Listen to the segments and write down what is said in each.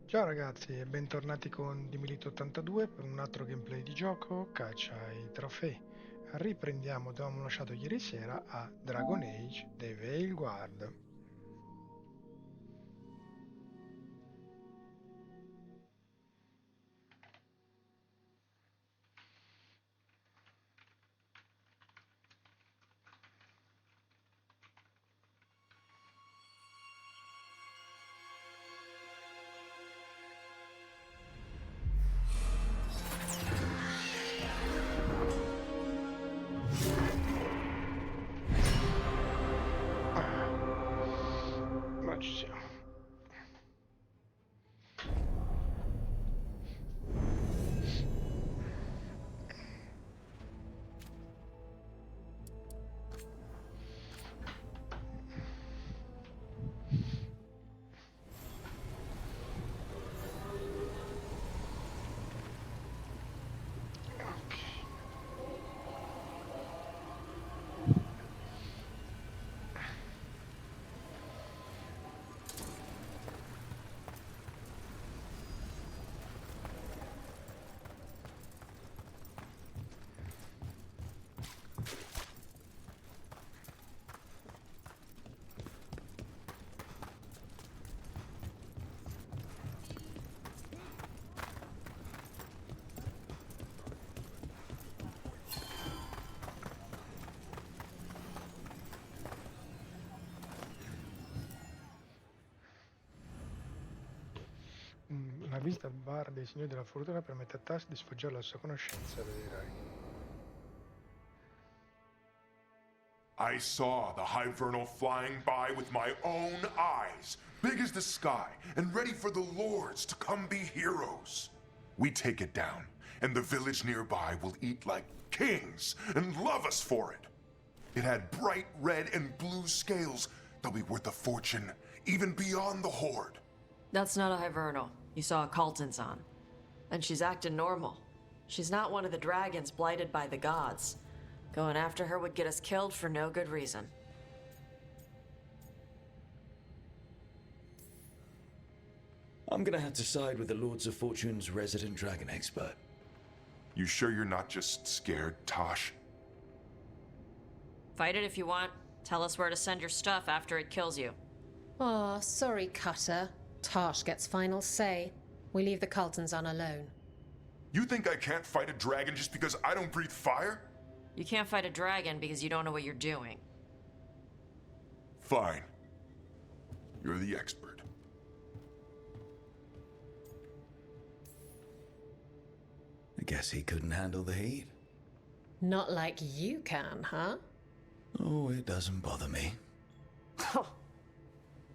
Ciao ragazzi e bentornati con Dimilito82 per un altro gameplay di gioco caccia ai trofei. Riprendiamo dove abbiamo lasciato ieri sera a Dragon Age The Veilguard. Ah, ma ci siamo. Ok. La visita al bar dei signori della fortuna permette a Tash di sfoggiare la sua conoscenza dei Rai. I saw the Hivernal flying by with my own eyes, big as the sky, and ready for the lords to come be heroes. We take it down, and the village nearby will eat like kings and love us for it. It had bright red and blue scales. They'll be worth a fortune, even beyond the Horde. That's not a Hivernal. You saw a Calton's on. And she's acting normal. She's not one of the dragons blighted by the gods. Going after her would get us killed for no good reason. I'm gonna have to side with the Lords of Fortune's resident dragon expert. You sure you're not just scared, Tosh? Fight it if you want. Tell us where to send your stuff after it kills you. Aw, sorry, Cutter. Tarsh gets final say. We leave the Cultons on alone. You think I can't fight a dragon just because I don't breathe fire? You can't fight a dragon because you don't know what you're doing. Fine. You're the expert. I guess he couldn't handle the heat. Not like you can, huh? Oh, it doesn't bother me.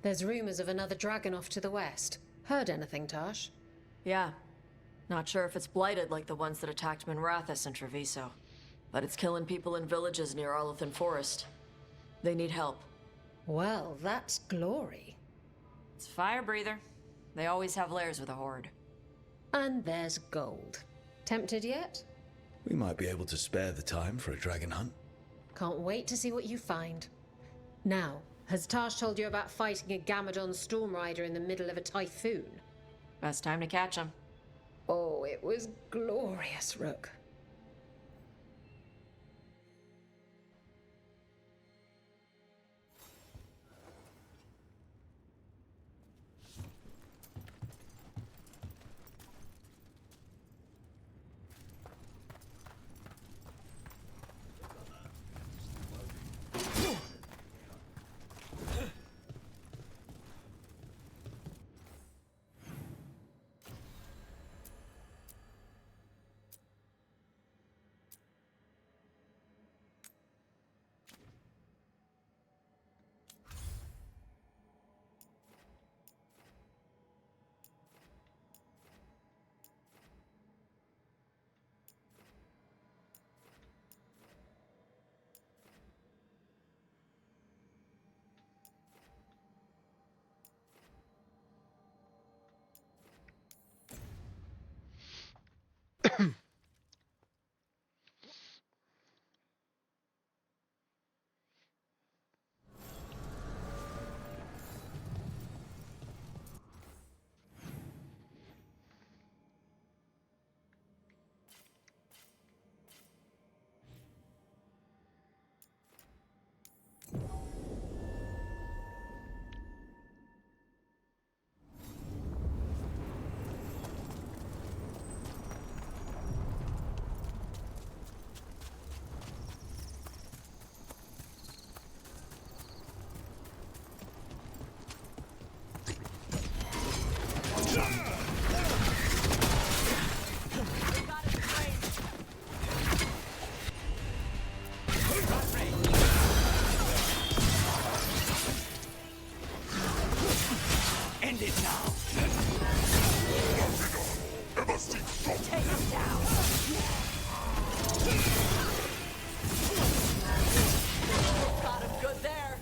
There's rumors of another dragon off to the west. Heard anything, Tarsh? Yeah. Not sure if it's blighted like the ones that attacked Minrathous and Treviso. But it's killing people in villages near Arlethan Forest. They need help. Well, that's glory. It's a fire breather. They always have lairs with a horde. And there's gold. Tempted yet? We might be able to spare the time for a dragon hunt. Can't wait to see what you find. Now, has Tarsh told you about fighting a Gamadon storm rider in the middle of a typhoon? Best time to catch them. Oh, it was glorious, Rook. End it now. Take him down! Got him good there.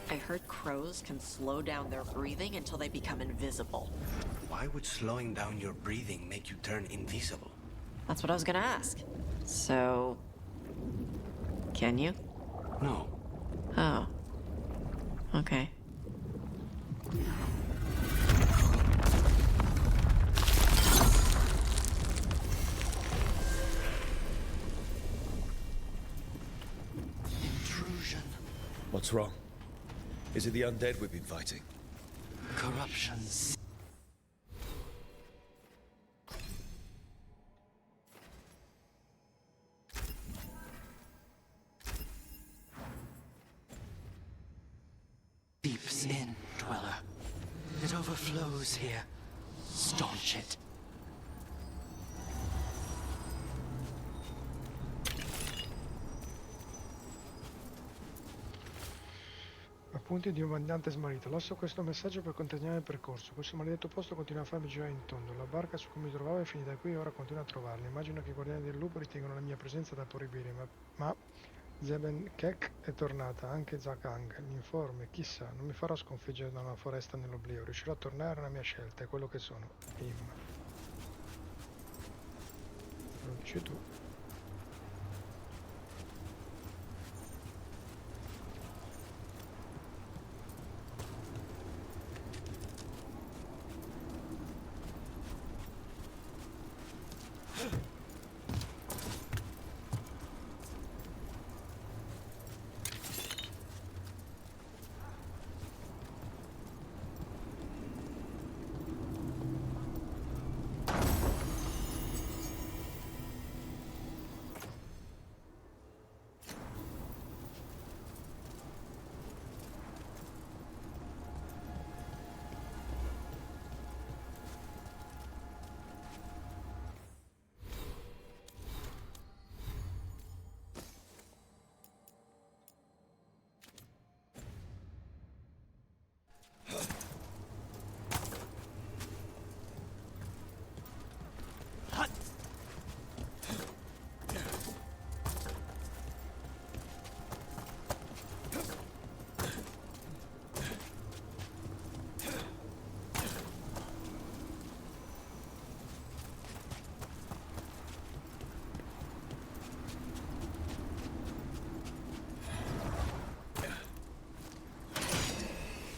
I heard crows can slow down their breathing until they become invisible. Why would slowing down your breathing make you turn invisible? That's what I was gonna ask. So... can you? No. Oh. Okay. Intrusion. What's wrong? Is it the undead we've been fighting? Corruption. Seeps in, Dweller. It overflows here. Staunch it. Appunti di un mandante smarrito. Lasso questo messaggio per continuare il percorso. Questo maledetto posto continua a farmi girare in tondo. La barca su cui mi trovavo è finita qui e ora continua a trovarla. Immagino che i guardiani del lupo ritengano la mia presenza da proibire, ma Zeben Kek è tornata, anche Zakang, l'informe, chissà, non mi farò sconfiggere da una foresta nell'oblio, riuscirò a tornare alla mia scelta, è quello che sono. Im. Lo dici tu.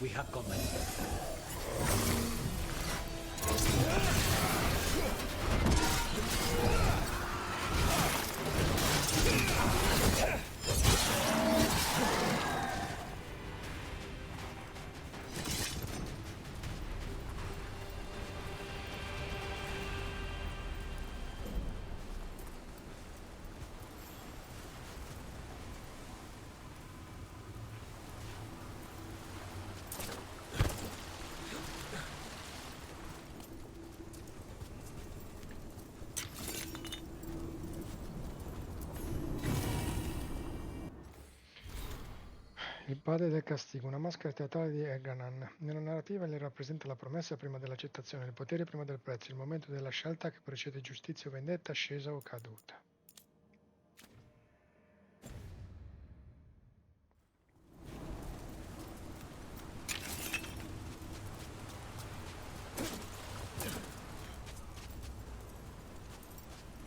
We have company. Il padre del castigo, una maschera teatrale di Eganan. Nella narrativa le rappresenta la promessa prima dell'accettazione, il potere prima del prezzo, il momento della scelta che precede giustizia o vendetta, ascesa o caduta.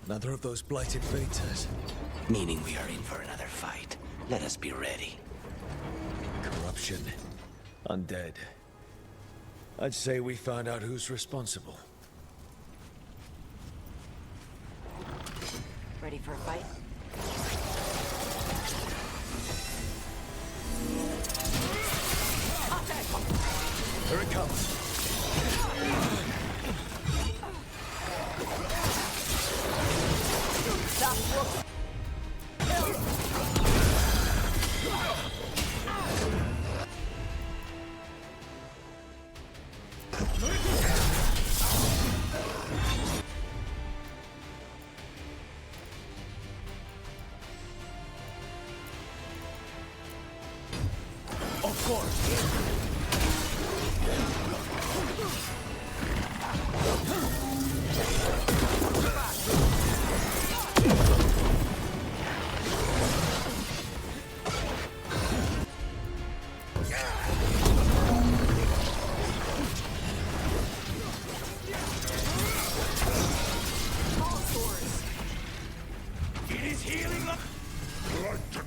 Another of those blighted fates. Meaning we are in for another fight. Let us be ready. Corruption. Undead. I'd say we found out who's responsible. Ready for a fight? Here it comes. That looks... Like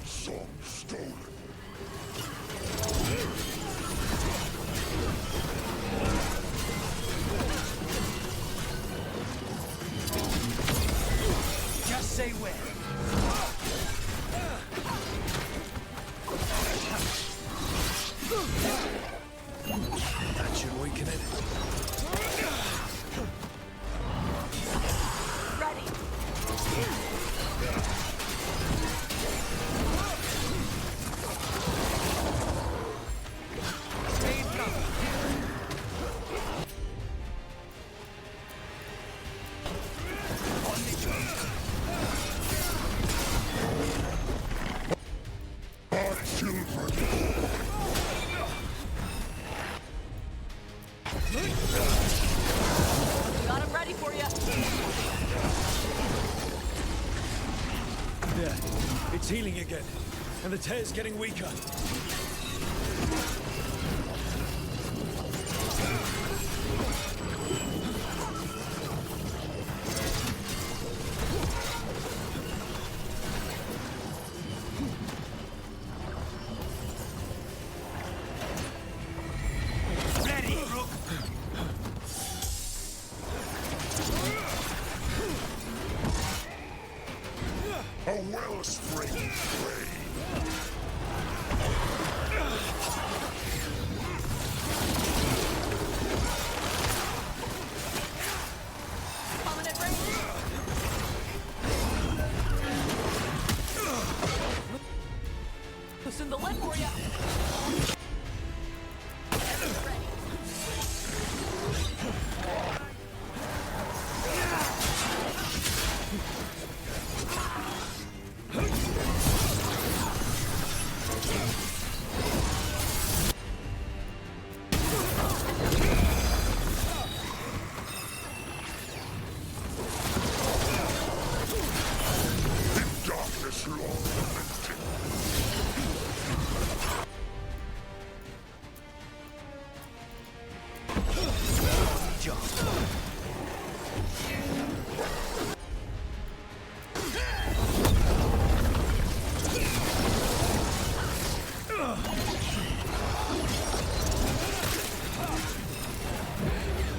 song stolen. Just say when. That should weaken it. Our children. Got him ready for you. Yeah, it's healing again, and the tear's getting weaker. Ready, Rook. A wellspring flame. Coming at range. Loosen the lid for you. Darkness long lamented.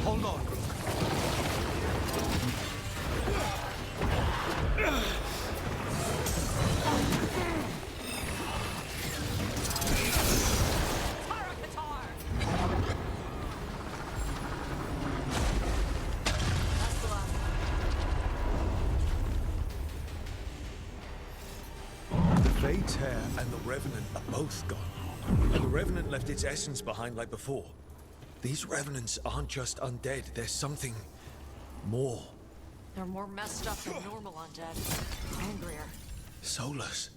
Hold on, Rook. The Fate's hair and the Revenant are both gone. And the Revenant left its essence behind like before. These Revenants aren't just undead, there's something more. They're more messed up than normal undead. Angrier. Solus.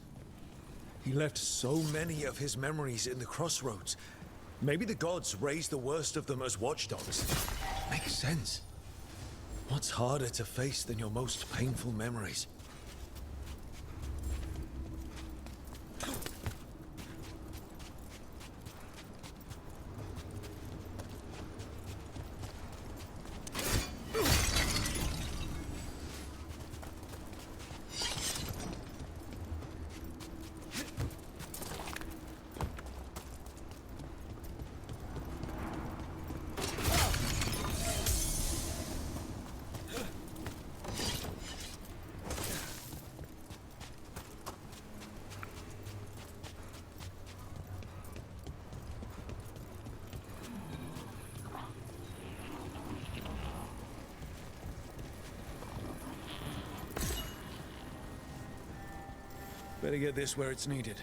He left so many of his memories in the crossroads. Maybe the gods raised the worst of them as watchdogs. Makes sense. What's harder to face than your most painful memories? Better get this where it's needed.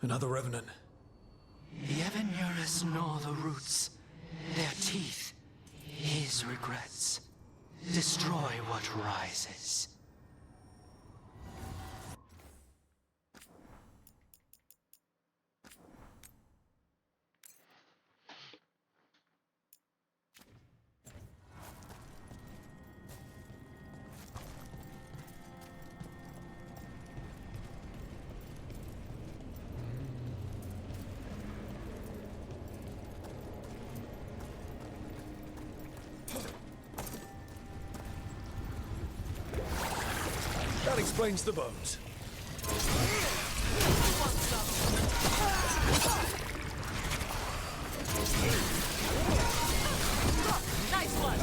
Another revenant. Even nearest know the roots, their teeth, his regrets. Destroy what rises. That explains the bones. Nice one!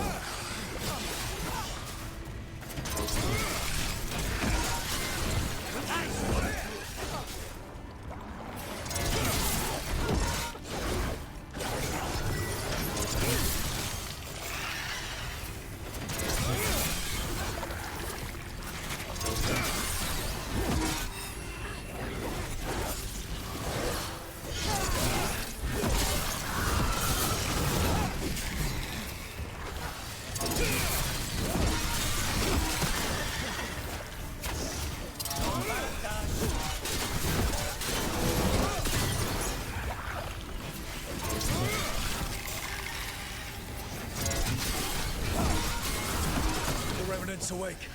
The Revenant's awake.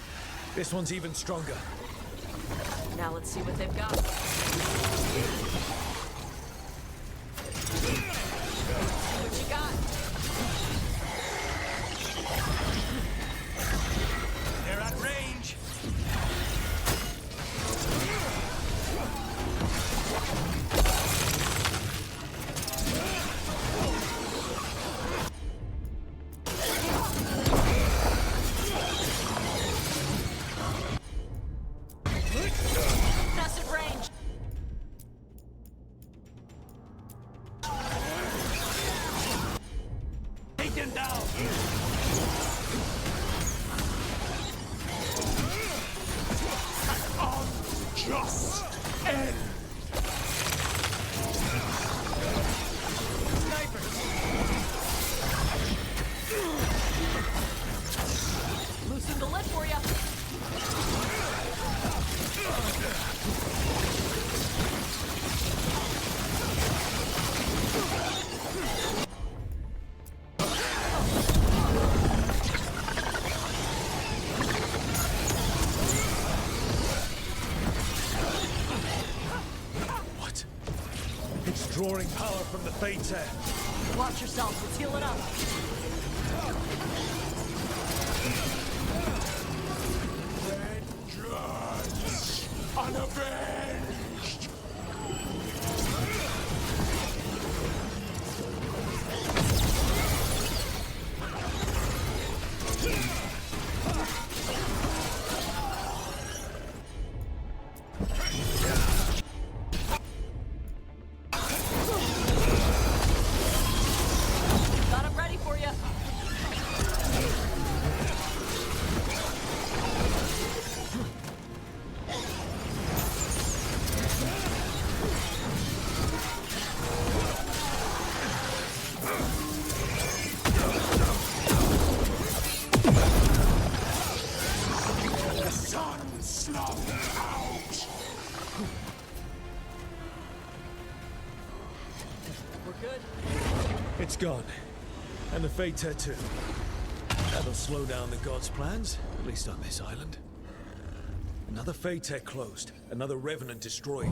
This one's even stronger. Now let's see what they've got. What you got? They're at range. Massive range! Take them down. Just end. Loosen the lid for you. What? It's drawing power from the Fates air. Watch yourself. Let's heal it up. Vengeance! Unavenged! Got him ready for you. Sun snuffed out! We're good. It's gone. And the Fates air too. That'll slow down the gods' plans, at least on this island. Another Fate air closed, another Revenant destroyed,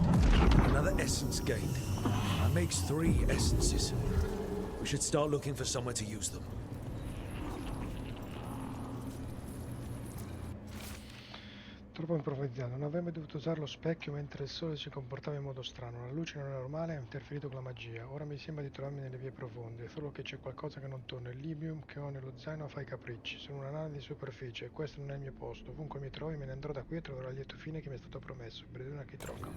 another essence gained. That makes 3 essences. We should start looking for somewhere to use them. Troppo improvvisato, non avremmo dovuto usare lo specchio mentre il sole si comportava in modo strano. La luce non era normale e ha interferito con la magia. Ora mi sembra di trovarmi nelle vie profonde, solo che c'è qualcosa che non torna. Il libium che ho nello zaino fa i capricci. Sono una nana di superficie e questo non è il mio posto. Ovunque mi trovi me ne andrò da qui e troverò il lieto fine che mi è stato promesso. Breduna che troca.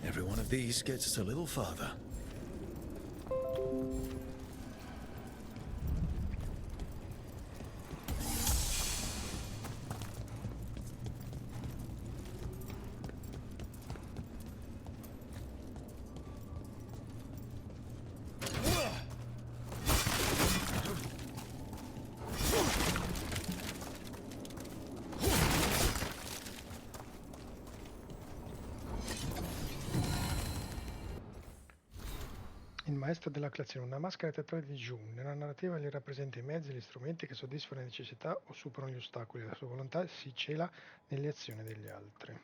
Every one of these gets us a little farther. maestro della creazione, una maschera teatrale di June. Nella narrativa gli rappresenta i mezzi e gli strumenti che soddisfano le necessità o superano gli ostacoli. La sua volontà si cela nelle azioni degli altri.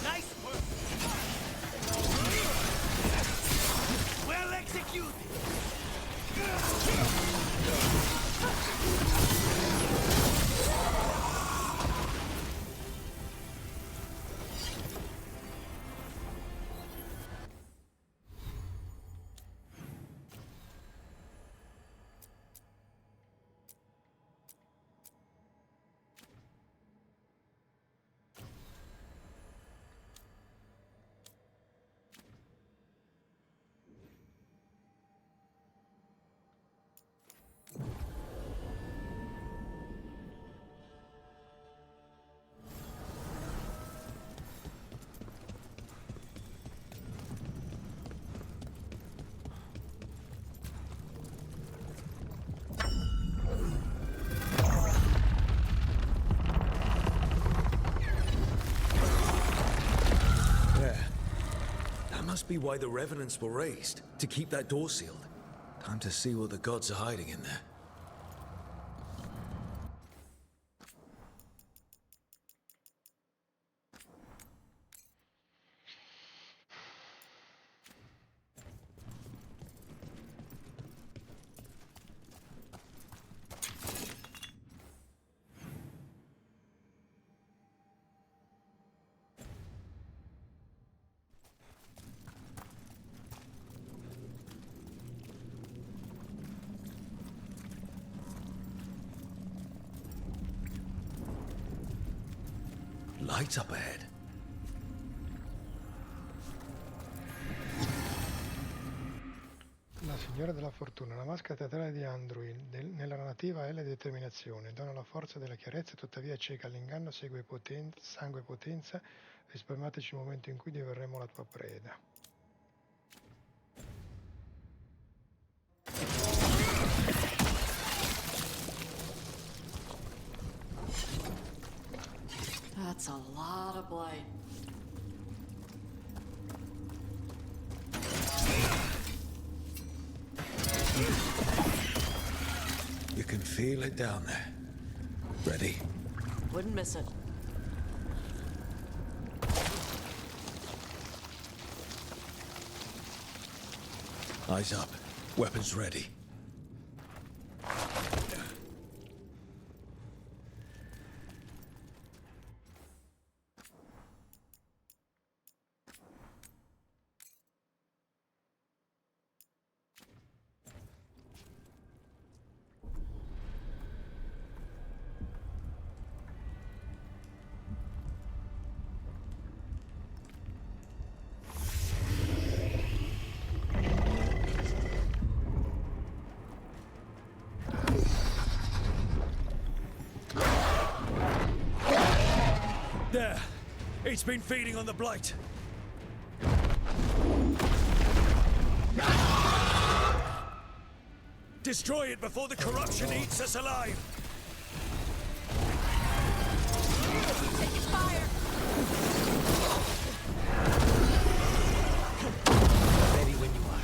Nice work! Well executed! Must be why the revenants were raised, to keep that door sealed. Time to see what the gods are hiding in there. Lights up ahead. La signora della fortuna, la maschera teatrale di Andrew, nella narrativa è la determinazione, dona la forza della chiarezza, tuttavia cieca all'inganno, segue sangue e potenza, risparmiateci il momento in cui diverremo la tua preda. That's a lot of blight. You can feel it down there. Ready? Wouldn't miss it. Eyes up. Weapons ready. There! It's been feeding on the blight. Destroy it before the corruption eats us alive! Taking fire! Ready when you are.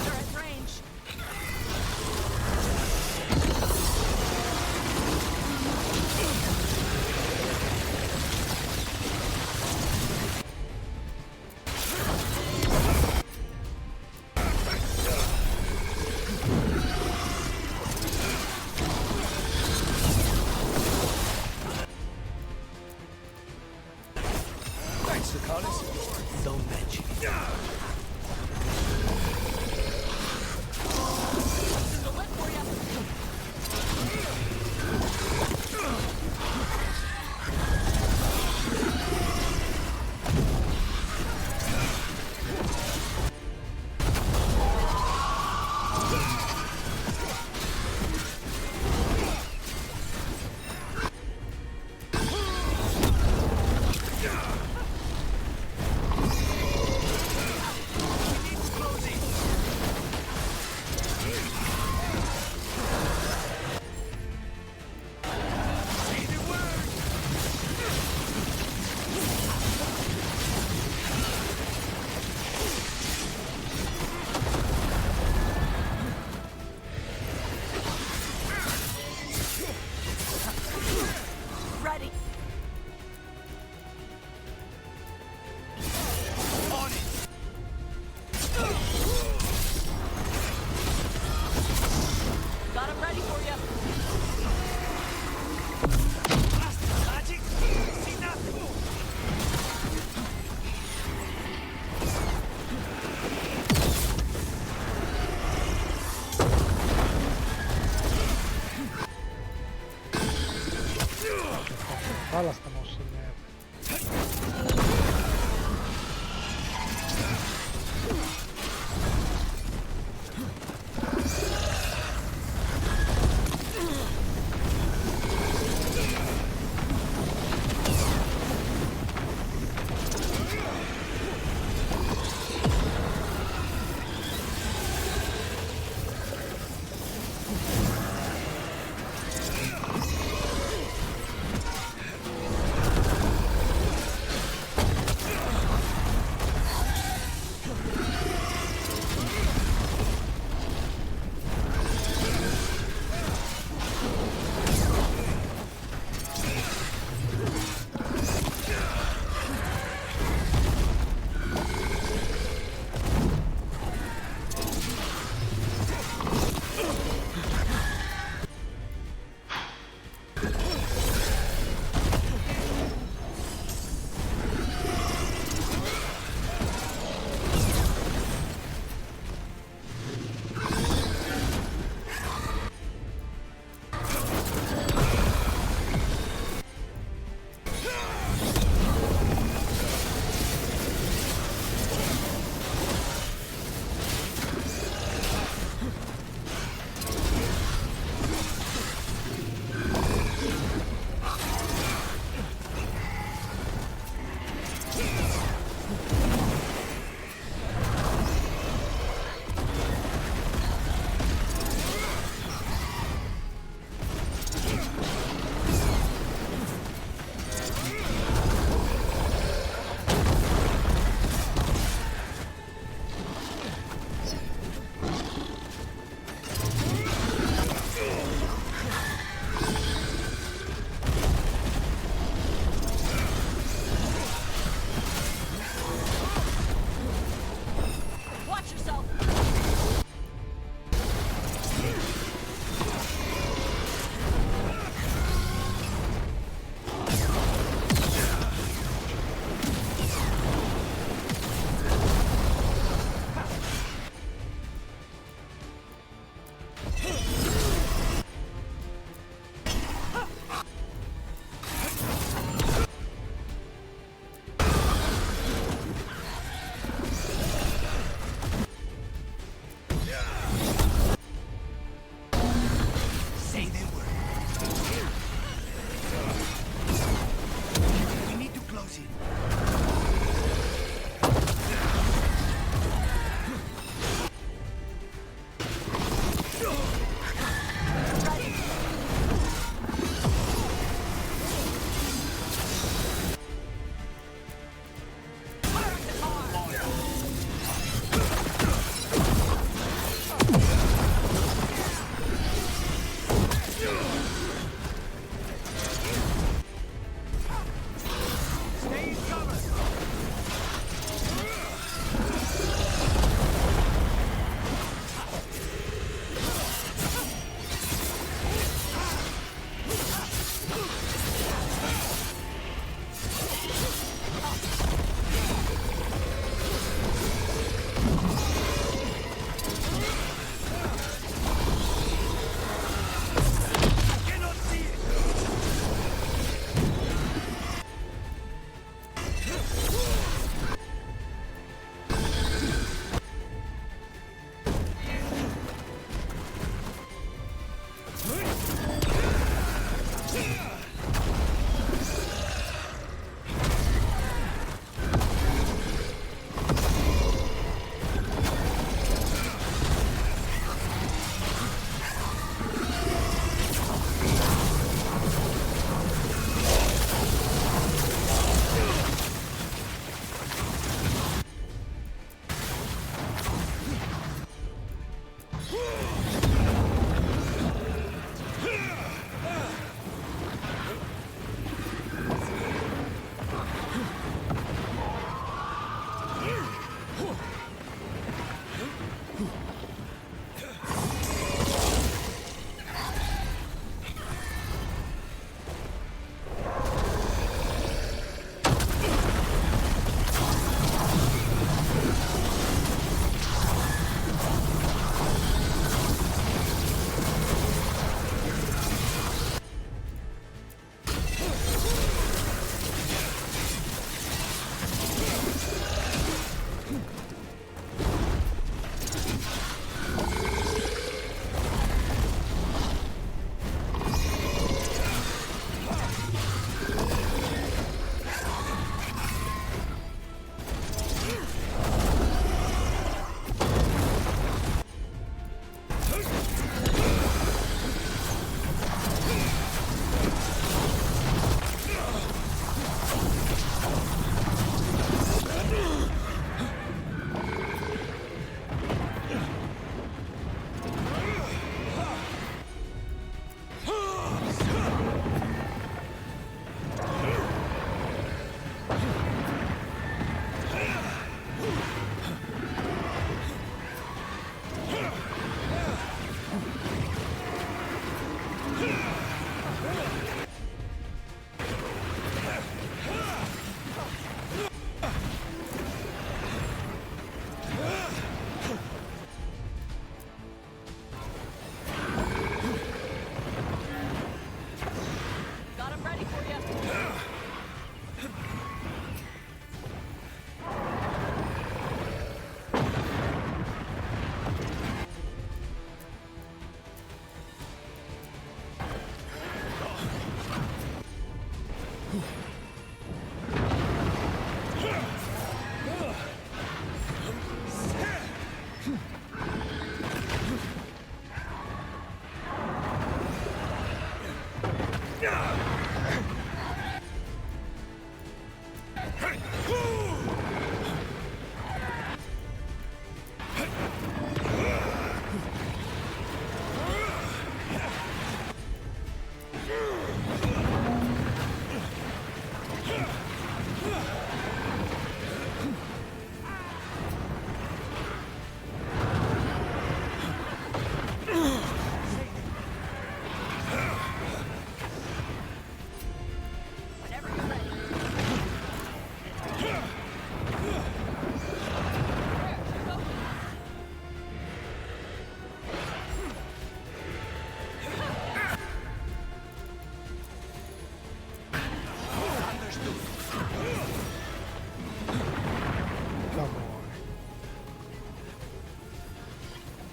They're at range. Thanks, Lucanus. Don't mention it. The lip for you. Ready. Got him ready for you. Magic! See nothing! Falla sta mossa di merda.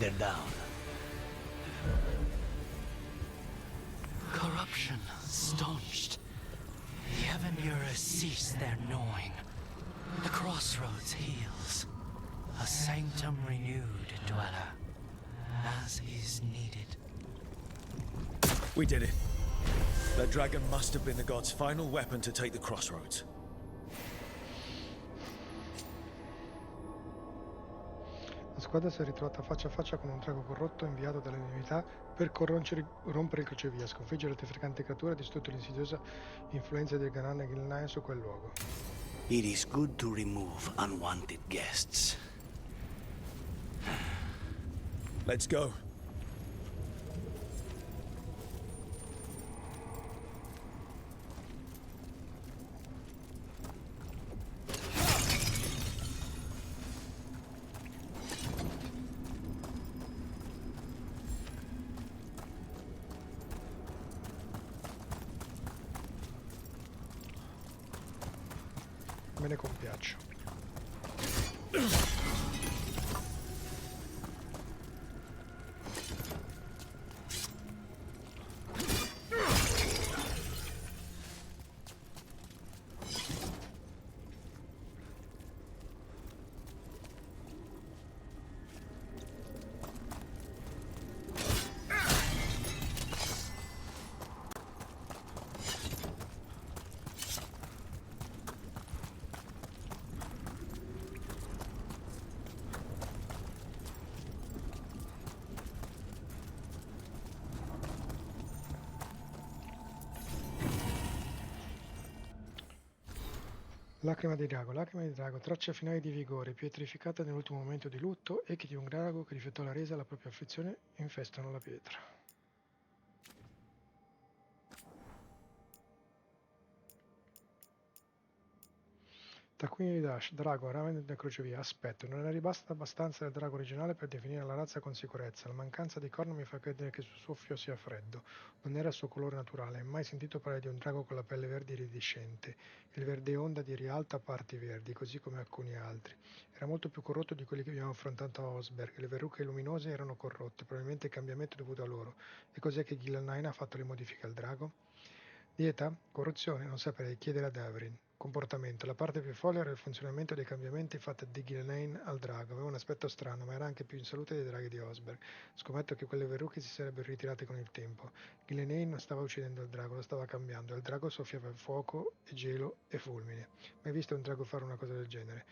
They're down. Corruption staunched. The heaven mirrors cease their gnawing. The crossroads heals. A sanctum renewed, dweller, as is needed. We did it. That dragon must have been the god's final weapon to take the crossroads. La squadra si è ritrovata faccia a faccia con un drago corrotto inviato dalle divinità per rompere il crocevia, sconfiggere le terrificanti creature e distruggere l'insidiosa influenza del Ganon e Gilnae su quel luogo. It is good to remove unwanted guests. Let's go. Me ne compiaccio. Lacrima di drago, traccia finale di vigore, pietrificata nell'ultimo momento di lutto, echi di un drago che rifiutò la resa alla propria afflizione infestano la pietra. Taccuini di Dash, drago, ramen del crocevia, aspetto, non è rimasta abbastanza del drago originale per definire la razza con sicurezza, la mancanza di corna mi fa credere che il suo soffio sia freddo, non era il suo colore naturale, mai sentito parlare di un drago con la pelle verde iridescente, il verde onda di rialto a parti verdi, così come alcuni altri, era molto più corrotto di quelli che abbiamo affrontato a Osberg, le verruche luminose erano corrotte, probabilmente il cambiamento è dovuto a loro, e cos'è che Gillenheim ha fatto le modifiche al drago? Dieta? Corruzione? Non saprei, chiedere ad Averin. Comportamento. La parte più folle era il funzionamento dei cambiamenti fatti di Gillenheim al drago. Aveva un aspetto strano, ma era anche più in salute dei draghi di Osberg. Scommetto che quelle verruche si sarebbero ritirate con il tempo. Gillenheim non stava uccidendo il drago, lo stava cambiando. Il drago soffiava fuoco, e gelo e fulmine. Mai visto un drago fare una cosa del genere?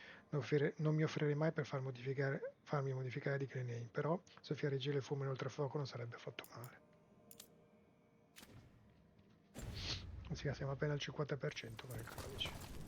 Non mi offrirei mai per farmi modificare di Gillenheim, però soffiare gelo e fulmine oltre fuoco non sarebbe affatto male. Anzi, siamo appena al 50% con il codice.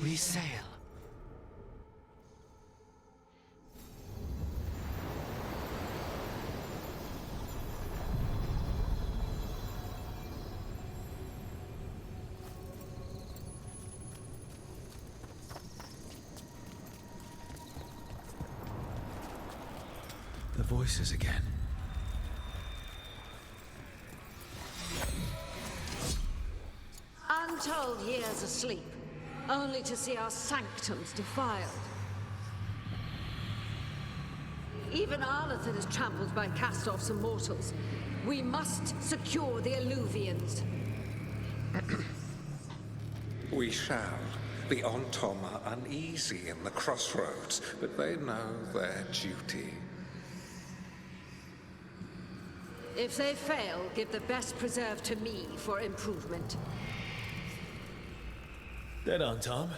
We sail. The voices again. Untold years asleep, only to see our sanctums defiled. Even Arlathan is trampled by cast-offs and mortals. We must secure the Alluvians. We shall. The Ontom are uneasy in the crossroads, but they know their duty. If they fail, give the best preserve to me for improvement. Dead on, Tom.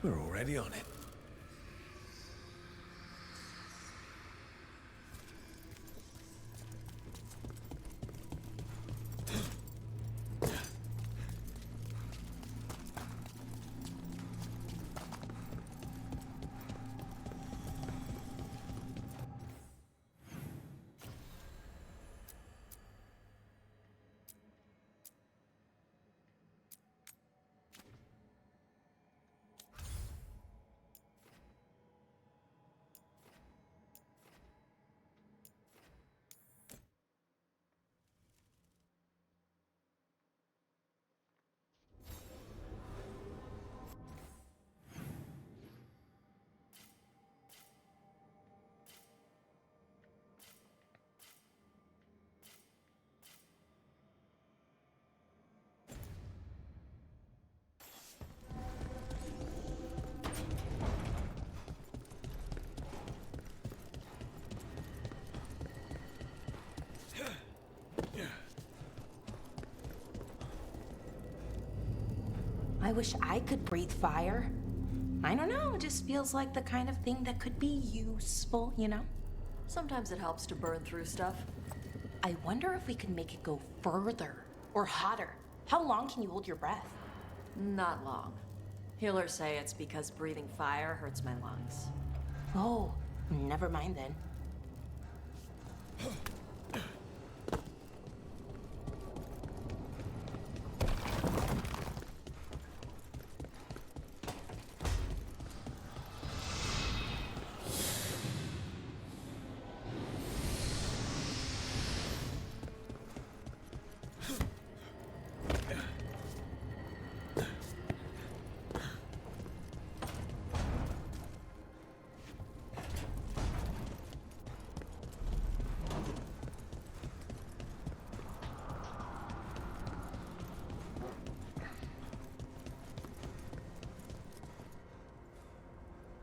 We're already on it. I wish I could breathe fire. I don't know, it just feels like the kind of thing that could be useful, you know? Sometimes it helps to burn through stuff. I wonder if we can make it go further or hotter. How long can you hold your breath? Not long. Healers say it's because breathing fire hurts my lungs. Oh, never mind then.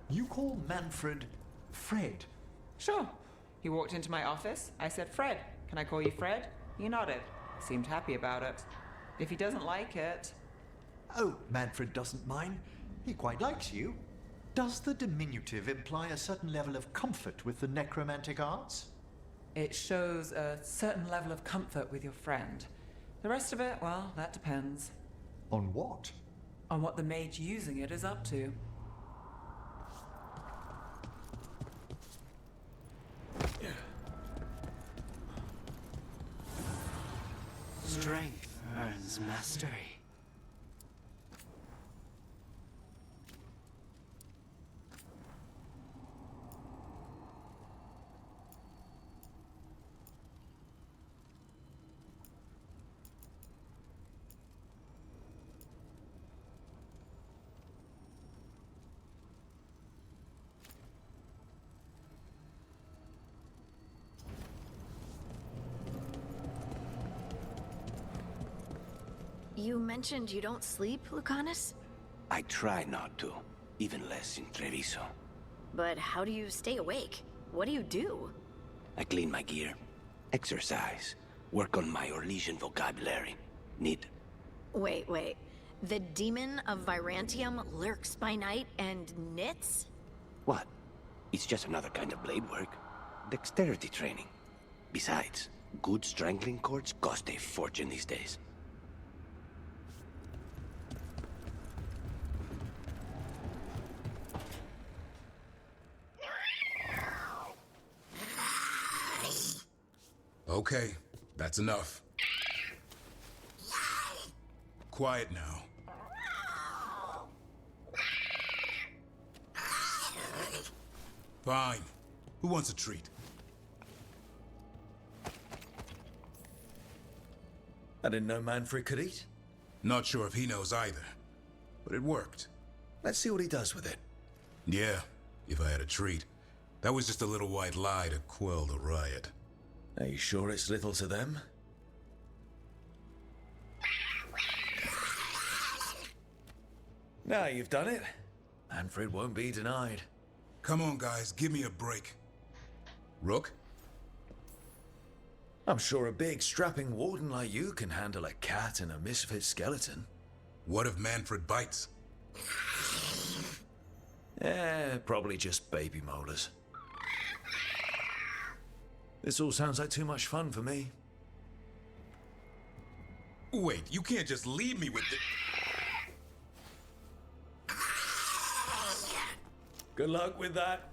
You call Manfred Fred? Sure. He walked into my office. I said, Fred, can I call you Fred? He nodded. Seemed happy about it. If he doesn't like it... Oh, Manfred doesn't mind. He quite likes you. Does the diminutive imply a certain level of comfort with the necromantic arts? It shows a certain level of comfort with your friend. The rest of it, well, that depends. On what? On what the mage using it is up to. Strength earns mastery. You mentioned you don't sleep, Lucanus? I try not to, even less in Treviso. But how do you stay awake? What do you do? I clean my gear, exercise, work on my Orlesian vocabulary. Need. Wait. The demon of Virantium lurks by night and knits? What? It's just another kind of blade work. Dexterity training. Besides, good strangling cords cost a fortune these days. Okay, that's enough. Quiet now. Fine. Who wants a treat? I didn't know Manfred could eat. Not sure if he knows either, but it worked. Let's see what he does with it. Yeah, if I had a treat. That was just a little white lie to quell the riot. Are you sure it's little to them? Now you've done it. Manfred won't be denied. Come on, guys, give me a break. Rook? I'm sure a big, strapping warden like you can handle a cat and a misfit skeleton. What if Manfred bites? Probably just baby molars. This all sounds like too much fun for me. Wait, you can't just leave me with the... Good luck with that.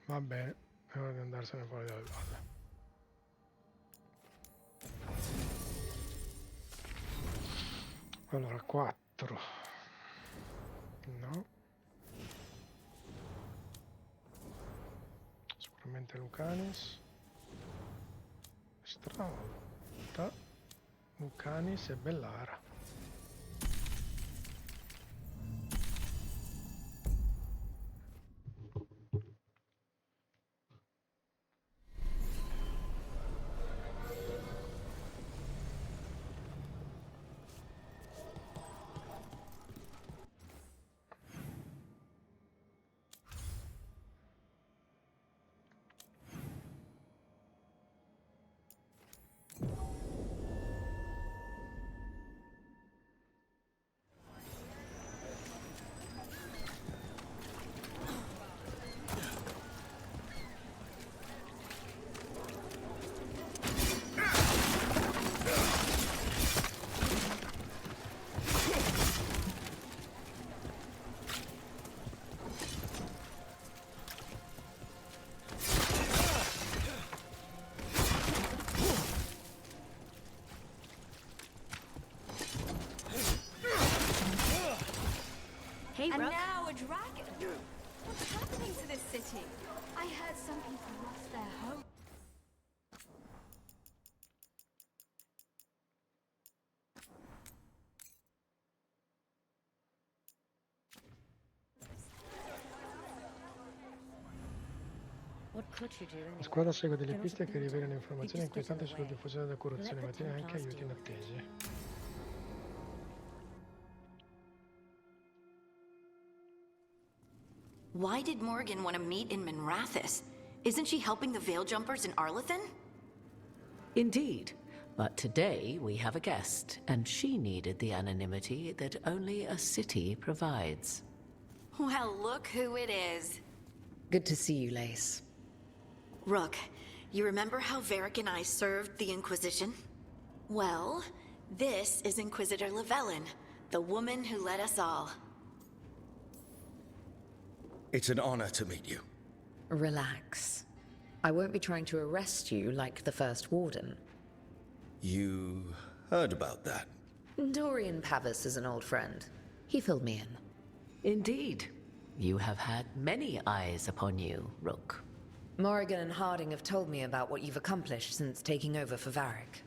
Va bene, è ora di andarsene fuori dalle palle. Allora, 4. No. Sicuramente Lucanis. Stravolta. Lucanis e Bellara. Hey, and Rook. now a dragon. What's happening to this city? I heard some people lost their home. What could you do La anyway? squadra segue delle Can also piste che build rivelano a- informazioni it just gives inquietanti them sulla away. diffusione della corruzione, Let ma the tiene anche Templars aiuti deal with it. inattesi. Why did Morgan want to meet in Minrathous? Isn't she helping the Veil Jumpers in Arlathan? Indeed. But today we have a guest, and she needed the anonymity that only a city provides. Well, look who it is. Good to see you, Lace. Rook, you remember how Varric and I served the Inquisition? Well, this is Inquisitor Llewellyn, the woman who led us all. It's an honor to meet you. Relax. I won't be trying to arrest you like the First Warden. You heard about that? Dorian Pavis is an old friend. He filled me in. Indeed. You have had many eyes upon you, Rook. Morrigan and Harding have told me about what you've accomplished since taking over for Varric.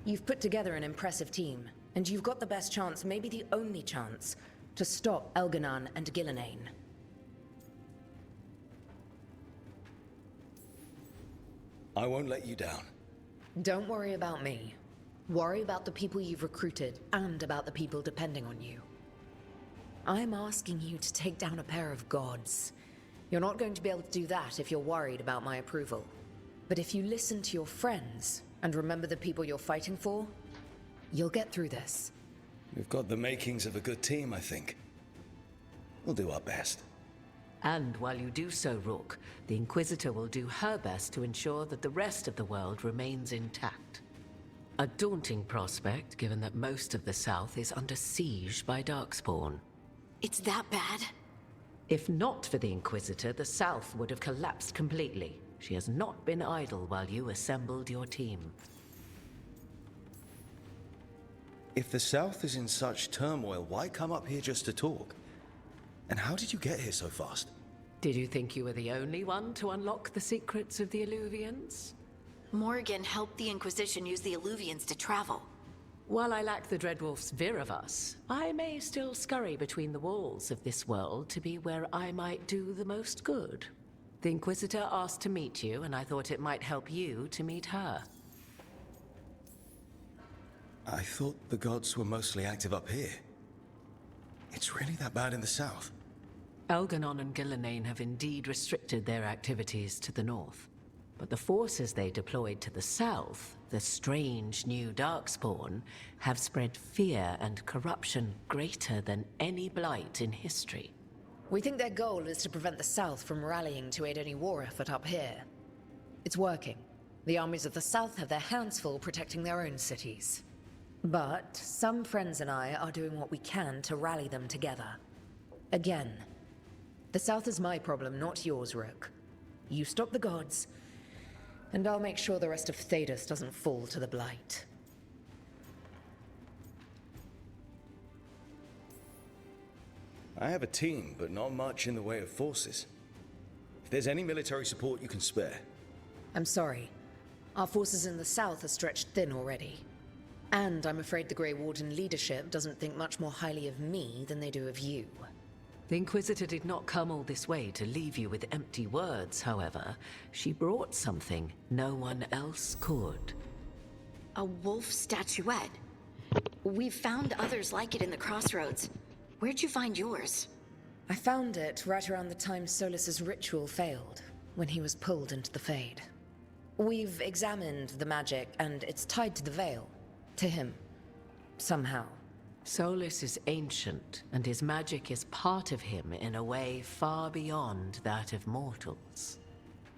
You've put together an impressive team, and you've got the best chance, maybe the only chance, to stop Elganan and Gillenane. I won't let you down. Don't worry about me. Worry about the people you've recruited, and about the people depending on you. I'm asking you to take down a pair of gods. You're not going to be able to do that if you're worried about my approval. But if you listen to your friends, and remember the people you're fighting for, you'll get through this. We've got the makings of a good team, I think. We'll do our best. And while you do so, Rook, the Inquisitor will do her best to ensure that the rest of the world remains intact. A daunting prospect, given that most of the South is under siege by Darkspawn. It's that bad? If not for the Inquisitor, the South would have collapsed completely. She has not been idle while you assembled your team. If the South is in such turmoil, why come up here just to talk? And how did you get here so fast? Did you think you were the only one to unlock the secrets of the Illuvians? Morgan helped the Inquisition use the Illuvians to travel. While I lack the Dreadwolf's vir of us, I may still scurry between the walls of this world to be where I might do the most good. The Inquisitor asked to meet you, and I thought it might help you to meet her. I thought the gods were mostly active up here. It's really that bad in the south? Elganon and Gillenane have indeed restricted their activities to the north. But the forces they deployed to the south, the strange new Darkspawn, have spread fear and corruption greater than any blight in history. We think their goal is to prevent the south from rallying to aid any war effort up here. It's working. The armies of the south have their hands full protecting their own cities. But some friends and I are doing what we can to rally them together. Again, the south is my problem, not yours, Rook. You stop the gods, and I'll make sure the rest of Thedas doesn't fall to the blight. I have a team, but not much in the way of forces. If there's any military support you can spare. I'm sorry. Our forces in the south are stretched thin already. And I'm afraid the Grey Warden leadership doesn't think much more highly of me than they do of you. The Inquisitor did not come all this way to leave you with empty words, however. She brought something no one else could. A wolf statuette. We've found others like it in the crossroads. Where'd you find yours? I found it right around the time Solus's ritual failed, when he was pulled into the Fade. We've examined the magic, and it's tied to the veil. To him. Somehow. Solus is ancient, and his magic is part of him in a way far beyond that of mortals.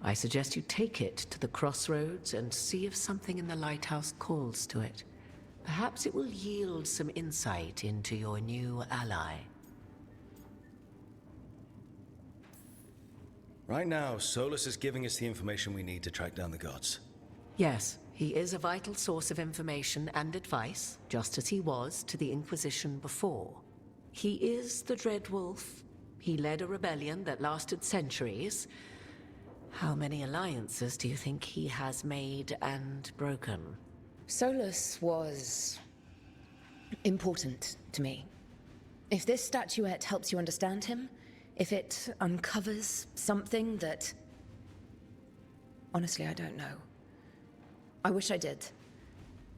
I suggest you take it to the crossroads and see if something in the lighthouse calls to it. Perhaps it will yield some insight into your new ally. Right now, Solus is giving us the information we need to track down the gods. Yes, he is a vital source of information and advice, just as he was to the Inquisition before. He is the Dreadwolf. He led a rebellion that lasted centuries. How many alliances do you think he has made and broken? Solus was important to me. If this statuette helps you understand him, if it uncovers something that... Honestly, I don't know. I wish I did.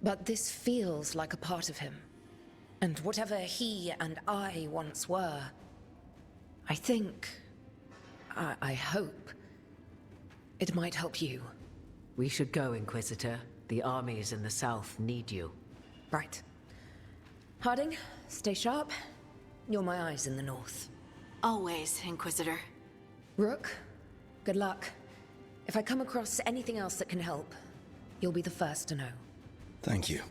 But this feels like a part of him. And whatever he and I once were, I think... I hope... it might help you. We should go, Inquisitor. The armies in the south need you. Right. Harding, stay sharp. You're my eyes in the north. Always, Inquisitor. Rook, good luck. If I come across anything else that can help, you'll be the first to know. Thank you.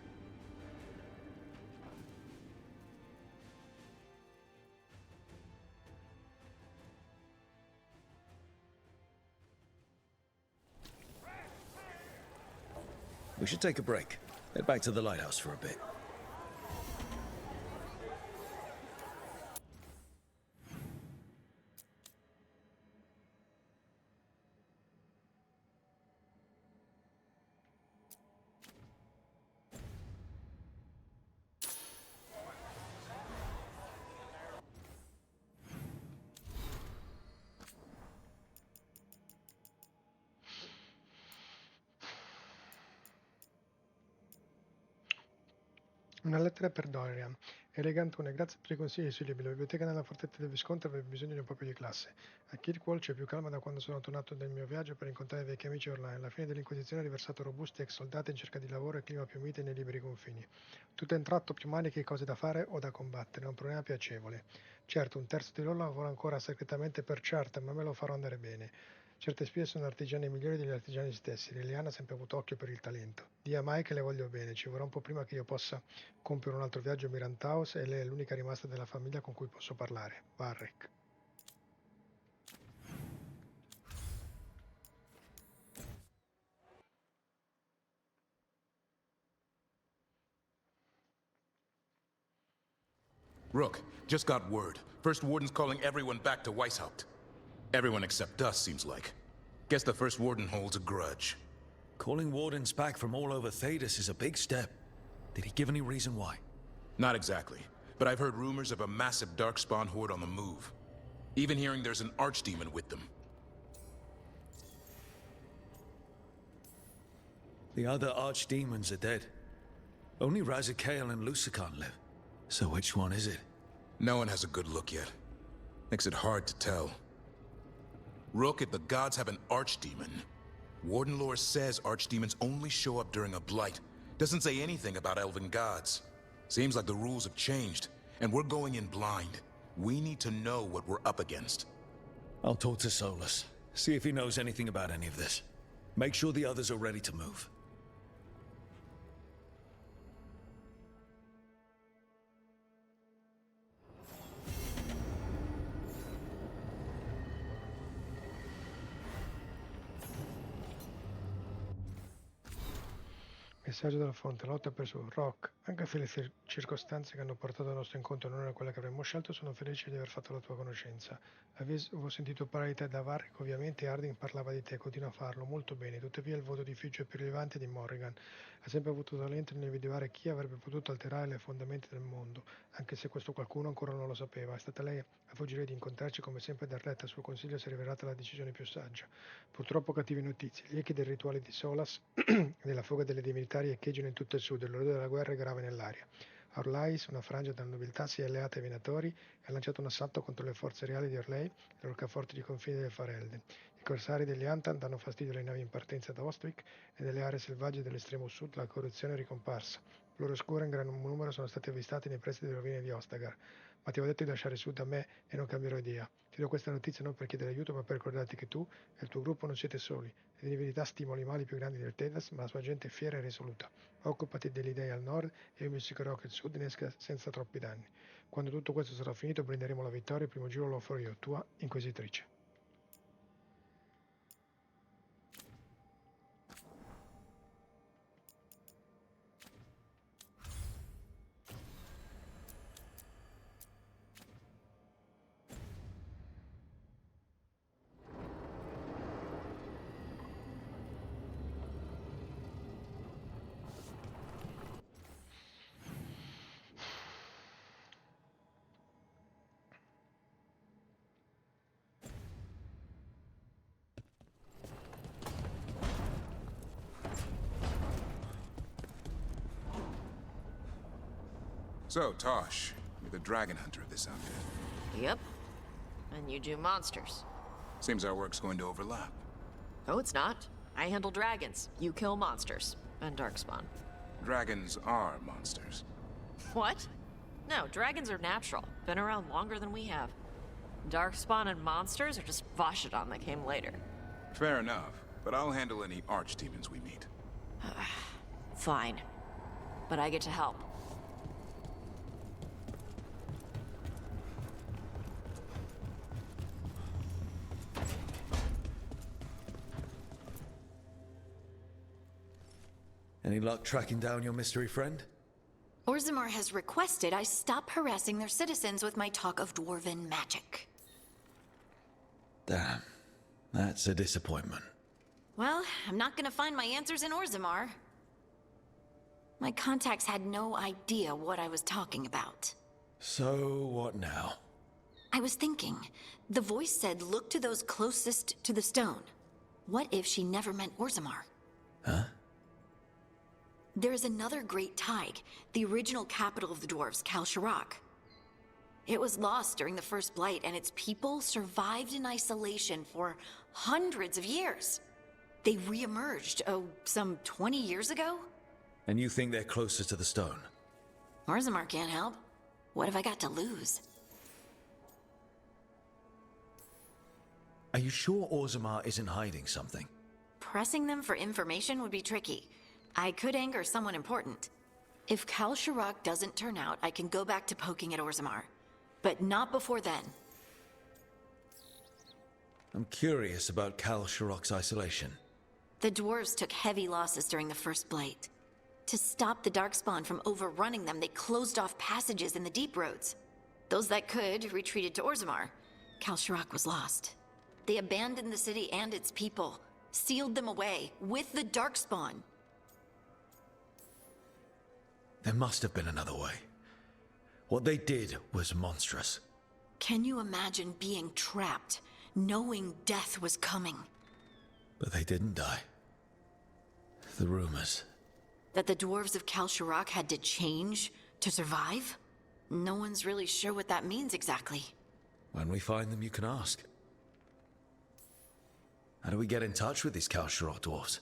We should take a break. Head back to the lighthouse for a bit. Una lettera per Dorian. Elegantone, grazie per i consigli sui libri. La biblioteca nella fortezza del Visconte aveva bisogno di un po' più di classe. A Kirkwall c'è più calma da quando sono tornato nel mio viaggio per incontrare vecchi amici online. La fine dell'Inquisizione ha riversato robusti ex soldati in cerca di lavoro e clima più mite nei liberi confini. Tutto in tratto, più maniche e cose da fare o da combattere, è un problema piacevole. Certo, un terzo di loro lavora ancora segretamente per Charter, ma me lo farò andare bene. Certe spie sono artigiani migliori degli artigiani stessi. Liliana ha sempre avuto occhio per il talento. Dì a Mai che le voglio bene. Ci vorrà un po' prima che io possa compiere un altro viaggio a Mirant House e lei è l'unica rimasta della famiglia con cui posso parlare. Varric. Rook, just got word. First Warden's calling everyone back to Weishaupt. Everyone except us, seems like. Guess the First Warden holds a grudge. Calling wardens back from all over Thedas is a big step. Did he give any reason why? Not exactly, but I've heard rumors of a massive Darkspawn horde on the move. Even hearing there's an archdemon with them. The other archdemons are dead. Only Razikael and Lucican live. So which one is it? No one has a good look yet. Makes it hard to tell. Rook, if the gods have an archdemon, Warden lore says archdemons only show up during a blight. Doesn't say anything about elven gods. Seems like the rules have changed, and we're going in blind. We need to know what we're up against. I'll talk to Solus. See if he knows anything about any of this. Make sure the others are ready to move. Messaggio dalla fonte, lotta per su Rock. Anche se le circostanze che hanno portato al nostro incontro non erano quelle che avremmo scelto, sono felice di aver fatto la tua conoscenza. Avevo sentito parlare di te da Varric, ovviamente Harding parlava di te, continua a farlo, molto bene, tuttavia il voto di fiducia più rilevante è di Morrigan. Ha sempre avuto talento nell'individuare chi avrebbe potuto alterare le fondamenta del mondo, anche se questo qualcuno ancora non lo sapeva. È stata lei a fuggire di incontrarci come sempre da Retta, il suo consiglio si è rivelata la decisione più saggia. Purtroppo cattive notizie, gli echi del rituale di Solas e della fuga delle divinità echeggiano in tutto il sud, l'odore della guerra è grave nell'aria. Orlais, una frangia della nobiltà, si è alleata ai Venatori e ha lanciato un assalto contro le forze reali di Orlais e le roccaforti di confine del Farelde. I corsari degli Antan danno fastidio alle navi in partenza da Ostwick e nelle aree selvagge dell'estremo sud la corruzione è ricomparsa. Loro oscure in gran numero sono stati avvistati nei pressi delle rovine di Ostagar. Ma ti avevo detto di lasciare sud a me e non cambierò idea. Ti do questa notizia non per chiedere aiuto, ma per ricordarti che tu e il tuo gruppo non siete soli. Le divinità stimolano i mali più grandi del Thedas, ma la sua gente è fiera e risoluta. Occupati degli dei al nord e io mi assicurerò che il sud ne esca senza troppi danni. Quando tutto questo sarà finito, brinderemo la vittoria. Il primo giro lo farò io, tua inquisitrice. So, Tosh, you're the dragon hunter of this outfit. Yep. And you do monsters. Seems our work's going to overlap. No, it's not. I handle dragons. You kill monsters. And Darkspawn. Dragons are monsters. What? No, dragons are natural. Been around longer than we have. Darkspawn and monsters are just Vashidon that came later. Fair enough, but I'll handle any archdemons we meet. Fine. But I get to help. Any luck tracking down your mystery friend? Orzammar has requested I stop harassing their citizens with my talk of dwarven magic. Damn. That's a disappointment. Well, I'm not gonna find my answers in Orzammar. My contacts had no idea what I was talking about. So, what now? I was thinking, the voice said look to those closest to the stone. What if she never meant Orzammar? Huh? There is another great Tig, the original capital of the dwarves, Kal Shirak. It was lost during the First Blight, and its people survived in isolation for hundreds of years. They re-emerged, some 20 years ago? And you think they're closer to the stone? Orzammar can't help. What have I got to lose? Are you sure Orzammar isn't hiding something? Pressing them for information would be tricky. I could anger someone important. If Kal Shirak doesn't turn out, I can go back to poking at Orzammar. But not before then. I'm curious about Kal Shirak's isolation. The dwarves took heavy losses during the First Blight. To stop the Darkspawn from overrunning them, they closed off passages in the deep roads. Those that could retreated to Orzammar. Kal Shirak was lost. They abandoned the city and its people, sealed them away with the Darkspawn. There must have been another way. What they did was monstrous. Can you imagine being trapped, knowing death was coming? But they didn't die. The rumors. That the dwarves of Kalsharak had to change to survive? No one's really sure what that means exactly. When we find them, you can ask. How do we get in touch with these Kalsharak dwarves?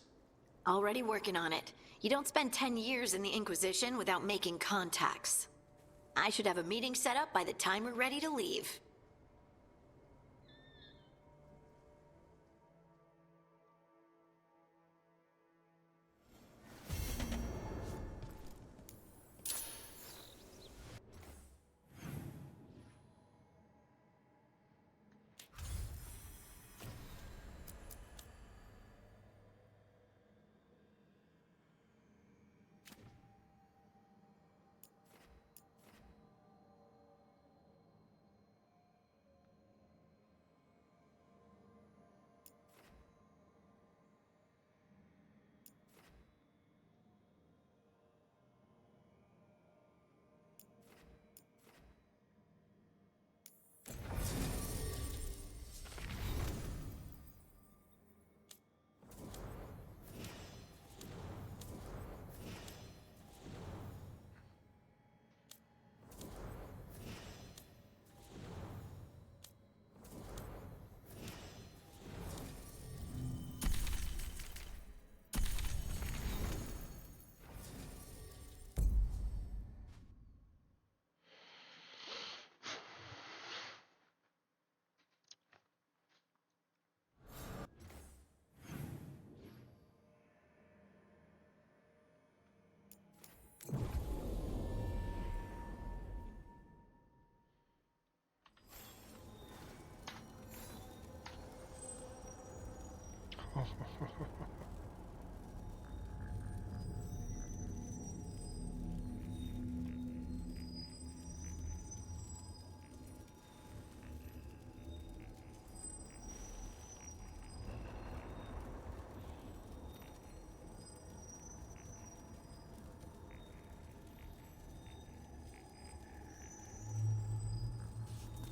Already working on it. You don't spend 10 years in the Inquisition without making contacts. I should have a meeting set up by the time we're ready to leave.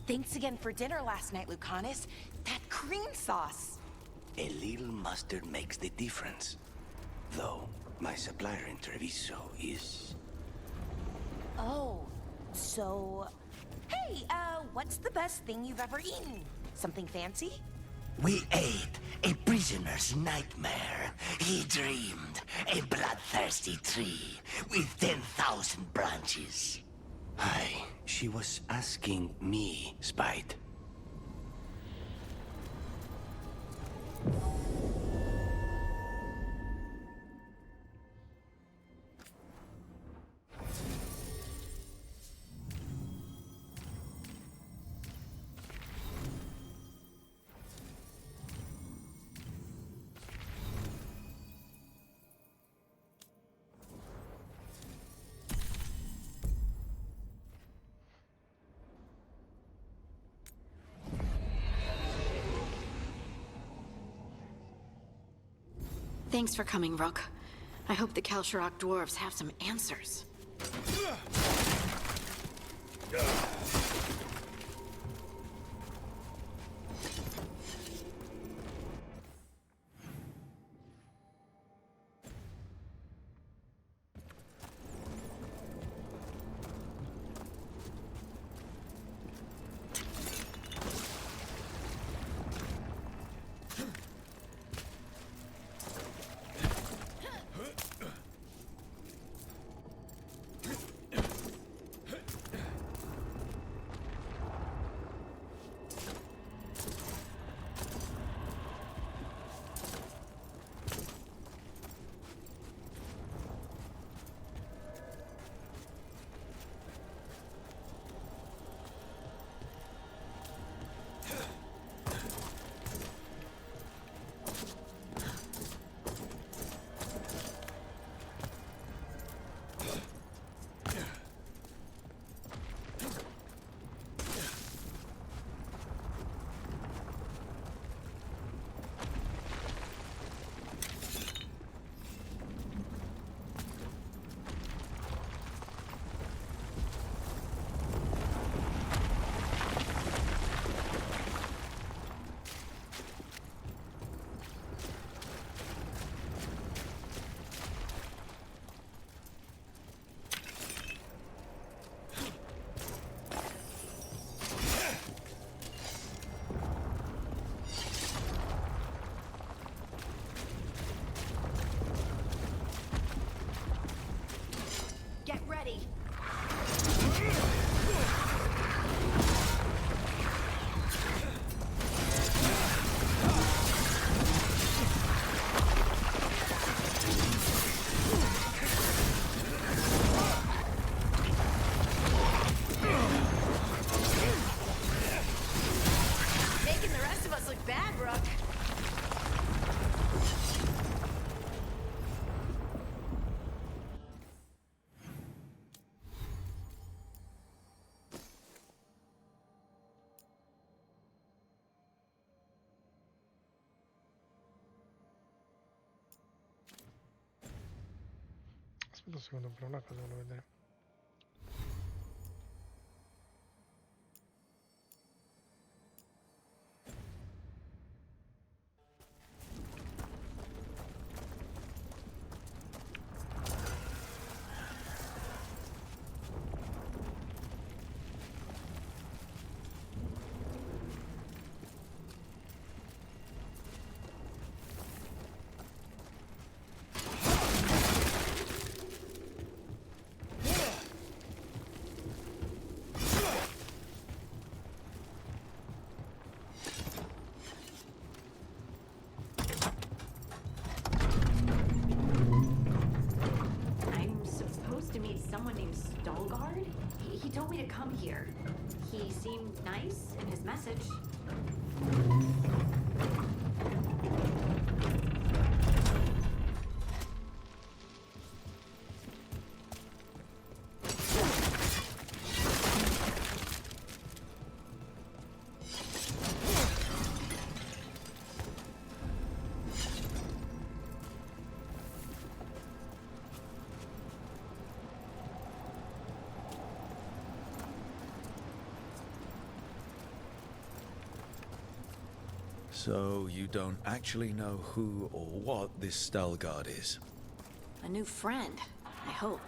Thanks again for dinner last night, Lucanus. That cream sauce. A little mustard makes the difference. Though, my supplier in Treviso is... Oh, so... Hey, what's the best thing you've ever eaten? Something fancy? We ate a prisoner's nightmare. He dreamed a bloodthirsty tree with 10,000 branches. She was asking me, Spite. Thanks for coming, Rook. I hope the Kalsharak dwarves have some answers. Aspetta un secondo, però una cosa volevo vedere. I'm supposed to meet someone named Stalgard? He told me to come here. He seemed nice in his message. So you don't actually know who or what this Stalgard is? A new friend, I hope.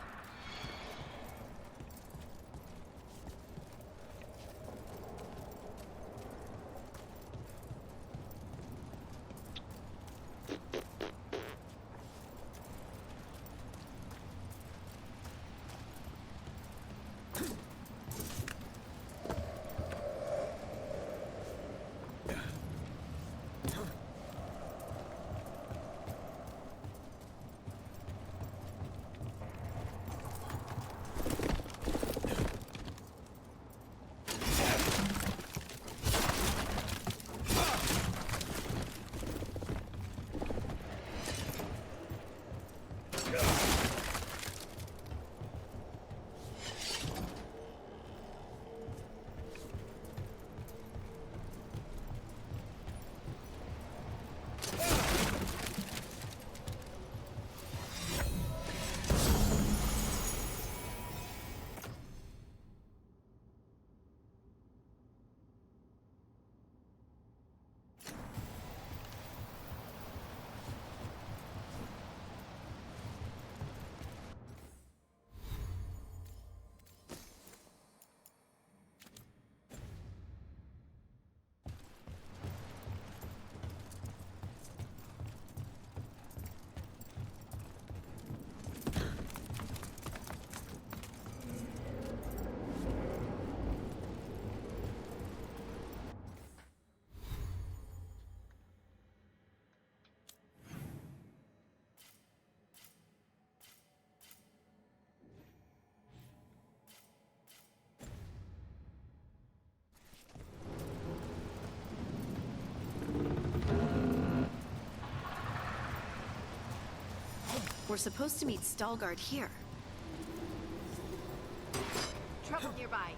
We're supposed to meet Stalgard here. Trouble nearby.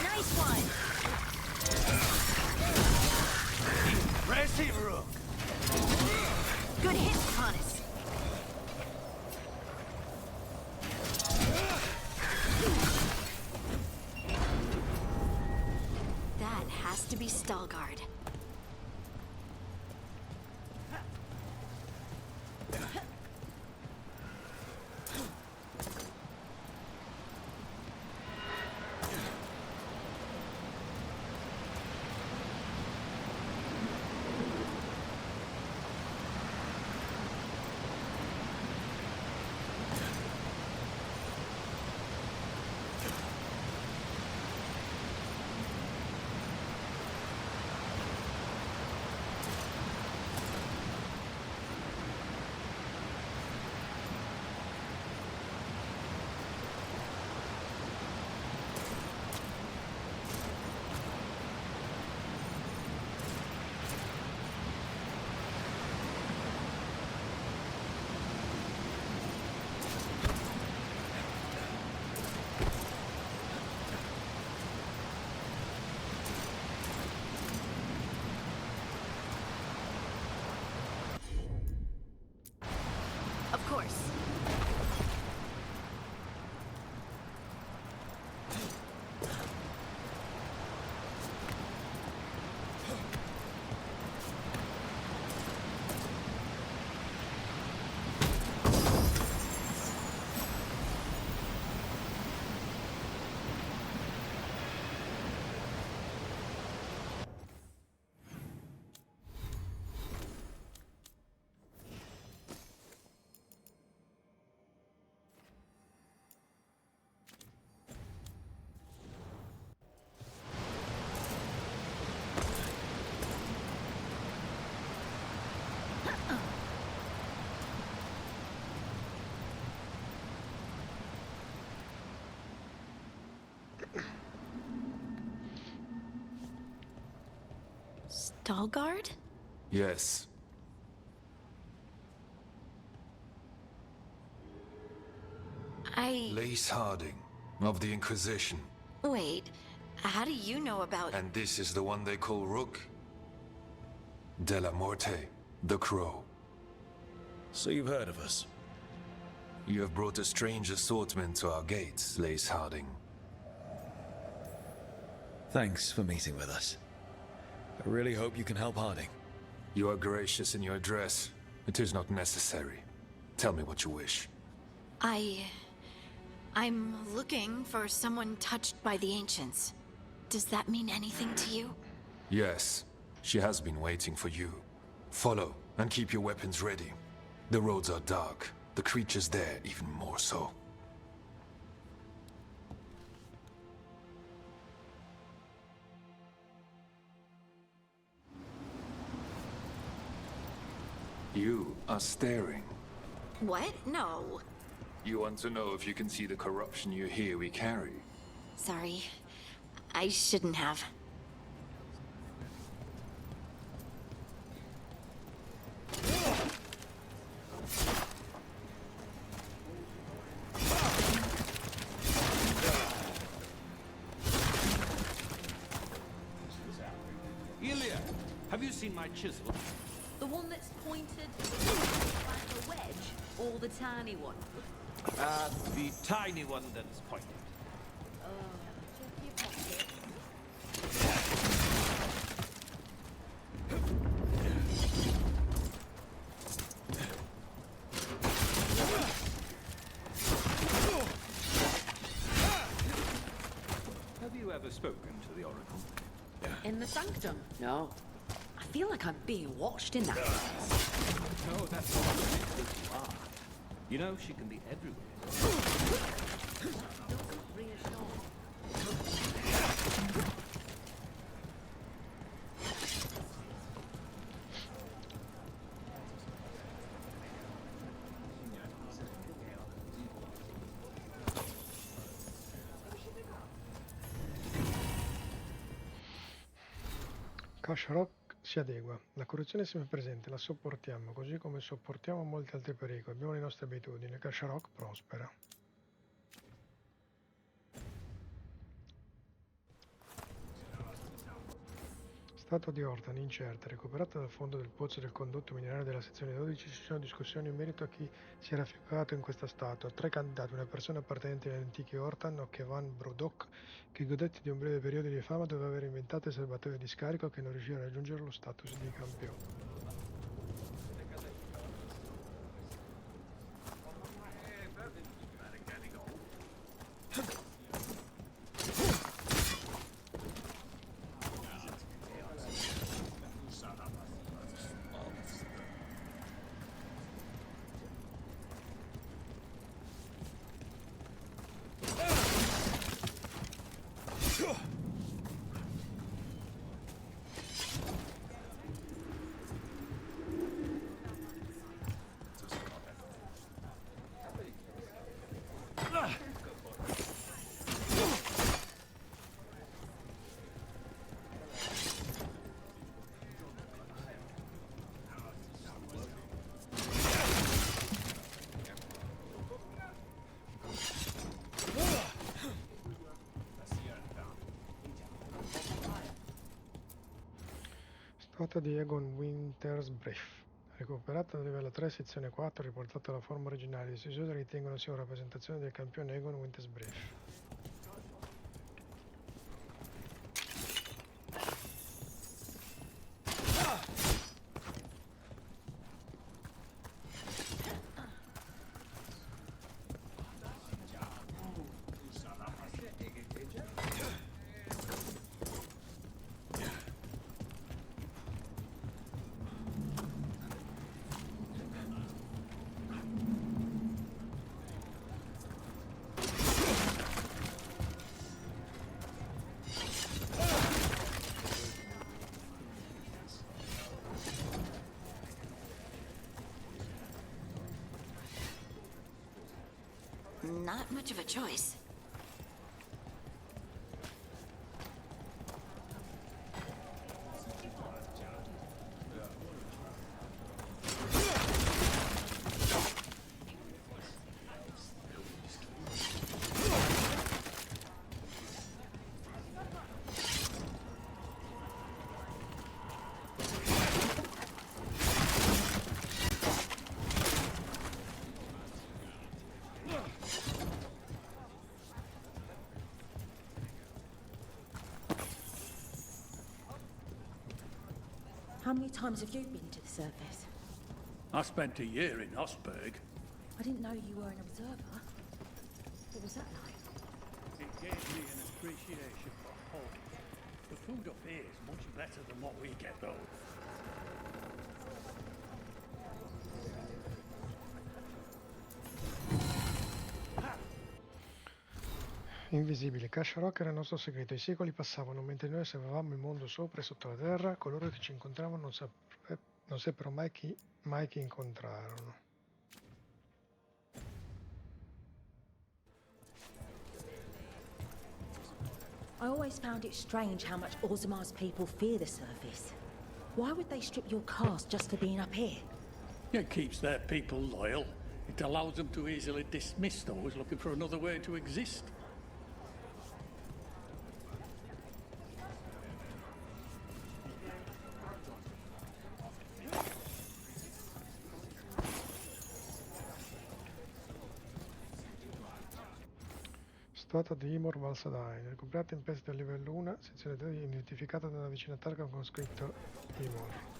Nice one! Impressive, Rook. Good hit, Connus. That has to be Stalgard. Of course. Veilguard? Yes. Lace Harding, of the Inquisition. Wait, how do you know about... And this is the one they call Rook? De la Morte, the Crow. So you've heard of us? You have brought a strange assortment to our gates, Lace Harding. Thanks for meeting with us. I really hope you can help Harding. You are gracious in your address. It is not necessary. Tell me what you wish. I'm looking for someone touched by the Ancients. Does that mean anything to you? Yes. She has been waiting for you. Follow, and keep your weapons ready. The roads are dark. The creatures there even more so. You are staring. What? No. You want to know if you can see the corruption you hear we carry? Sorry. I shouldn't have. Ilya, have you seen my chisel? The one that's pointed like a wedge, or the tiny one? The tiny one that's pointed. Check your pocket. Have you ever spoken to the Oracle? In the sanctum? No. I feel like I'm being watched in that place. No, that's not what you are. You know, she can be everywhere. Kashrok si adegua. La corruzione è sempre presente, la sopportiamo, così come sopportiamo molti altri pericoli. Abbiamo le nostre abitudini. Kashrok prospera. Statua di Ortan incerta, recuperata dal fondo del pozzo del condotto minerario della sezione 12, ci sono discussioni in merito a chi si era affioccato in questa statua. 3 candidati, una persona appartenente agli antichi Ortan, Kevan Brodok, che godette di un breve periodo di fama, doveva aver inventato il serbatoio di scarico che non riusciva a raggiungere lo status di campione. Statua di Egon Winter's Brief. Recuperato da livello 3, sezione 4, riportato alla forma originale. Gli studiosi ritengono sia una rappresentazione del campione Aegon Wintersbrief. Not much of a choice. How many times have you been to the surface? I spent a year in Osberg. I didn't know you were an observer. What was that like? It gave me an appreciation for home. The food up here is much better than what we get, though. Invisibile, Kasharok era il nostro segreto. I secoli passavano mentre noi osservavamo il mondo sopra e sotto la terra. Coloro che ci incontravano non seppero mai chi incontrarono. I always found it strange how much Orzamar's people fear the surface. Why would they strip your caste just for being up here? It keeps their people loyal. It allows them to easily dismiss those looking for another way to exist. Statua di Imor Valsadine, recuperata in pezzi del livello 1, sezione 3 identificata da una vicina targa con scritto Imor.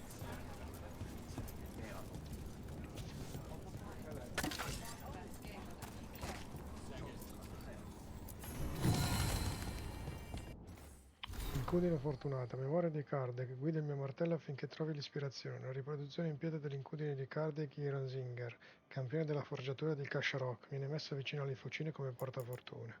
Incudine fortunata, memoria di Kardec, guida il mio martello affinché trovi l'ispirazione. Una riproduzione in pietra dell'incudine di Kardec Ironsinger, campione della forgiatura di Kasharok, viene messa vicino alle fucine come portafortuna.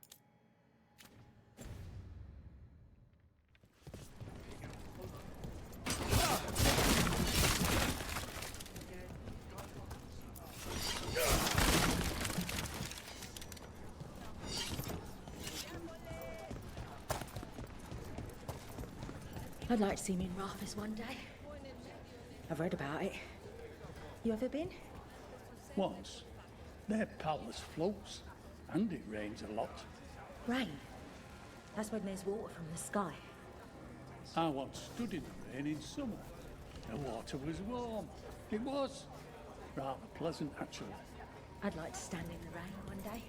I'd like to see me in Rathas one day. I've read about it. You ever been? Once. Their palace floats, and it rains a lot. Rain? That's when there's water from the sky. I once stood in the rain in summer. The water was warm. It was. Rather pleasant, actually. I'd like to stand in the rain one day.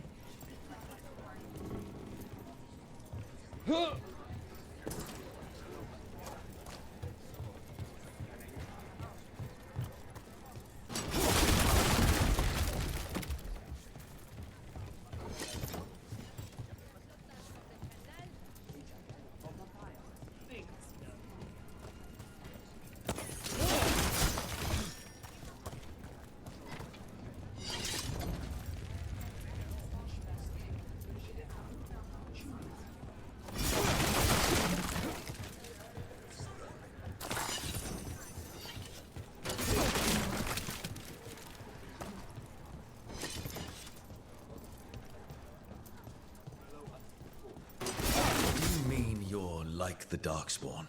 Like the Darkspawn.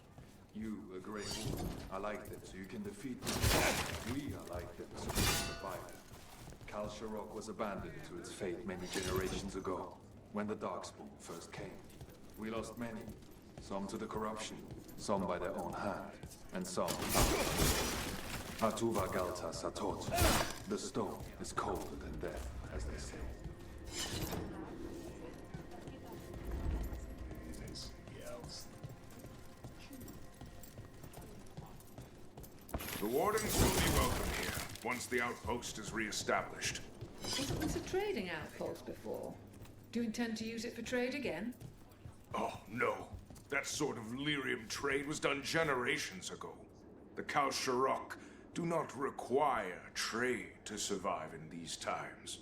You, a Great Wolf, are like them so you can defeat them. We are like them so we can survive them. Kalsharok was abandoned to its fate many generations ago, when the Darkspawn first came. We lost many, some to the corruption, some by their own hand, and some Hatuva Galta Satot. The stone is colder than death, as they say. The wardens will be welcome here, once the outpost is re-established. Wasn't this a trading outpost before? Do you intend to use it for trade again? Oh, no. That sort of lyrium trade was done generations ago. The Kalsharok do not require trade to survive in these times.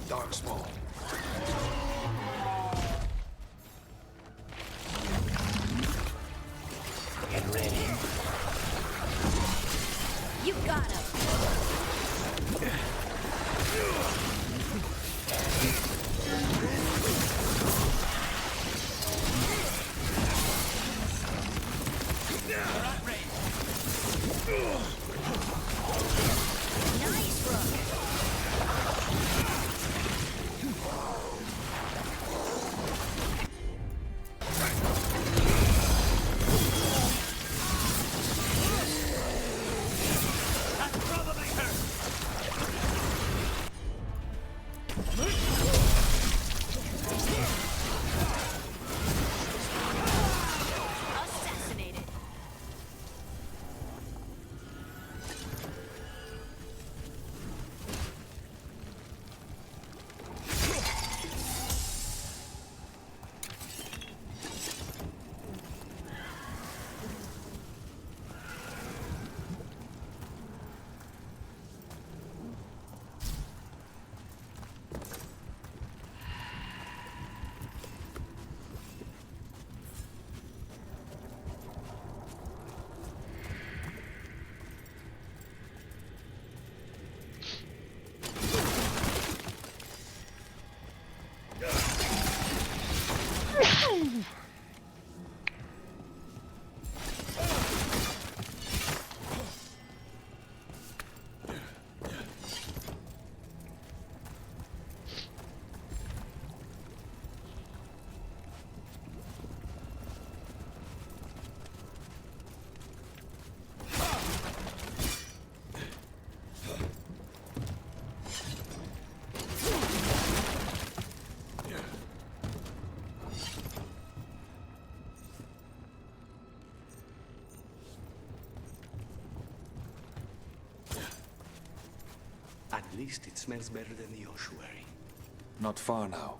Darkspawn. Get ready. You got him. Nice Rook. Assassinated. At least it smells better than the ossuary. Not far now.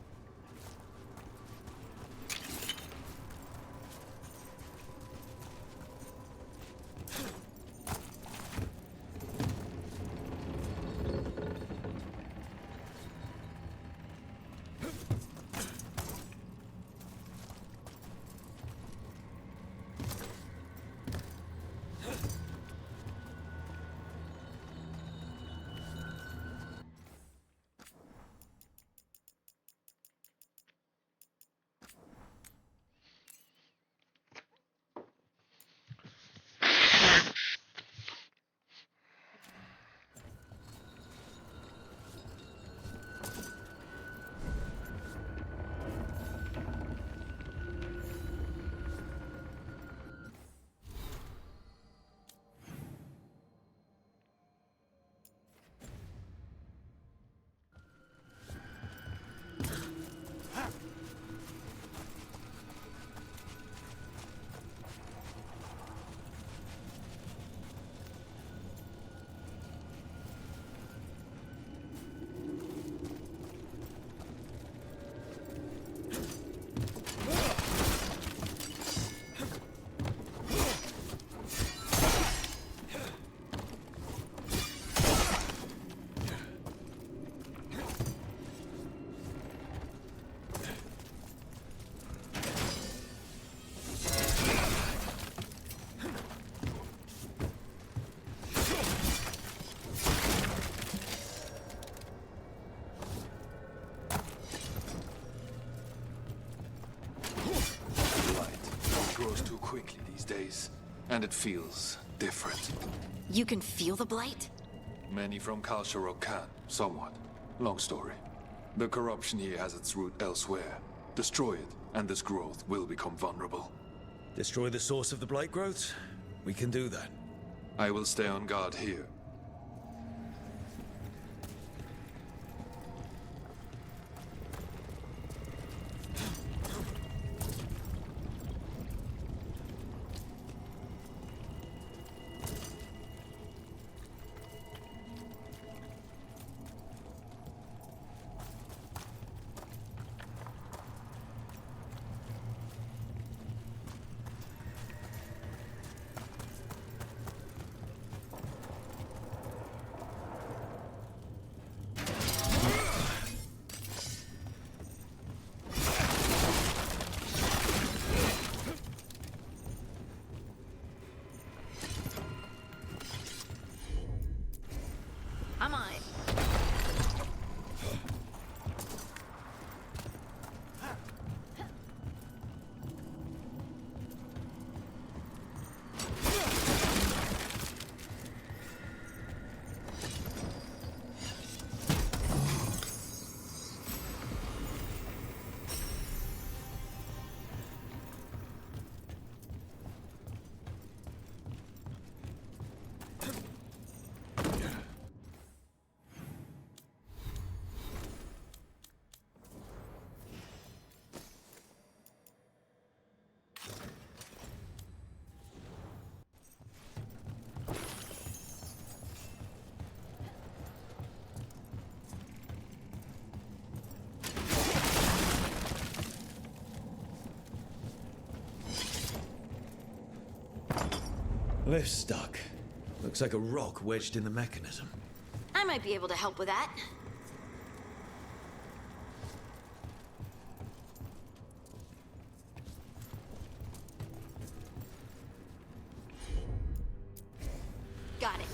days, and it feels different. You can feel the blight? Many from Kalsharok can, somewhat. Long story. The corruption here has its root elsewhere. Destroy it, and this growth will become vulnerable. Destroy the source of the blight growths? We can do that. I will stay on guard here. I'm on it. Lift's stuck. Looks like a rock wedged in the mechanism. I might be able to help with that. Got it.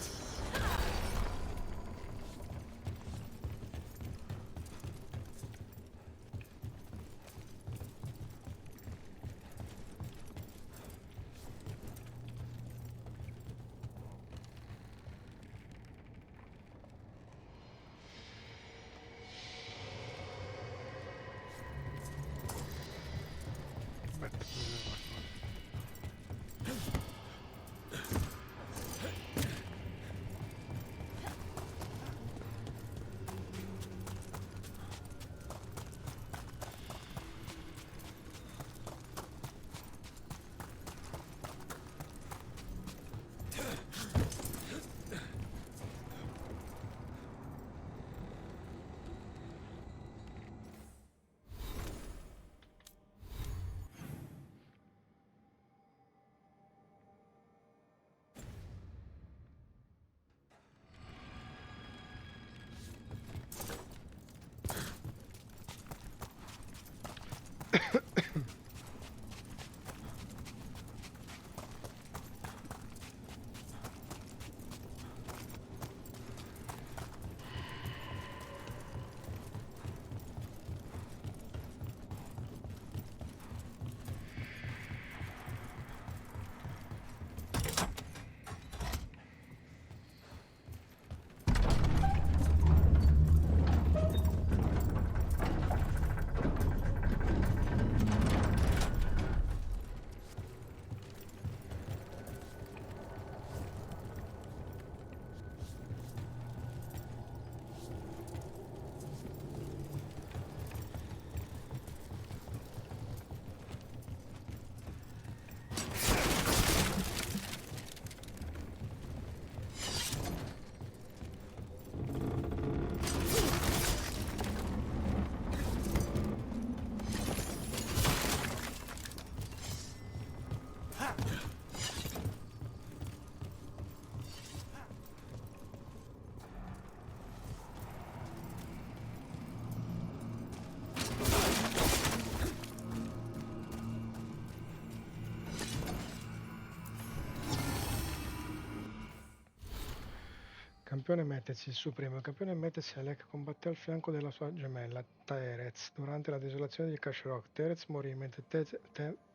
Campione Metez, il supremo. Il campione Metez-Selek combatté al fianco della sua gemella, Taerez, durante la desolazione di Kashrok. Taerez morì mentre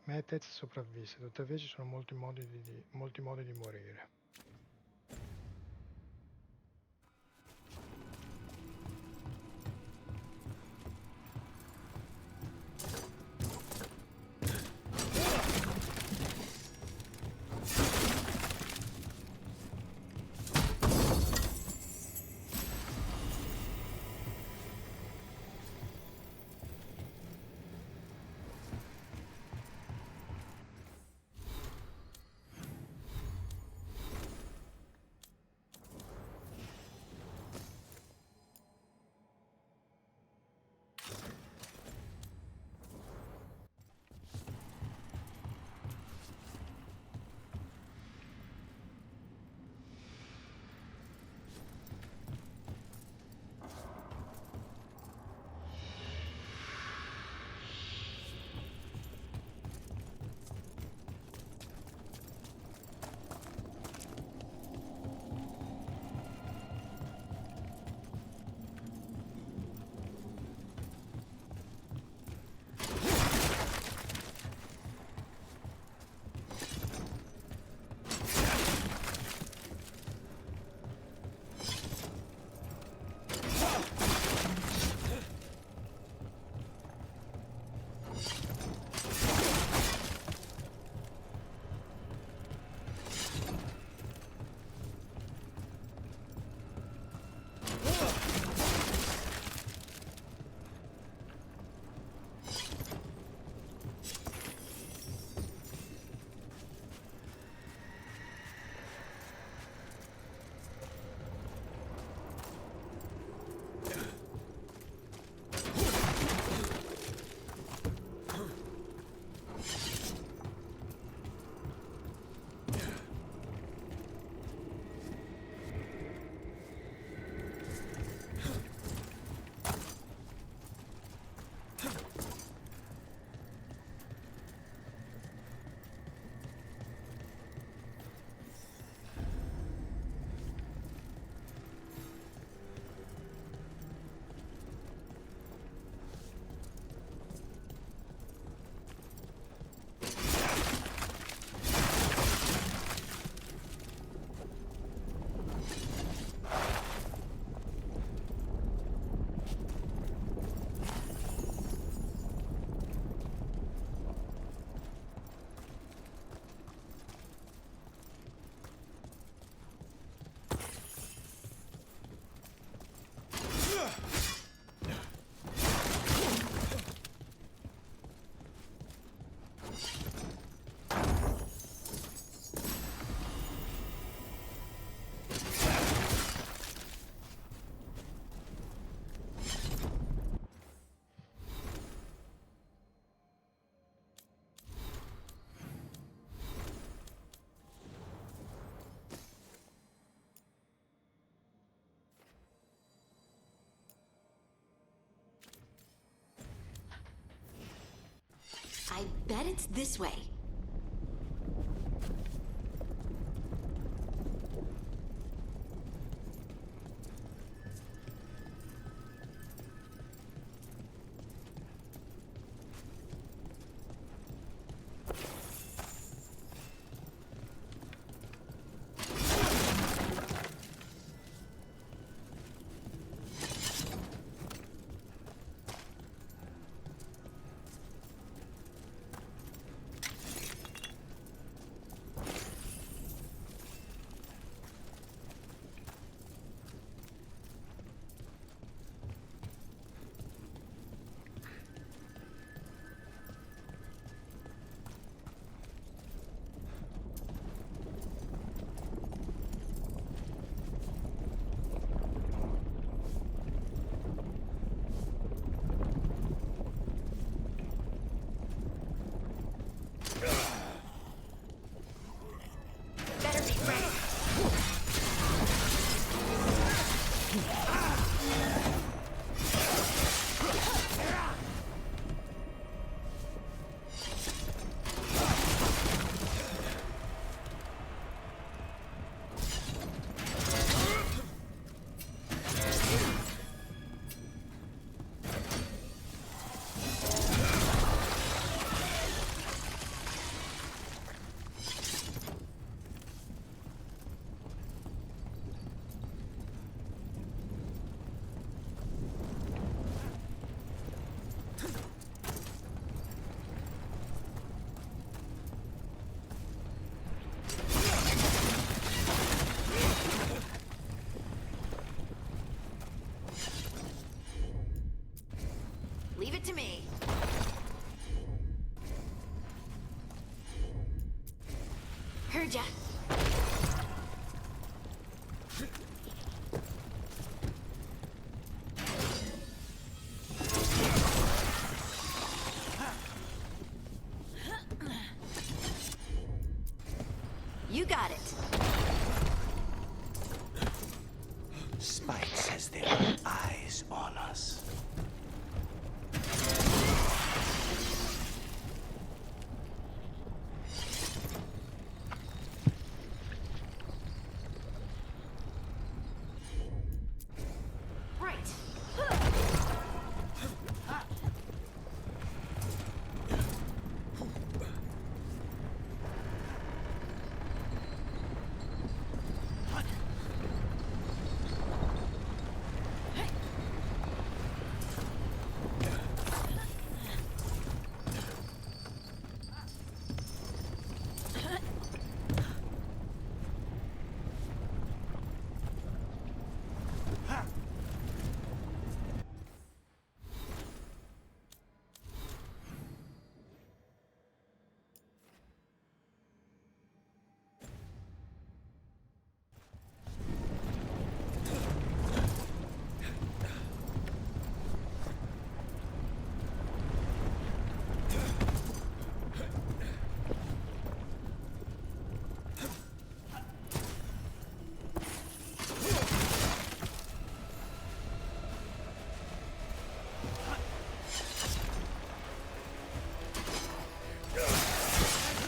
Metez sopravvisse. Tuttavia ci sono molti modi di morire. I bet it's this way. Leave it to me. Heard ya. You got it. Spike says there are eyes on us. Right.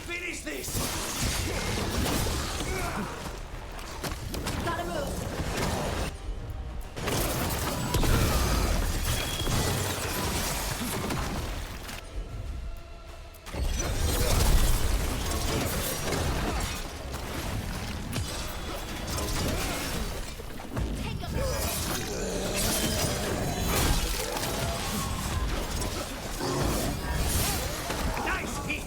Finish this! Gotta move. Nice hit!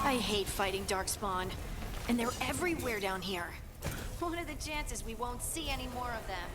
I hate fighting Darkspawn. And they're everywhere down here. What are the chances we won't see any more of them?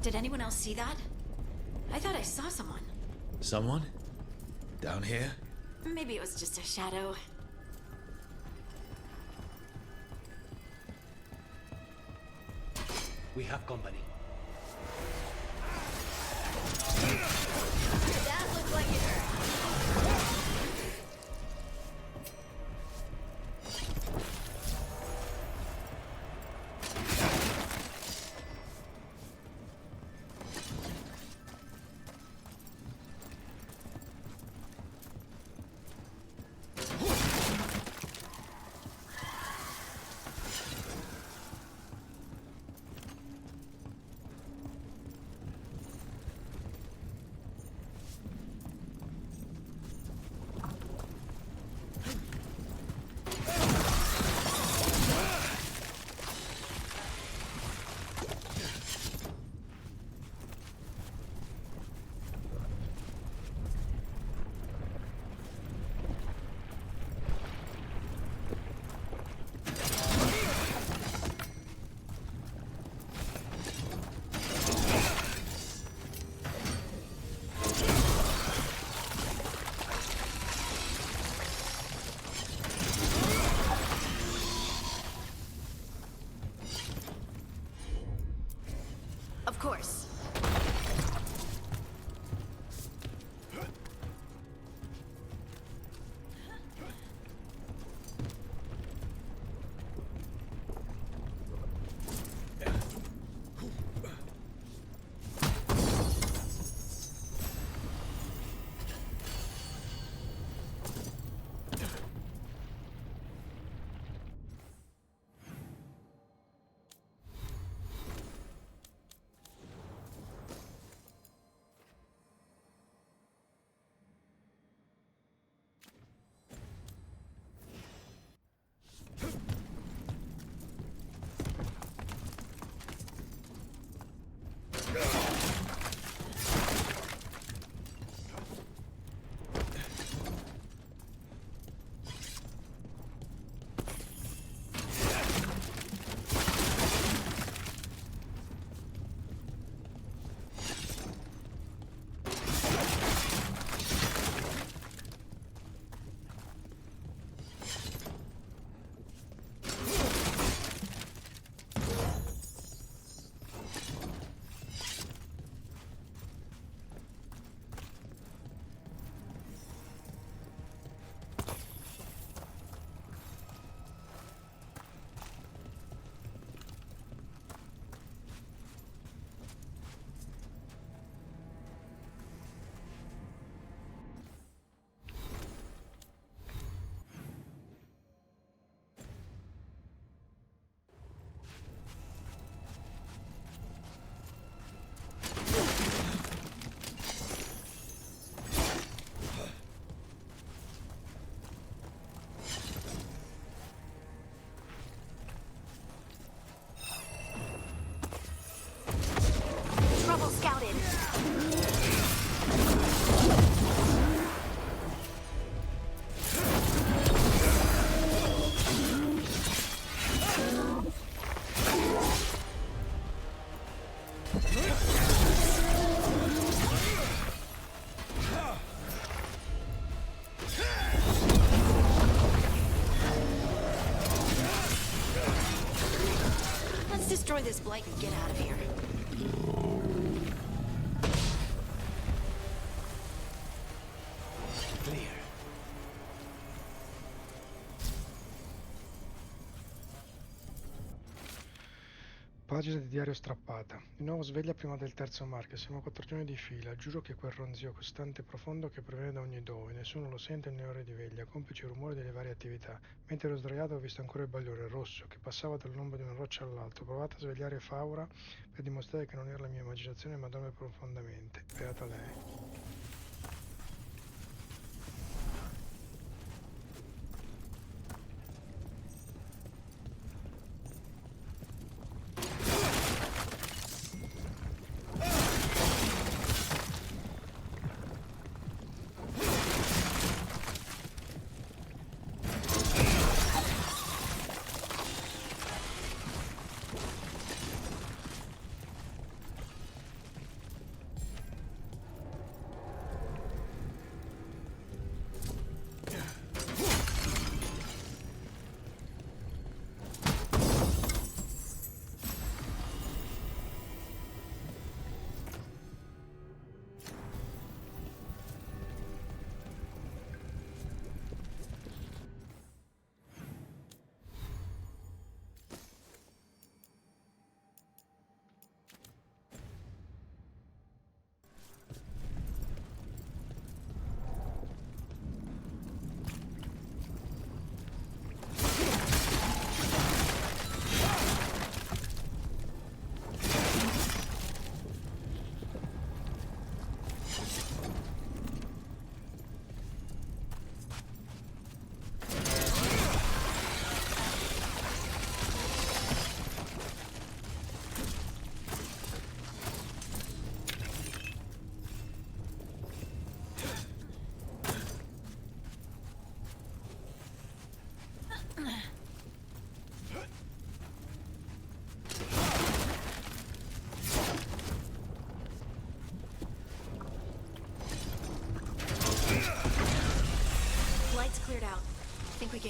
Did anyone else see that? I thought I saw someone. Someone? Down here? Maybe it was just a shadow. We have company. That looked like it hurt. Of course. Trouble scouted. Let's destroy this blight and get out of here. Clear. Pagina di diario strappata. Di nuovo sveglia prima del terzo marchio. Siamo 4 giorni di fila. Giuro che quel ronzio costante e profondo che proviene da ogni dove. Nessuno lo sente nelle ore di veglia, complice il rumore delle varie attività. Mentre ero sdraiato ho visto ancora il bagliore rosso che passava dall'ombra di una roccia all'altra. Ho provato a svegliare Faura per dimostrare che non era la mia immaginazione ma dorme profondamente. Beata lei.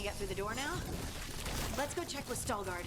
get through the door now? Let's go check with Stalgard.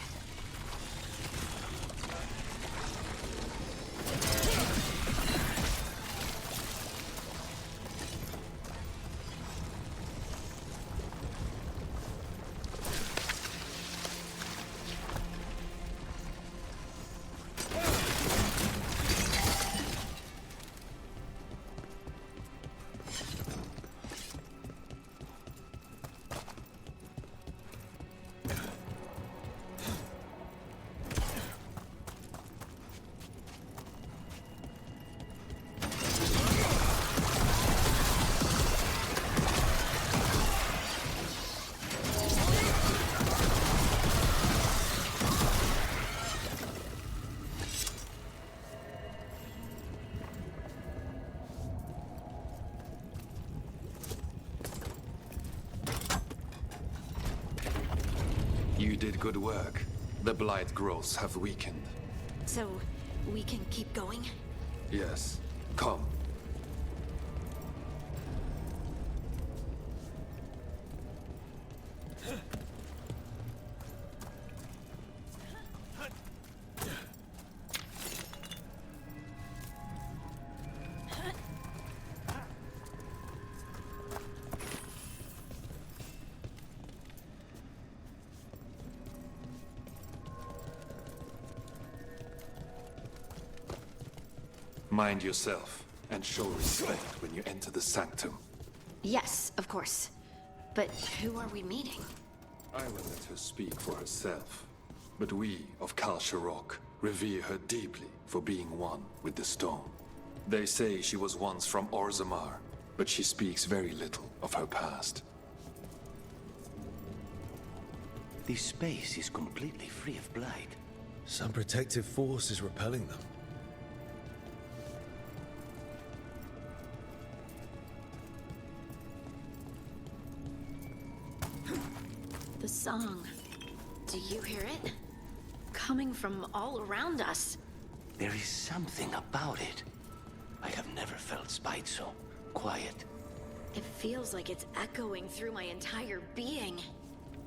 You did good work. The blight growths have weakened. So, we can keep going? Yes. Come. Mind yourself, and show respect when you enter the sanctum. Yes, of course. But who are we meeting? I will let her speak for herself. But we of Kal Sharok revere her deeply for being one with the stone. They say she was once from Orzammar, but she speaks very little of her past. This space is completely free of blight. Some protective force is repelling them. The song. Do you hear it? Coming from all around us. There is something about it. I have never felt spite so quiet. It feels like it's echoing through my entire being.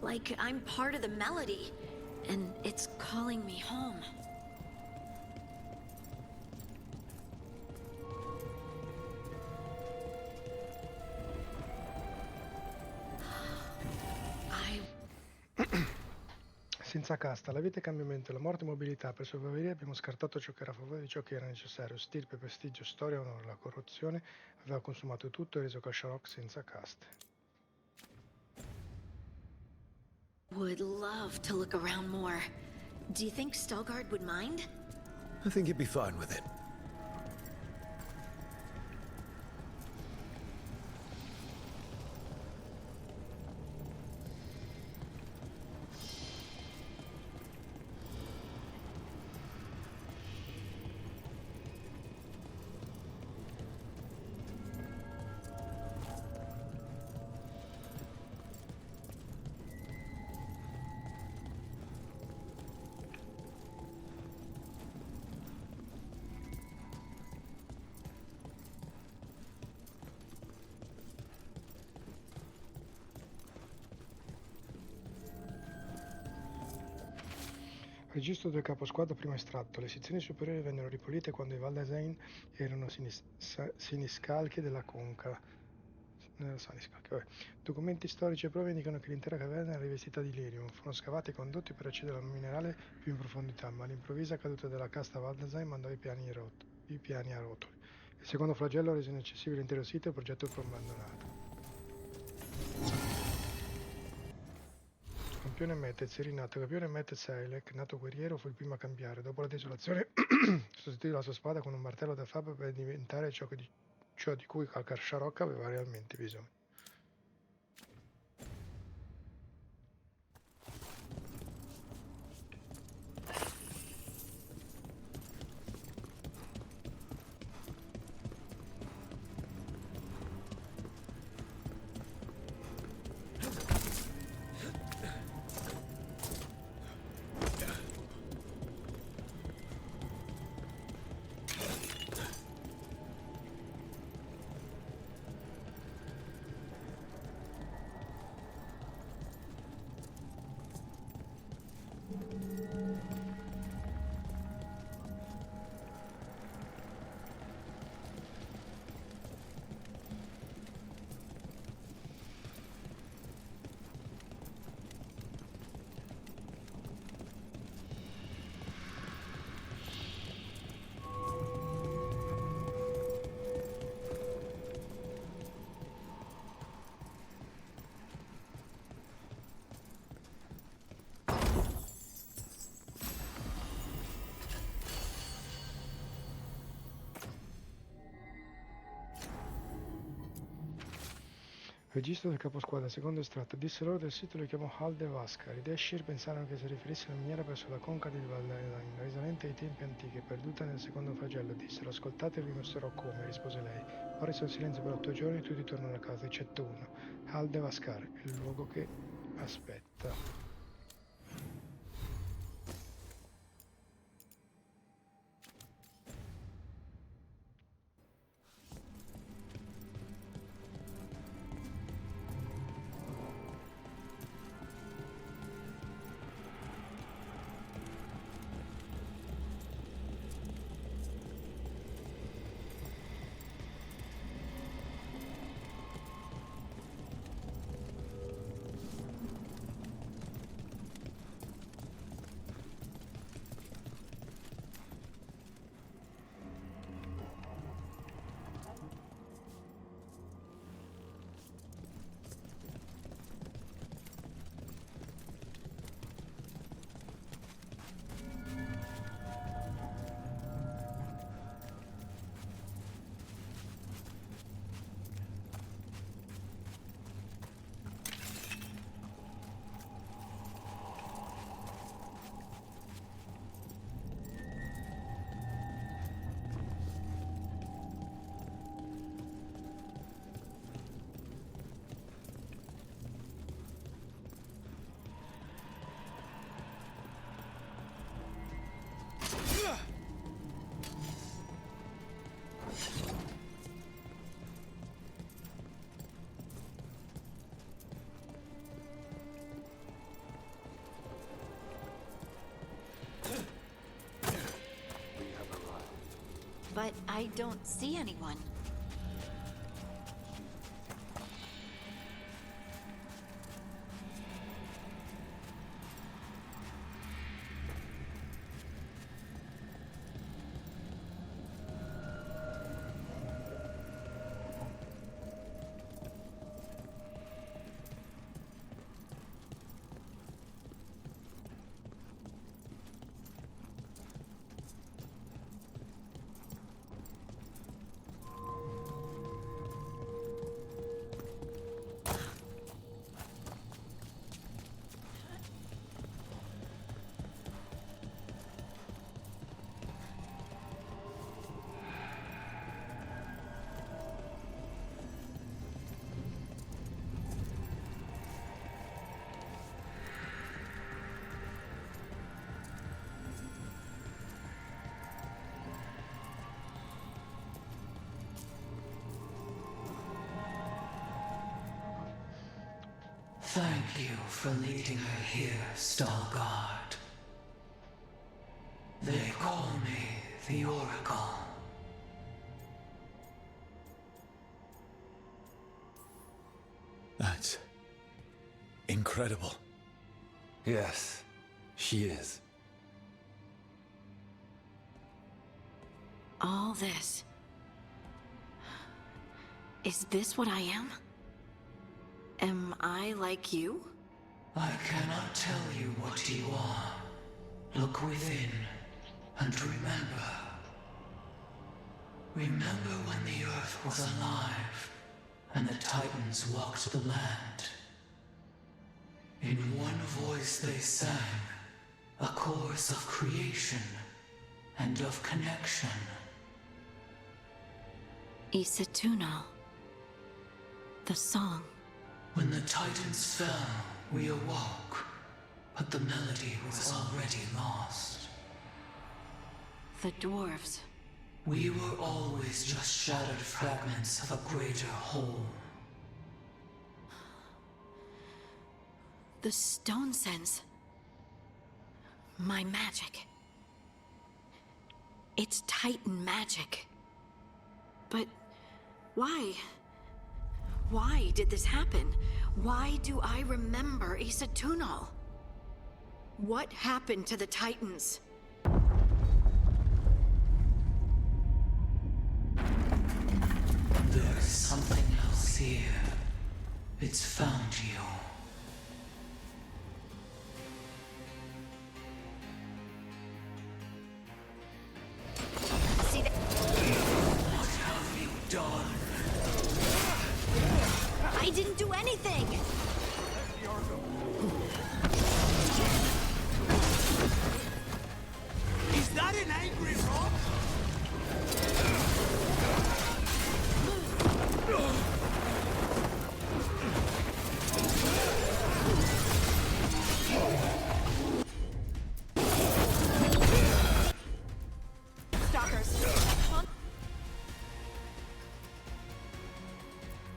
Like I'm part of the melody, and it's calling me home. Senza casta, la vita è cambiamento, la morte è mobilità. Per sopravvivere abbiamo scartato ciò che era a favore di ciò che era necessario. Stirpe, prestigio, storia, onore. La corruzione aveva consumato tutto e reso Kal Sharok senza caste. Would love to look around more. Do you think Stalgard would mind? I think he'd be fine with it. Registro del caposquadro primo estratto. Le sezioni superiori vennero ripulite quando i Valdasein erano siniscalchi della conca. Siniscalchi, vabbè. Documenti storici e prove indicano che l'intera caverna era rivestita di lirium. Furono scavati i condotti per accedere al minerale più in profondità, ma l'improvvisa caduta della casta Valdasein mandò i piani a rotoli. Il secondo flagello rese inaccessibile l'intero sito e il progetto fu abbandonato. Campione Metez è rinato. Il campione Metez Eilek, nato guerriero, fu il primo a cambiare. Dopo la desolazione sostituì la sua spada con un martello da fabbro per diventare ciò di cui Kal Sharok aveva realmente bisogno. Registro del caposquadra, secondo estratto. Disse loro del sito lo chiamò Age The Veilguard. I Dashir pensarono che si riferisse alla miniera presso la conca di Valdain, risalente ai tempi antichi, perduta nel secondo flagello. Dissero, ascoltate e vi mostrerò come, rispose lei. Ora restò in silenzio per 8 giorni e tutti tornano a casa, eccetto uno. Age The Veilguard, il luogo che aspetta. But I don't see anyone. Thank you for leading her here, Stalguard. They call me the Oracle. That's incredible. Yes, she is. All this. Is this what I am? Am I like you? I cannot tell you what you are. Look within and remember. Remember when the earth was alive and the Titans walked the land. In one voice they sang a chorus of creation and of connection. Isatunal. The song. When the Titans fell, we awoke, but the melody was already lost. The dwarves. We were always just shattered fragments of a greater whole. The stone sense. My magic. It's Titan magic. But why? Why did this happen? Why do I remember Isatunal? What happened to the Titans? There's something else here. It's found you. See that? What have you done? I didn't do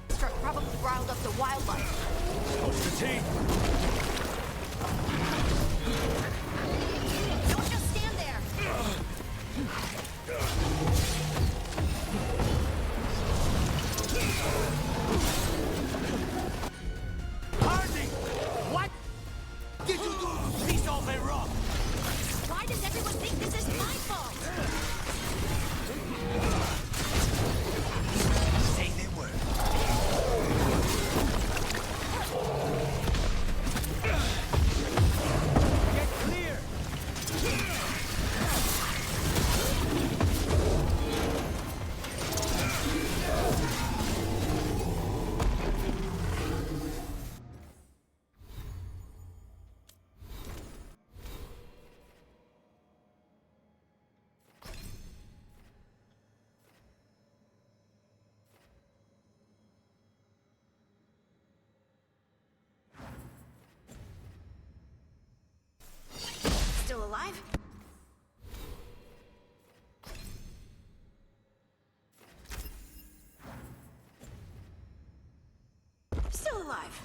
Construct probably riled up the wildlife. What's the tea? Don't just stand there. Hardy! What did you do? Piece of a rock! Why does everyone think this is my fault? Say they were. Get clear! Still alive? Still alive.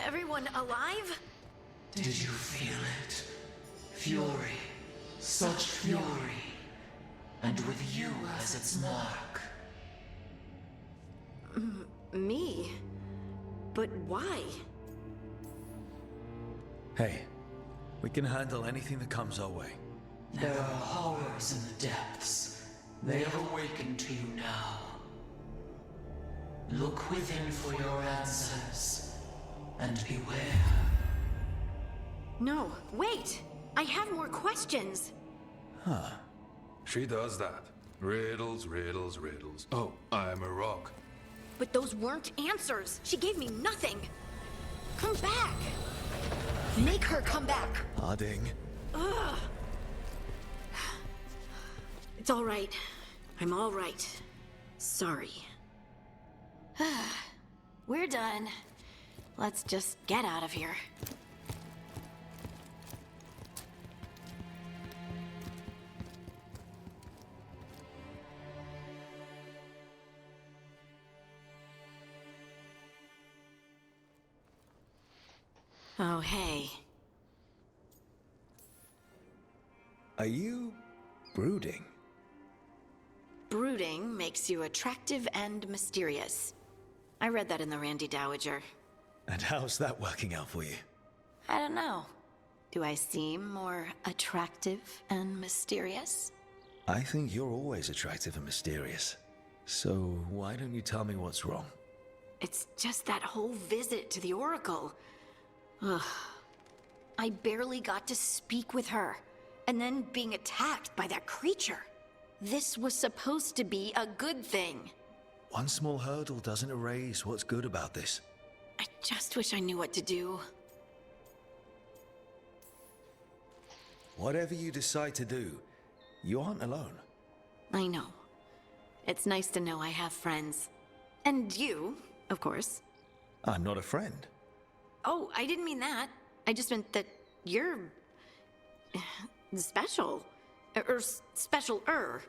Everyone alive? Did you feel it? Fury. Such fury. And with you as its mark. Me? But why? Hey, we can handle anything that comes our way. There are horrors in the depths. They have awakened to you now. Look within for your answers. And beware. No, wait! I have more questions! Huh. She does that. Riddles, riddles, riddles. Oh, I'm a rock. But those weren't answers! She gave me nothing! Come back! Make her come back! Harding. Ugh. It's all right. I'm all right. Sorry. We're done. Let's just get out of here. Oh, hey. Are you brooding? Brooding makes you attractive and mysterious. I read that in the Randy Dowager. And how's that working out for you? I don't know. Do I seem more attractive and mysterious? I think you're always attractive and mysterious. So why don't you tell me what's wrong? It's just that whole visit to the Oracle. Ugh. I barely got to speak with her, and then being attacked by that creature. This was supposed to be a good thing. One small hurdle doesn't erase what's good about this. I just wish I knew what to do. Whatever you decide to do, you aren't alone. I know. It's nice to know I have friends. And you, of course. I'm not a friend. Oh, I didn't mean that. I just meant that you're... special. Or special-er.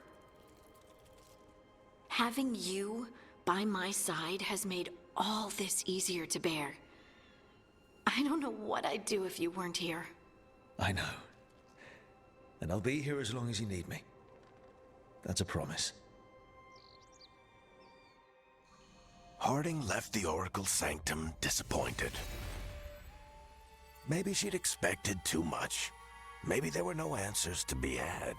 Having you by my side has made all this easier to bear. I don't know what I'd do if you weren't here. I know. And I'll be here as long as you need me. That's a promise. Harding left the Oracle Sanctum disappointed. Maybe she'd expected too much. Maybe there were no answers to be had.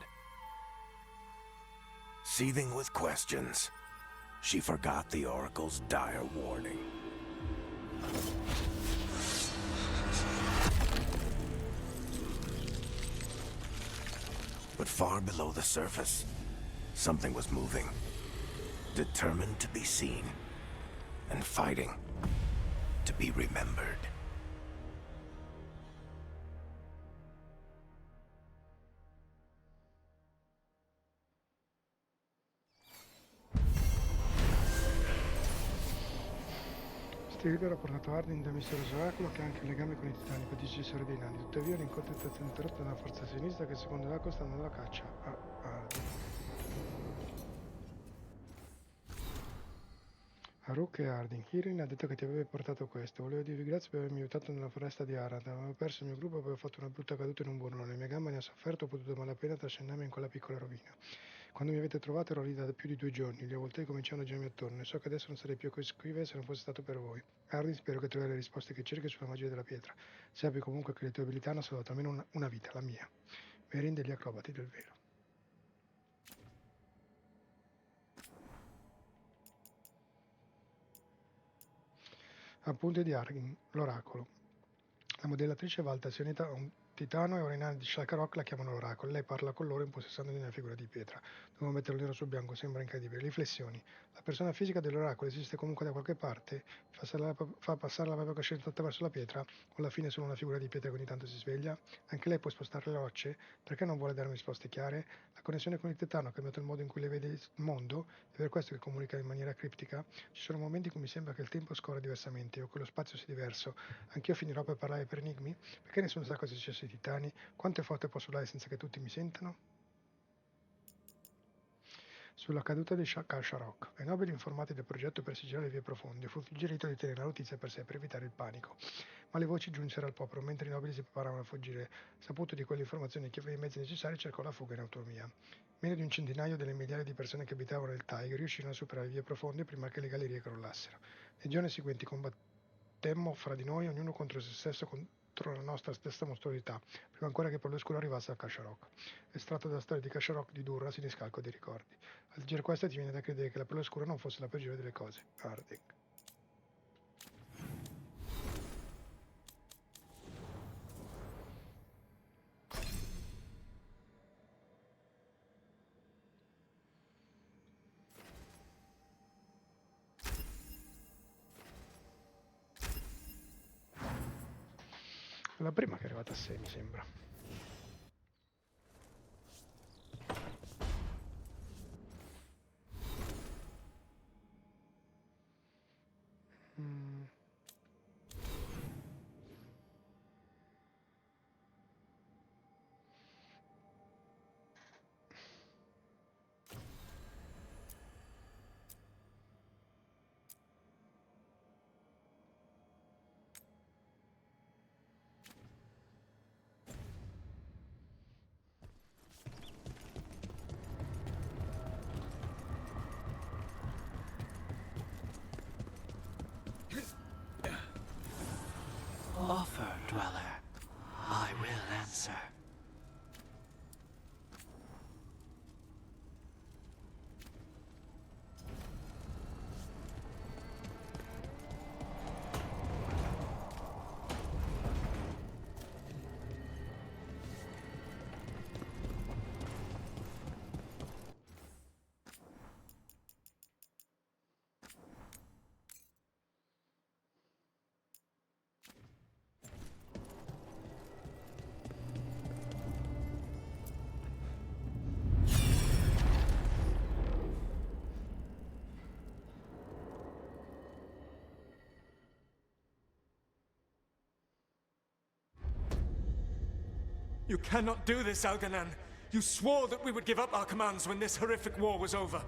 seething with questions. She forgot the Oracle's dire warning. But far below the surface, something was moving. Determined to be seen. And fighting to be remembered. Stilgar ha portato Harding da misterioso oracolo che ha anche un legame con i titani, predecessori dei nani. Tuttavia l'incontro è stato interrotto da una forza sinistra che secondo l'oracolo sta andando alla caccia a Harding. A Rook e Harding. Kirin ha detto che ti aveva portato questo. Volevo dirvi grazie per avermi aiutato nella foresta di Arad. Avevo perso il mio gruppo e avevo fatto una brutta caduta in un burrone. La mia gamba ne ha sofferto, ho potuto malapena trascinarmi in quella piccola rovina. Quando mi avete trovato ero lì da più di 2 giorni, gli avvoltoi cominciavano a girarmi attorno e so che adesso non sarei più qui se non fosse stato per voi. Harding, spero che troverai le risposte che cerchi sulla magia della pietra. Sappi comunque che le tue abilità hanno salvato almeno una vita, la mia. Merin degli acrobati del velo. Appunti di Harding, l'oracolo. La modellatrice Valta si è unita a un titano e ora i nani di Shakarok la chiamano l'oracolo. Lei parla con loro impossessando di una figura di pietra. Devo metterlo nero su bianco, sembra incredibile. Riflessioni. La persona fisica dell'oracolo esiste comunque da qualche parte, fa passare la propria coscienza attraverso la pietra, o alla fine è solo una figura di pietra che ogni tanto si sveglia? Anche lei può spostare le rocce? Perché non vuole darmi risposte chiare? La connessione con il titano ha cambiato il modo in cui lei vede il mondo? È per questo che comunica in maniera criptica? Ci sono momenti in cui mi sembra che il tempo scorra diversamente o che lo spazio sia diverso. Anch'io finirò per parlare per enigmi? Perché nessuno sa cosa è successo ai titani? Quante forte posso urlare senza che tutti mi sentano? Sulla caduta di Kasharok. Ai nobili informati del progetto per sigillare le vie profonde fu suggerito di tenere la notizia per sé per evitare il panico. Ma le voci giunsero al popolo mentre i nobili si preparavano a fuggire. Saputo di quelle informazioni chi aveva i mezzi necessari cercò la fuga in autonomia. Meno di un centinaio delle migliaia di persone che abitavano nel Tigre riuscirono a superare le vie profonde prima che le gallerie crollassero. Nei giorni seguenti combattemmo fra di noi, ognuno contro se stesso, contro la nostra stessa mostruosità, prima ancora che per l'oscuro arrivasse a Kasharok. Estratto dalla storia di Kasharok di Durra, siniscalco di ricordi. Al leggere questo ti viene da credere che la perla oscura non fosse la peggiore delle cose. Harding. È la prima che è arrivata a 6, mi sembra. Offer, Dweller. I will answer. You cannot do this, Alganan. You swore that we would give up our commands when this horrific war was over.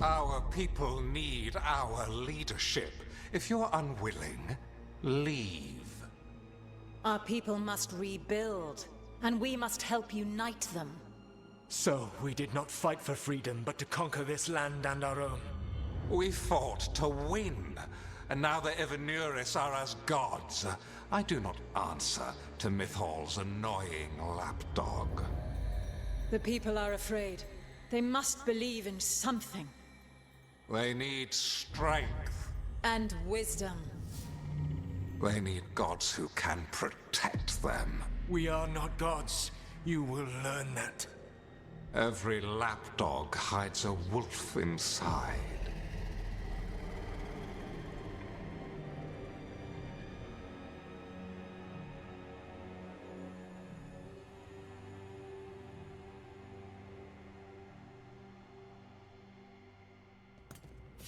Our people need our leadership. If you're unwilling, leave. Our people must rebuild, and we must help unite them. So, we did not fight for freedom, but to conquer this land and our own. We fought to win, and now the Evanuris are as gods. I do not answer to Mythal's annoying lapdog. The people are afraid. They must believe in something. They need strength. And wisdom. They need gods who can protect them. We are not gods. You will learn that. Every lapdog hides a wolf inside.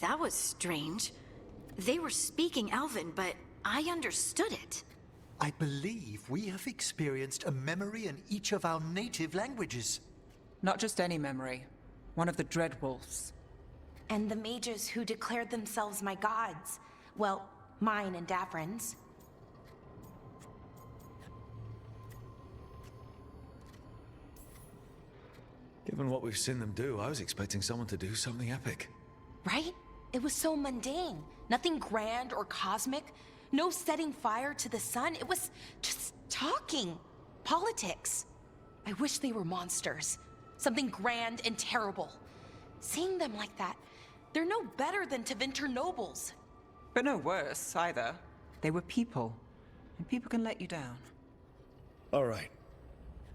That was strange. They were speaking Elven, but I understood it. I believe we have experienced a memory in each of our native languages. Not just any memory. One of the Dreadwolves. And the mages who declared themselves my gods. Well, mine and Davrin's. Given what we've seen them do, I was expecting someone to do something epic. Right? It was so mundane. Nothing grand or cosmic. No setting fire to the sun. It was just talking. Politics. I wish they were monsters. Something grand and terrible. Seeing them like that, they're no better than Tevinter nobles. But no worse, either. They were people. And people can let you down. All right.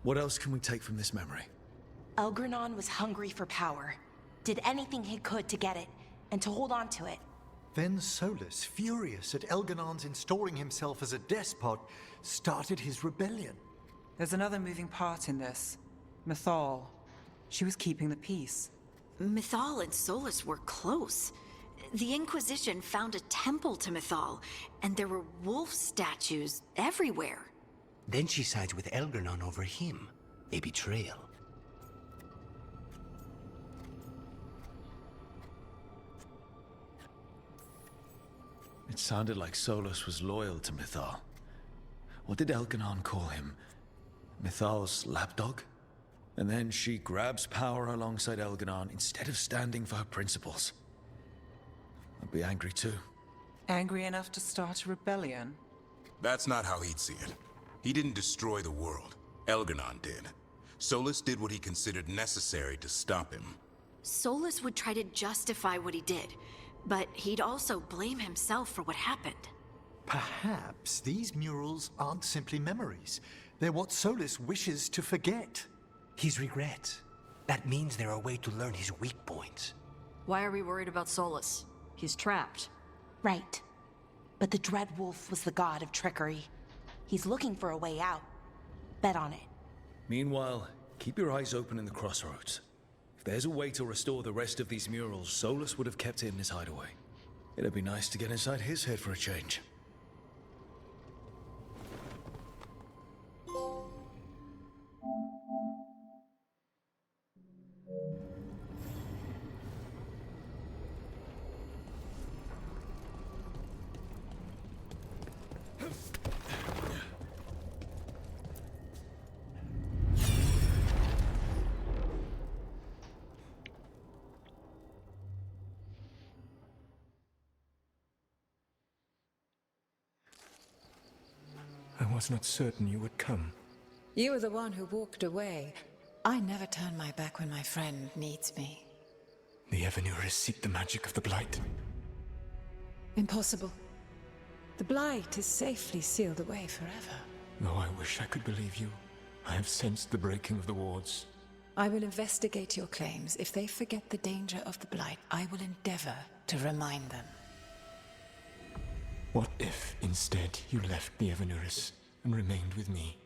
What else can we take from this memory? Elgranon was hungry for power. Did anything he could to get it, and to hold on to it. Then Solus, furious at Elganon's installing himself as a despot, started his rebellion. There's another moving part in this. Mythal. She was keeping the peace. Mythal and Solus were close. The Inquisition found a temple to Mythal, and there were wolf statues everywhere. Then she sides with Elgranon over him. A betrayal. It sounded like Solus was loyal to Mythal. What did Elganon call him? Mythal's lapdog? And then she grabs power alongside Elganon instead of standing for her principles. I'd be angry too. Angry enough to start a rebellion? That's not how he'd see it. He didn't destroy the world. Elganon did. Solus did what he considered necessary to stop him. Solus would try to justify what he did, but he'd also blame himself for what happened. Perhaps these murals aren't simply memories. They're what Solus wishes to forget. His regrets. That means they're a way to learn his weak points. Why are we worried about Solus? He's trapped. Right. But the Dreadwolf was the god of trickery. He's looking for a way out. Bet on it. Meanwhile, keep your eyes open in the crossroads. If there's a way to restore the rest of these murals, Solus would have kept it in his hideaway. It'd be nice to get inside his head for a change. I was not certain you would come. You were the one who walked away. I never turn my back when my friend needs me. The Evanurus seek the magic of the Blight. Impossible. The Blight is safely sealed away forever. Though I wish I could believe you, I have sensed the breaking of the wards. I will investigate your claims. If they forget the danger of the Blight, I will endeavor to remind them. What if, instead, you left the Evanurus and remained with me?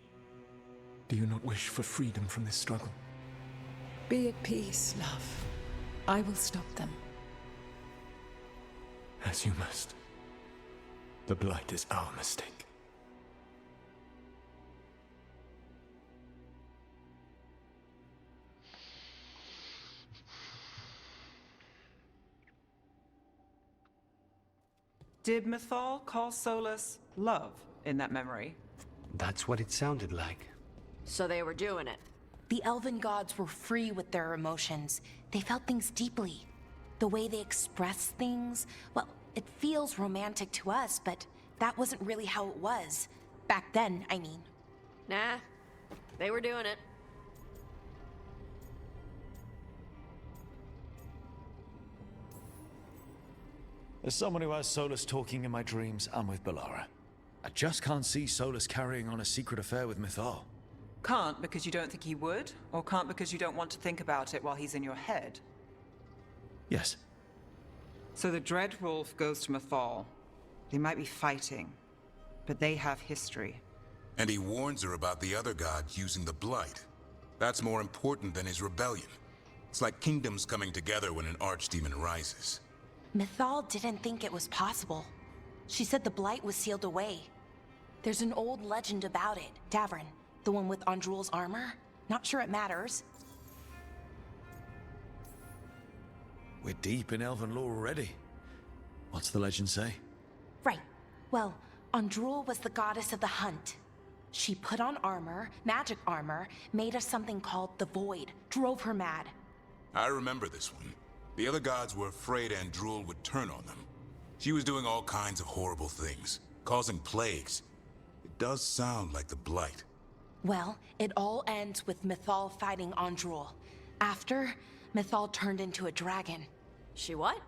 Do you not wish for freedom from this struggle? Be at peace, love. I will stop them. As you must. The Blight is our mistake. Did Mythal call Solus love in that memory? That's what it sounded like. So they were doing it. The elven gods were free with their emotions. They felt things deeply. The way they expressed things, well, it feels romantic to us, but that wasn't really how it was. Back then, I mean. Nah, they were doing it. As someone who has Solus talking in my dreams, I'm with Balara. I just can't see Solus carrying on a secret affair with Mythal. Can't because you don't think he would? Or can't because you don't want to think about it while he's in your head? Yes. So the Dreadwolf goes to Mythal. They might be fighting, but they have history. And he warns her about the other gods using the Blight. That's more important than his rebellion. It's like kingdoms coming together when an archdemon rises. Mythal didn't think it was possible. She said the Blight was sealed away. There's an old legend about it. Davrin, the one with Andrul's armor. Not sure it matters. We're deep in elven lore already. What's the legend say? Right. Well, Andrul was the goddess of the hunt. She put on armor, magic armor, made of something called the Void, drove her mad. I remember this one. The other gods were afraid Andrul would turn on them. She was doing all kinds of horrible things, causing plagues. It does sound like the Blight. Well, it all ends with Mythal fighting Andrul. After, Mythal turned into a dragon. She what?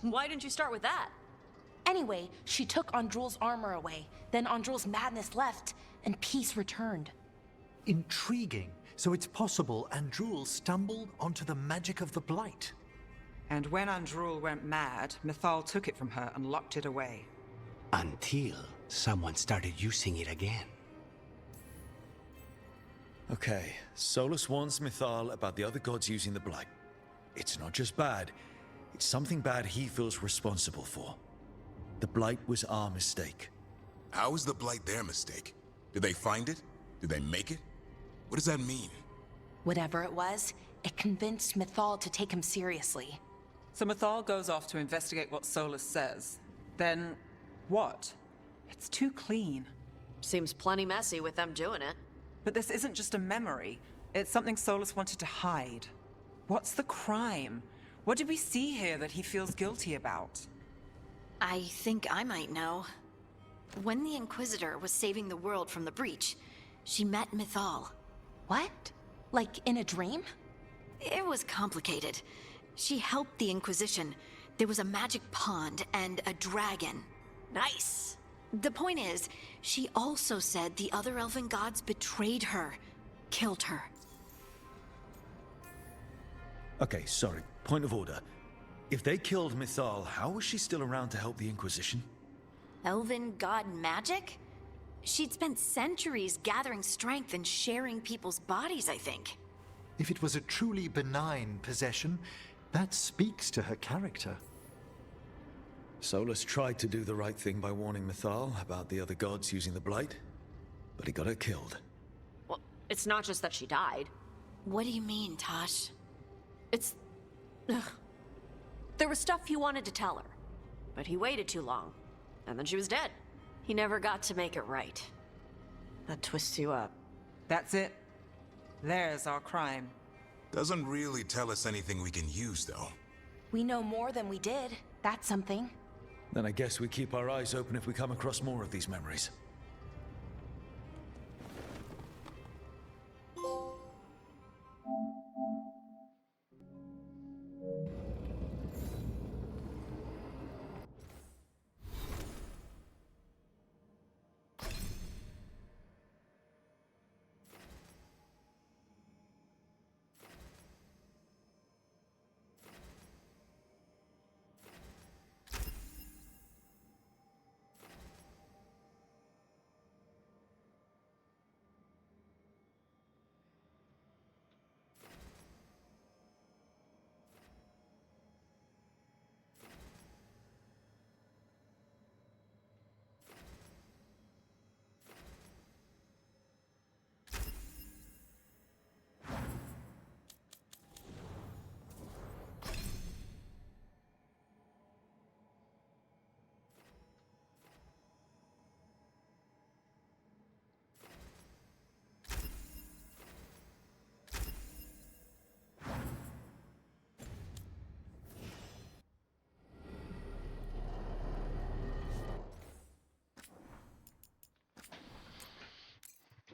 Why didn't you start with that? Anyway, she took Andrul's armor away. Then Andrul's madness left, and peace returned. Intriguing. So it's possible Andrul stumbled onto the magic of the Blight. And when Andrul went mad, Mythal took it from her and locked it away. Until someone started using it again. Okay, Solus warns Mythal about the other gods using the Blight. It's not just bad, it's something bad he feels responsible for. The Blight was our mistake. How is the Blight their mistake? Did they find it? Did they make it? What does that mean? Whatever it was, it convinced Mythal to take him seriously. So Mythal goes off to investigate what Solus says. Then, what? It's too clean. Seems plenty messy with them doing it. But this isn't just a memory. It's something Solus wanted to hide. What's the crime? What did we see here that he feels guilty about? I think I might know. When the Inquisitor was saving the world from the breach, she met Mythal. What? Like in a dream? It was complicated. She helped the Inquisition. There was a magic pond and a dragon. Nice. The point is, she also said the other elven gods betrayed her, killed her. Okay, sorry. Point of order. If they killed Mythal, how was she still around to help the Inquisition? Elven god magic? She'd spent centuries gathering strength and sharing people's bodies, I think. If it was a truly benign possession, that speaks to her character. Solus tried to do the right thing by warning Mythal about the other gods using the Blight, but he got her killed. Well, it's not just that she died. What do you mean, Tosh? It's... Ugh. There was stuff he wanted to tell her, but he waited too long, and then she was dead. He never got to make it right. That twists you up. That's it. There's our crime. Doesn't really tell us anything we can use, though. We know more than we did. That's something. Then I guess we keep our eyes open if we come across more of these memories.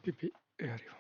Pipì e arrivo.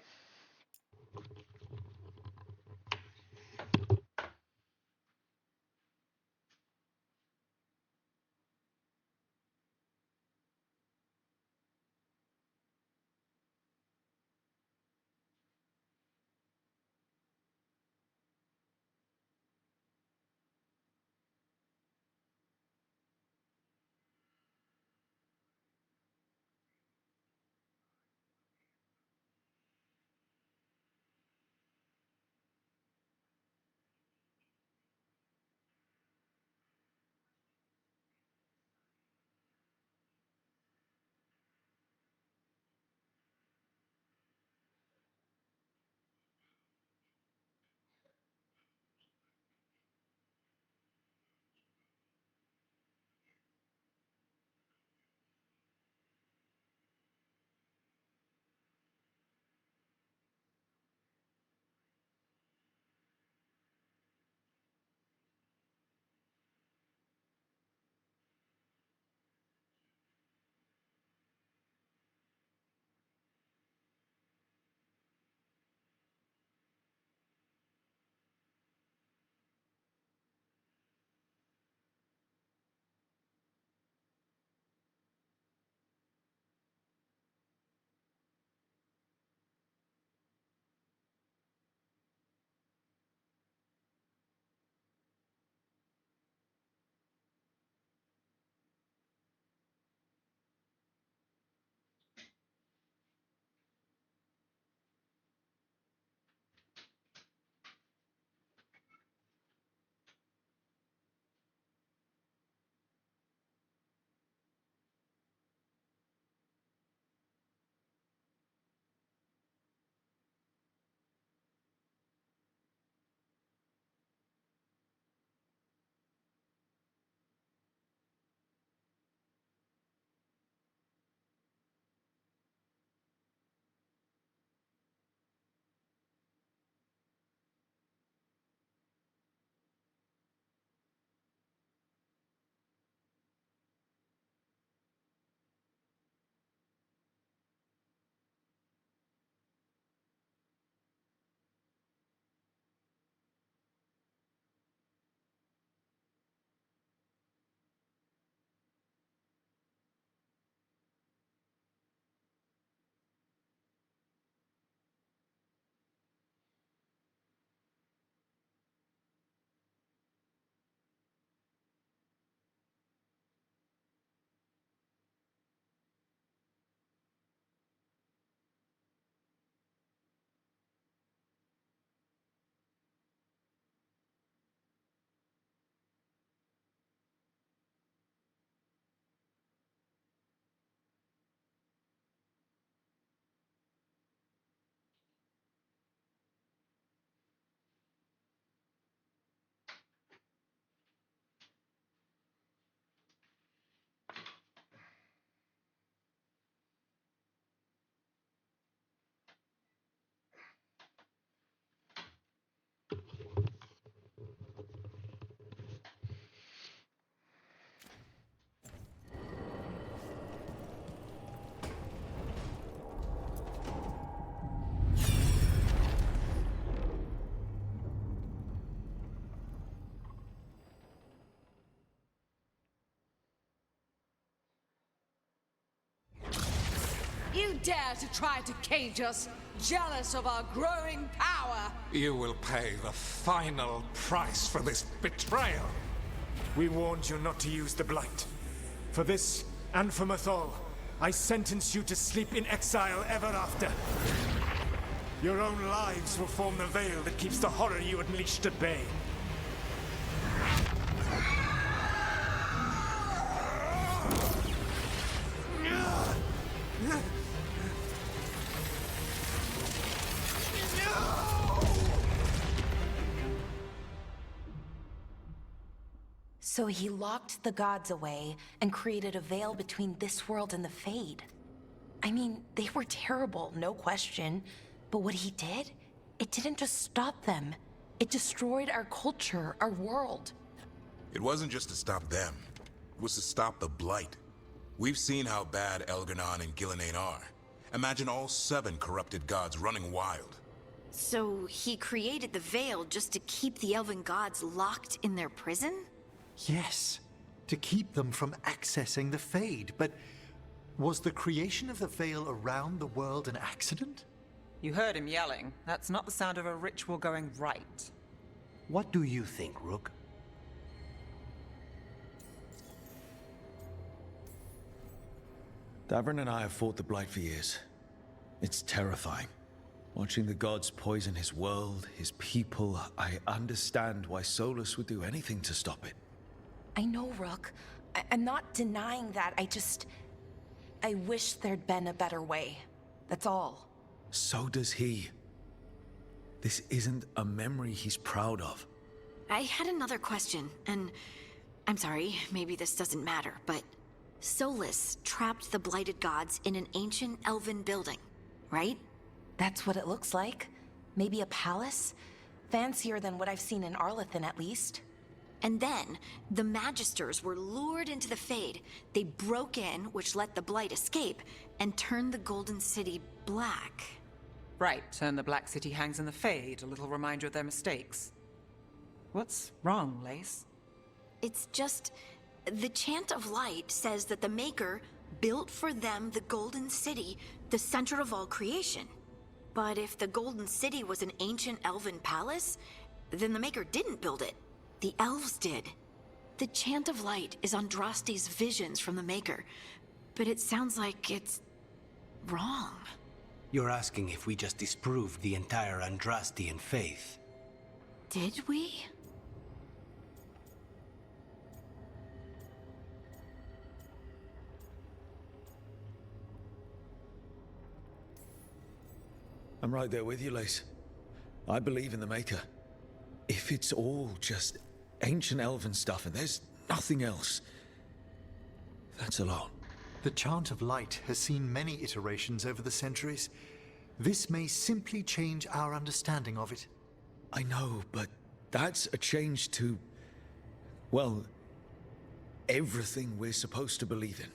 dare to try to cage us, jealous of our growing power? You will pay the final price for this betrayal. We warned you not to use the Blight. For this, and for Mythal, I sentence you to sleep in exile ever after. Your own lives will form the veil that keeps the horror you unleashed at bay. So he locked the gods away and created a veil between this world and the Fade. I mean, they were terrible, no question. But what he did, it didn't just stop them. It destroyed our culture, our world. It wasn't just to stop them. It was to stop the Blight. We've seen how bad Elganon and Gillenane are. Imagine all 7 corrupted gods running wild. So he created the Veil just to keep the elven gods locked in their prison? Yes, to keep them from accessing the Fade. But was the creation of the Veil around the world an accident? You heard him yelling. That's not the sound of a ritual going right. What do you think, Rook? Davrin and I have fought the Blight for years. It's terrifying. Watching the gods poison his world, his people, I understand why Solus would do anything to stop it. I know, Rook. I'm not denying that. I wish there'd been a better way. That's all. So does he. This isn't a memory he's proud of. I had another question, and I'm sorry, maybe this doesn't matter, but Solus trapped the blighted gods in an ancient elven building, right? That's what it looks like. Maybe a palace? Fancier than what I've seen in Arlethan, at least. And then, the Magisters were lured into the Fade. They broke in, which let the Blight escape, and turned the Golden City black. Right, and the Black City hangs in the Fade, a little reminder of their mistakes. What's wrong, Lace? It's just... the Chant of Light says that the Maker built for them the Golden City, the center of all creation. But if the Golden City was an ancient elven palace, then the Maker didn't build it. The elves did. The Chant of Light is Andraste's visions from the Maker, but it sounds like it's wrong. You're asking if we just disproved the entire Andrastian faith. Did we? I'm right there with you, Lace. I believe in the Maker. If it's all just ancient elven stuff and there's nothing else, that's a lot. The Chant of Light has seen many iterations over the centuries. This may simply change our understanding of it. I know, but that's a change to, well, everything we're supposed to believe in.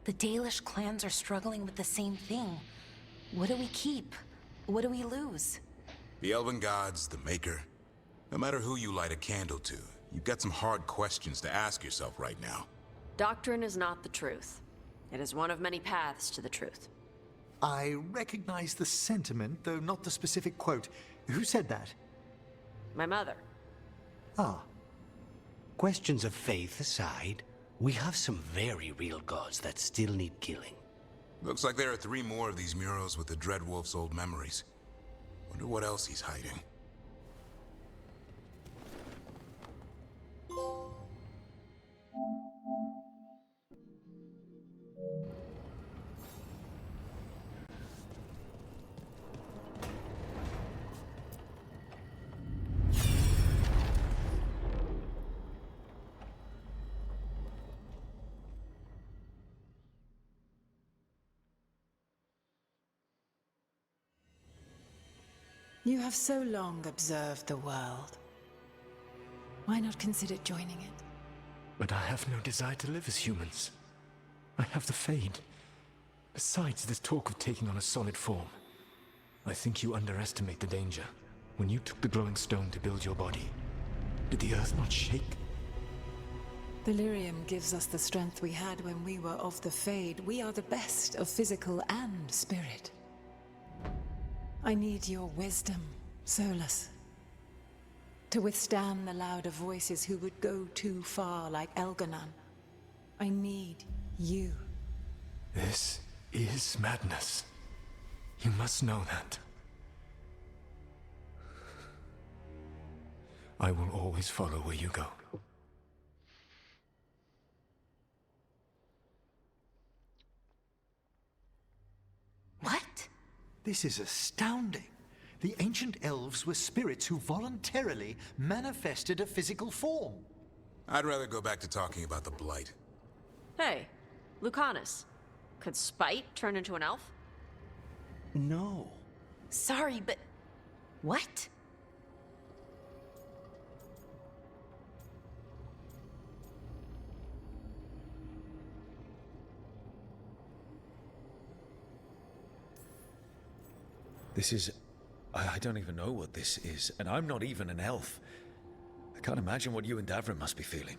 The Dalish clans are struggling with the same thing. What do we keep? What do we lose? The Elven Gods, the Maker. No matter who you light a candle to, you've got some hard questions to ask yourself right now. Doctrine is not the truth. It is one of many paths to the truth. I recognize the sentiment, though not the specific quote. Who said that? My mother. Ah. Questions of faith aside, we have some very real gods that still need killing. Looks like there are 3 more of these murals with the Dreadwolf's old memories. Wonder what else he's hiding. You have so long observed the world. Why not consider joining it? But I have no desire to live as humans. I have the Fade. Besides, this talk of taking on a solid form. I think you underestimate the danger. When you took the glowing stone to build your body, did the earth not shake? Delirium gives us the strength we had when we were of the Fade. We are the best of physical and spirit. I need your wisdom, Solus, to withstand the louder voices who would go too far like Elganon. I need you. This is madness. You must know that. I will always follow where you go. What? This is astounding. The ancient elves were spirits who voluntarily manifested a physical form. I'd rather go back to talking about the Blight. Hey, Lucanus. Could Spite turn into an elf? No. Sorry, but... what? This is... I don't even know what this is, and I'm not even an elf. I can't imagine what you and Davrin must be feeling.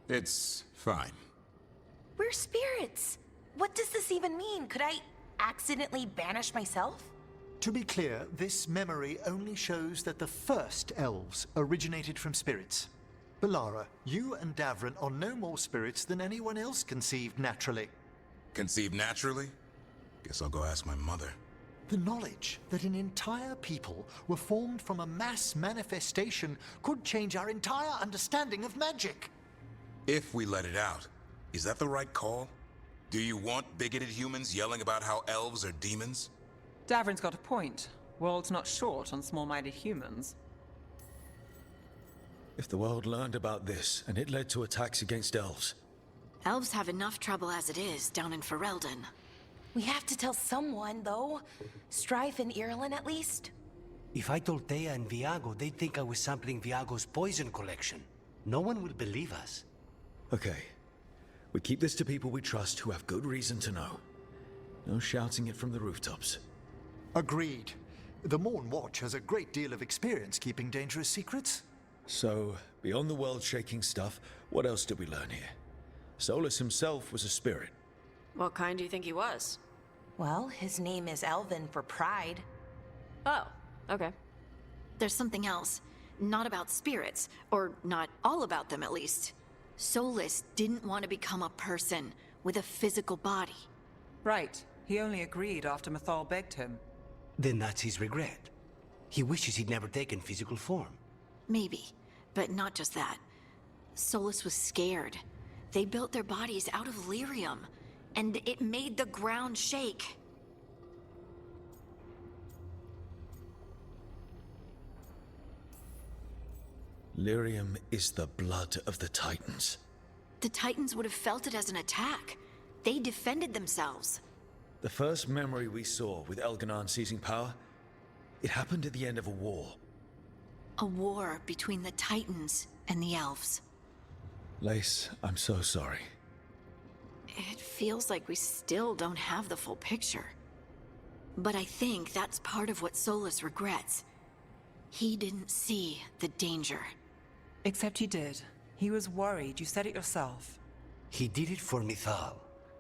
It's fine. We're spirits. What does this even mean? Could I accidentally banish myself? To be clear, this memory only shows that the first elves originated from spirits. Balara, you and Davrin are no more spirits than anyone else conceived naturally. Conceived naturally? Guess I'll go ask my mother. The knowledge that an entire people were formed from a mass manifestation could change our entire understanding of magic. If we let it out, is that the right call? Do you want bigoted humans yelling about how elves are demons? Davrin's got a point. World's not short on small-minded humans. If the world learned about this, and it led to attacks against elves... Elves have enough trouble as it is down in Ferelden. We have to tell someone, though. Strife and Irulan, at least. If I told Thea and Viago, they'd think I was sampling Viago's poison collection. No one will believe us. Okay. We keep this to people we trust who have good reason to know. No shouting it from the rooftops. Agreed. The Morn Watch has a great deal of experience keeping dangerous secrets. So, beyond the world-shaking stuff, what else did we learn here? Solus himself was a spirit. What kind do you think he was? Well, his name is Elven for pride. Oh, okay. There's something else. Not about spirits, or not all about them at least. Solus didn't want to become a person with a physical body. Right. He only agreed after Mythal begged him. Then that's his regret. He wishes he'd never taken physical form. Maybe, but not just that. Solus was scared. They built their bodies out of lyrium, and it made the ground shake. Lyrium is the blood of the Titans. The Titans would have felt it as an attack. They defended themselves. The first memory we saw with Elganon seizing power, it happened at the end of a war. A war between the Titans and the Elves. Lace, I'm so sorry. It feels like we still don't have the full picture. But I think that's part of what Solus regrets. He didn't see the danger. Except he did. He was worried. You said it yourself. He did it for Mythal.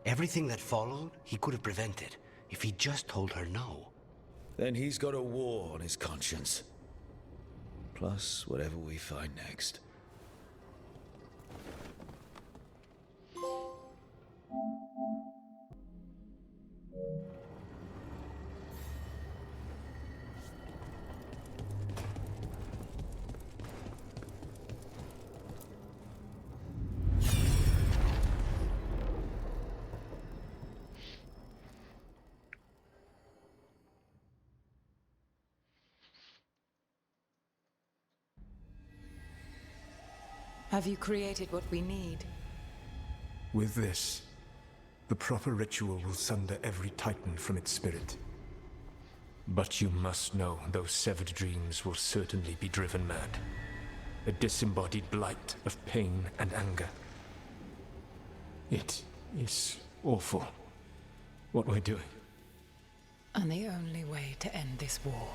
Everything that followed, he could have prevented, if he just told her no. Then he's got a war on his conscience. Plus, whatever we find next. Have you created what we need? With this, the proper ritual will sunder every Titan from its spirit. But you must know those severed dreams will certainly be driven mad. A disembodied blight of pain and anger. It is awful what we're doing. And the only way to end this war.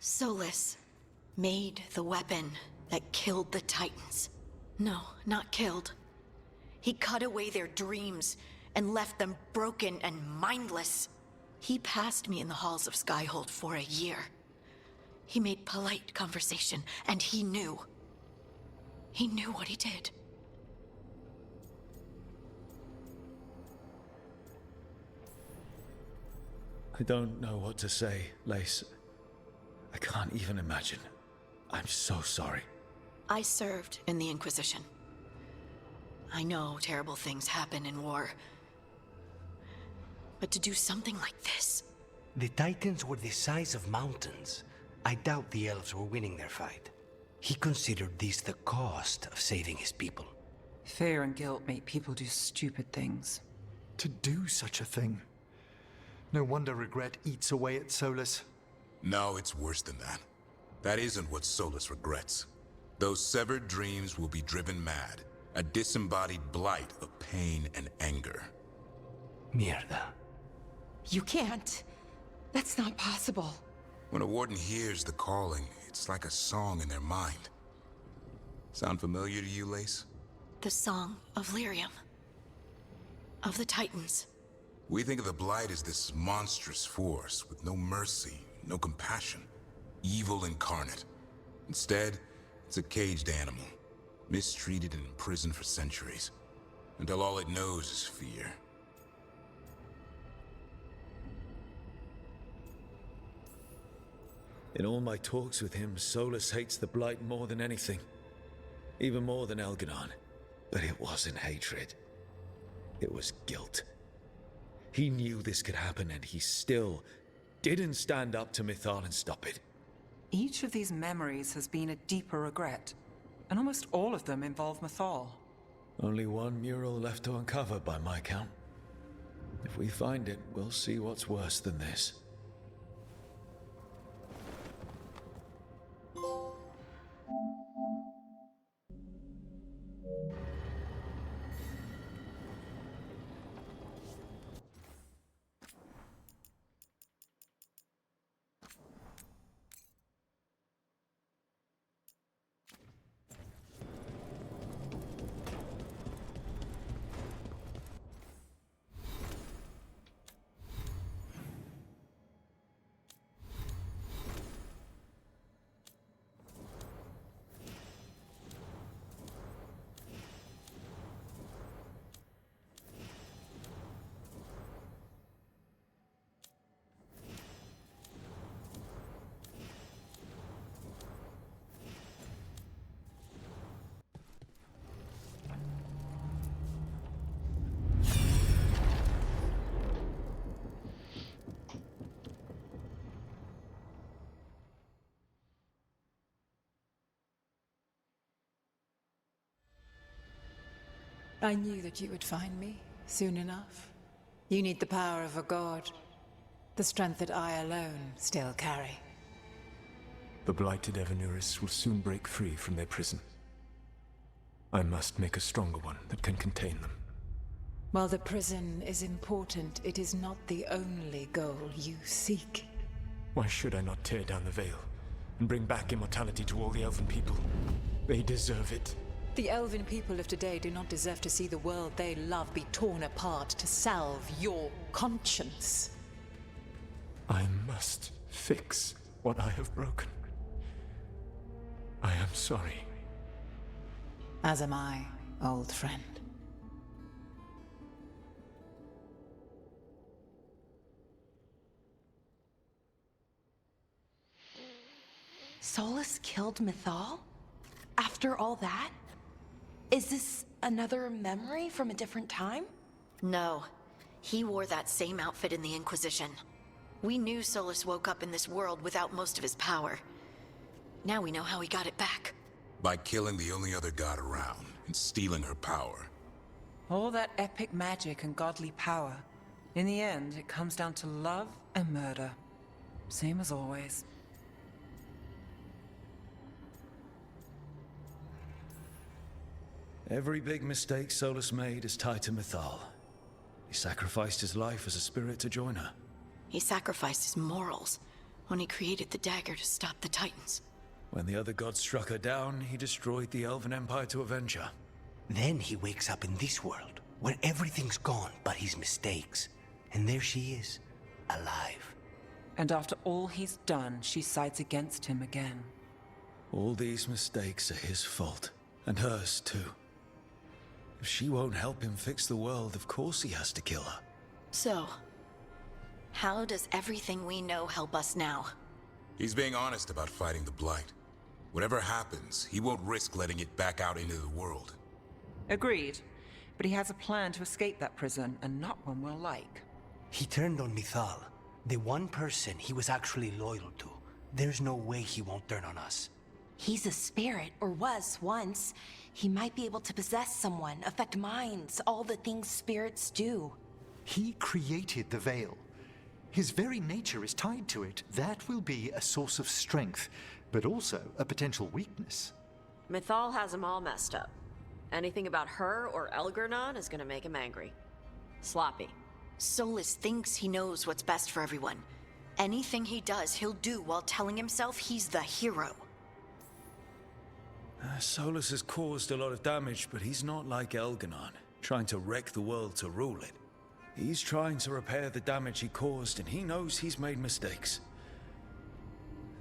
Solus made the weapon that killed the Titans. No, not killed. He cut away their dreams and left them broken and mindless. He passed me in the halls of Skyhold for a year. He made polite conversation, and he knew. He knew what he did. I don't know what to say, Lace. I can't even imagine. I'm so sorry. I served in the Inquisition. I know terrible things happen in war. But to do something like this... The Titans were the size of mountains. I doubt the elves were winning their fight. He considered this the cost of saving his people. Fear and guilt make people do stupid things. To do such a thing. No wonder regret eats away at Solus. No, it's worse than that. That isn't what Solus regrets. Those severed dreams will be driven mad. A disembodied blight of pain and anger. Mierda. You can't. That's not possible. When a warden hears the calling, it's like a song in their mind. Sound familiar to you, Lace? The song of Lyrium. Of the Titans. We think of the Blight as this monstrous force with no mercy, no compassion. Evil incarnate. Instead, it's a caged animal. Mistreated and imprisoned for centuries. Until all it knows is fear. In all my talks with him, Solus hates the Blight more than anything. Even more than Elganon. But it wasn't hatred. It was guilt. He knew this could happen, and he still didn't stand up to Mythal and stop it. Each of these memories has been a deeper regret, and almost all of them involve Mythal. Only one mural left to uncover by my count. If we find it, we'll see what's worse than this. I knew that you would find me soon enough. You need the power of a god. The strength that I alone still carry. The blighted Evanuris will soon break free from their prison. I must make a stronger one that can contain them. While the prison is important, it is not the only goal you seek. Why should I not tear down the veil and bring back immortality to all the elven people? They deserve it. The elven people of today do not deserve to see the world they love be torn apart to salve your conscience. I must fix what I have broken. I am sorry. As am I, old friend. Solus killed Mythal? After all that? Is this another memory from a different time? No. He wore that same outfit in the Inquisition. We knew Solus woke up in this world without most of his power. Now we know how he got it back. By killing the only other god around and stealing her power. All that epic magic and godly power. In the end, it comes down to love and murder. Same as always. Every big mistake Solus made is tied to Mythal. He sacrificed his life as a spirit to join her. He sacrificed his morals. when he created the dagger to stop the Titans. When the other gods struck her down, he destroyed the Elven Empire to avenge her. Then he wakes up in this world, where everything's gone but his mistakes. And there she is, alive. And after all he's done, she sides against him again. All these mistakes are his fault, and hers too. If she won't help him fix the world, of course he has to kill her. So, how does everything we know help us now? He's being honest about fighting the Blight. Whatever happens, he won't risk letting it back out into the world. Agreed. But he has a plan to escape that prison, and not one we'll like. He turned on Mithal, the one person he was actually loyal to. There's no way he won't turn on us. He's a spirit, or was once. He might be able to possess someone, affect minds, all the things spirits do. He created the veil. His very nature is tied to it. That will be a source of strength, but also a potential weakness. Mythal has him all messed up. Anything about her or Elgernon is gonna make him angry. Sloppy. Solus thinks he knows what's best for everyone. Anything he does, he'll do while telling himself he's the hero. Solus has caused a lot of damage, but he's not like Elgernon, trying to wreck the world to rule it. He's trying to repair the damage he caused, and he knows he's made mistakes.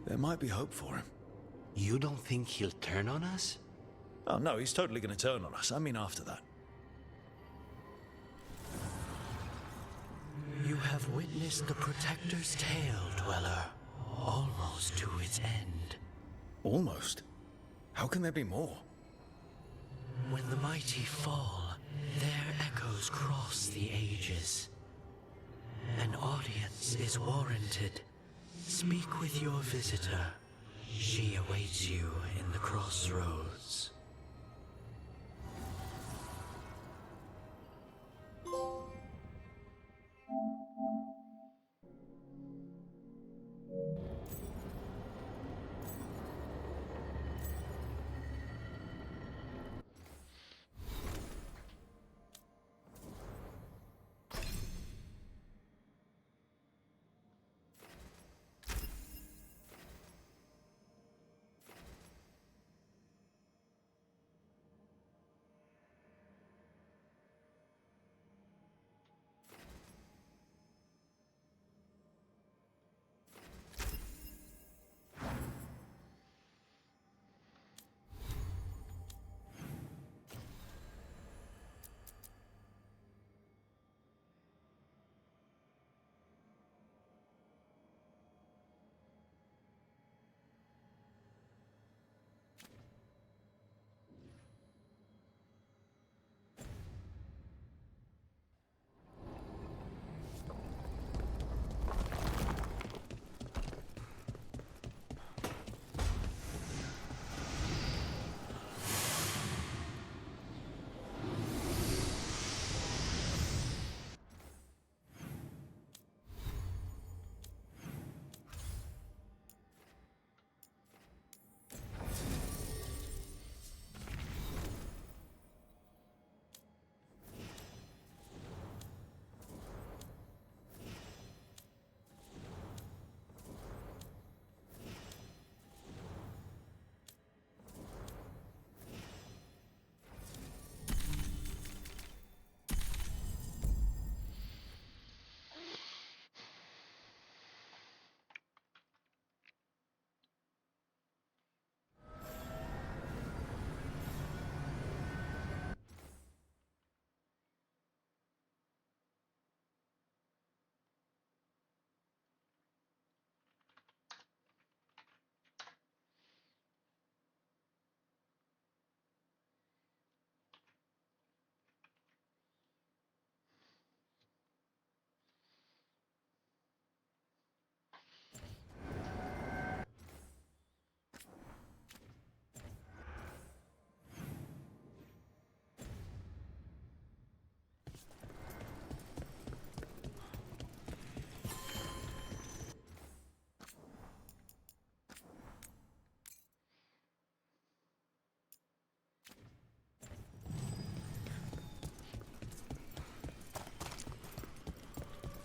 There might be hope for him. You don't think he'll turn on us? Oh no, he's totally gonna turn on us. I mean after that. You have witnessed the Protector's tale, Dweller, almost to its end. Almost? How can there be more? When the mighty fall, their echoes cross the ages. An audience is warranted. Speak with your visitor. She awaits you in the crossroads.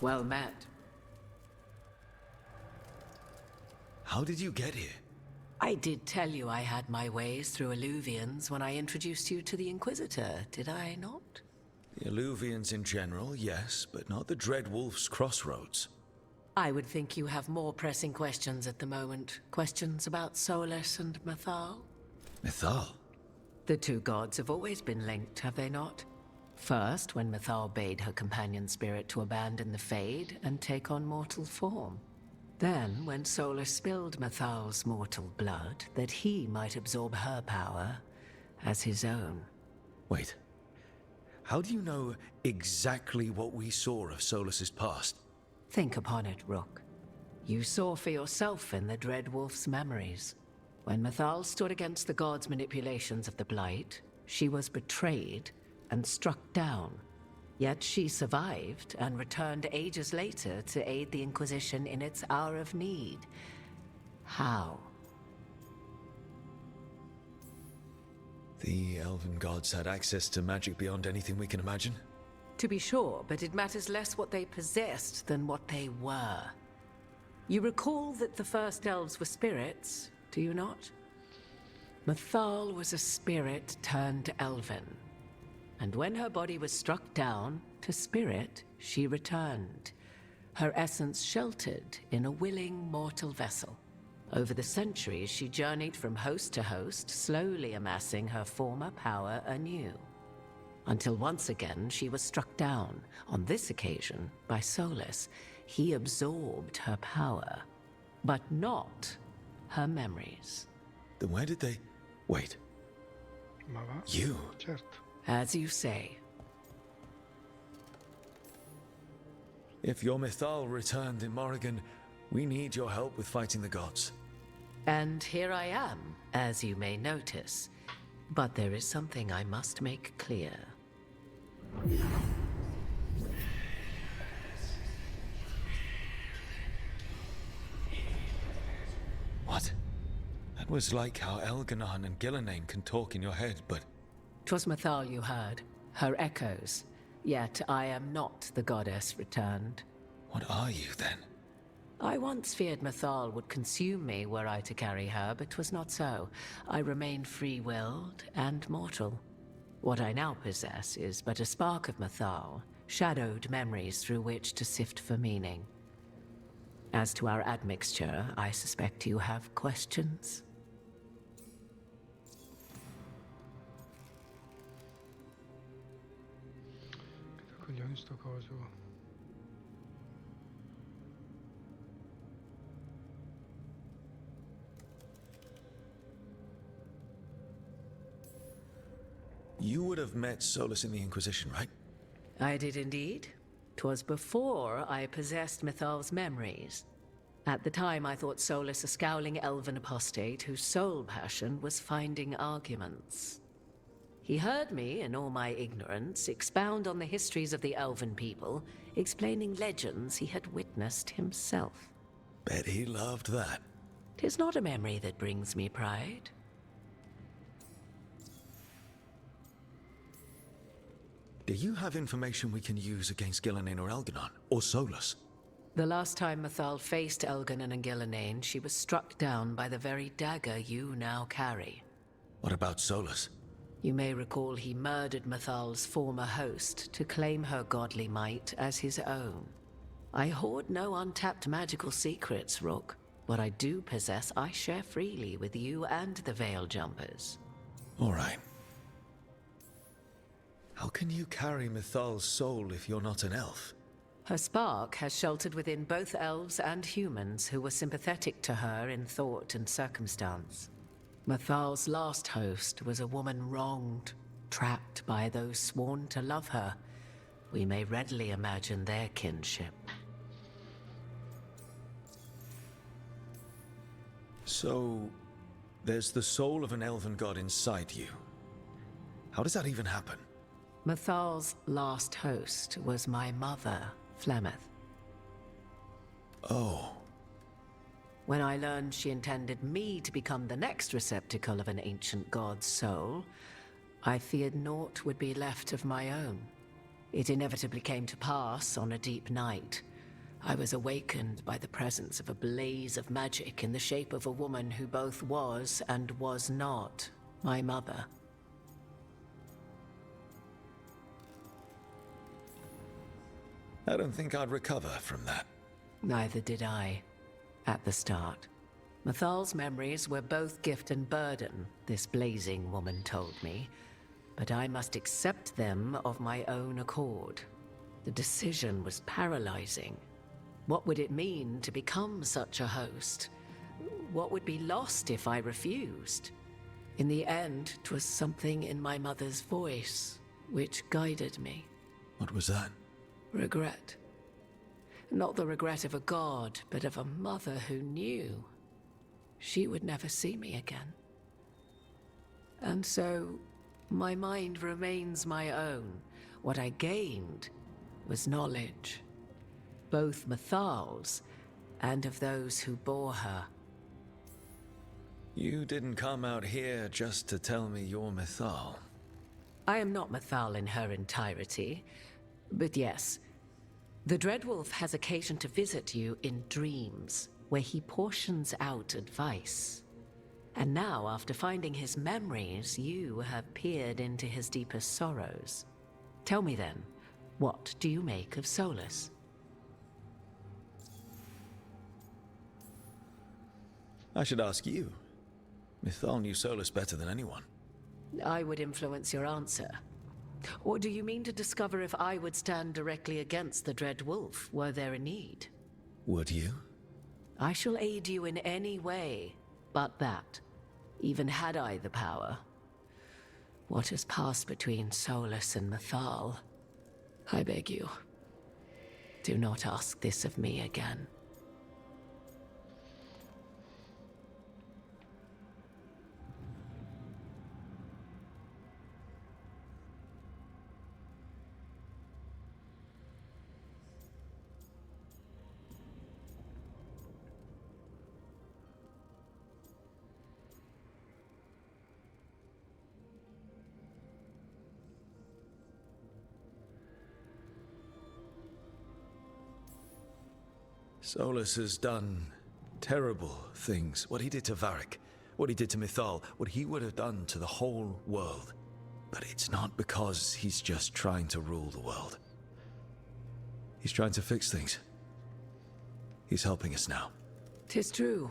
Well met. How did you get here? I did tell you I had my ways through Illuvians when I introduced you to the Inquisitor, did I not? The Illuvians in general, yes, but not the Dread Wolf's crossroads. I would think you have more pressing questions at the moment. Questions about Solus and Mythal? Mythal? The two gods have always been linked, have they not? First, when Mythal bade her companion spirit to abandon the Fade and take on mortal form. Then, when Solus spilled Mythal's mortal blood, that he might absorb her power as his own. Wait. How do you know exactly what we saw of Solus's past? Think upon it, Rook. You saw for yourself in the Dread Wolf's memories. When Mythal stood against the gods' manipulations of the Blight, she was betrayed and struck down. Yet she survived and returned ages later to aid the Inquisition in its hour of need. How? The elven gods had access to magic beyond anything we can imagine? To be sure, but it matters less what they possessed than what they were. You recall that the first elves were spirits, do you not? Mythal was a spirit turned elven. And when her body was struck down, to spirit she returned. Her essence sheltered in a willing mortal vessel. Over the centuries, she journeyed from host to host, slowly amassing her former power anew. Until once again she was struck down, on this occasion by Solus. He absorbed her power, but not her memories. Then where did they... Wait. Ma va? You? Certo. As you say. If your Mythal returned in Morrigan, we need your help with fighting the gods. And here I am, as you may notice. But there is something I must make clear. What? That was like how Elganon and Gillenane can talk in your head, but... 'Twas Mythal you heard, her echoes. Yet I am not the goddess returned. What are you, then? I once feared Mythal would consume me were I to carry her, but 'twas not so. I remain free-willed and mortal. What I now possess is but a spark of Mythal, shadowed memories through which to sift for meaning. As to our admixture, I suspect you have questions. Che coglioni sto coso? You would have met Solus in the Inquisition, right? I did indeed. 'Twas before I possessed Mythal's memories. At the time, I thought Solus a scowling elven apostate whose sole passion was finding arguments. He heard me, in all my ignorance, expound on the histories of the elven people, explaining legends he had witnessed himself. Bet he loved that. 'Tis not a memory that brings me pride. Do you have information we can use against Gillenane or Elganon, or Solus? The last time Mythal faced Elganon and Gillenane, she was struck down by the very dagger you now carry. What about Solus? You may recall he murdered Mythal's former host to claim her godly might as his own. I hoard no untapped magical secrets, Rook. What I do possess, I share freely with you and the Veil Jumpers. All right. How can you carry Mythal's soul if you're not an elf? Her spark has sheltered within both elves and humans who were sympathetic to her in thought and circumstance. Mythal's last host was a woman wronged, trapped by those sworn to love her. We may readily imagine their kinship. So, there's the soul of an elven god inside you. How does that even happen? Mythal's last host was my mother, Flemeth. Oh. When I learned she intended me to become the next receptacle of an ancient god's soul, I feared naught would be left of my own. It inevitably came to pass on a deep night. I was awakened by the presence of a blaze of magic in the shape of a woman who both was and was not my mother. I don't think I'd recover from that. Neither did I, at the start. Mathal's memories were both gift and burden, this blazing woman told me, but I must accept them of my own accord. The decision was paralyzing. What would it mean to become such a host? What would be lost if I refused? In the end, 'twas something in my mother's voice which guided me. What was that? Regret. Not the regret of a god, but of a mother who knew she would never see me again. And so, my mind remains my own. What I gained was knowledge, both Mathal's and of those who bore her. You didn't come out here just to tell me you're Mythal. I am not Mythal in her entirety, but yes, the Dreadwolf has occasion to visit you in dreams, where he portions out advice. And now, after finding his memories, you have peered into his deepest sorrows. Tell me then, what do you make of Solus? I should ask you. Mythal knew Solus better than anyone. I would influence your answer. Or do you mean to discover if I would stand directly against the Dread Wolf, were there a need? Would you? I shall aid you in any way but that, even had I the power. What has passed between Solus and Mythal? I beg you, do not ask this of me again. Solus has done terrible things. What he did to Varric, what he did to Mythal, what he would have done to the whole world. But it's not because he's just trying to rule the world. He's trying to fix things. He's helping us now. 'Tis true.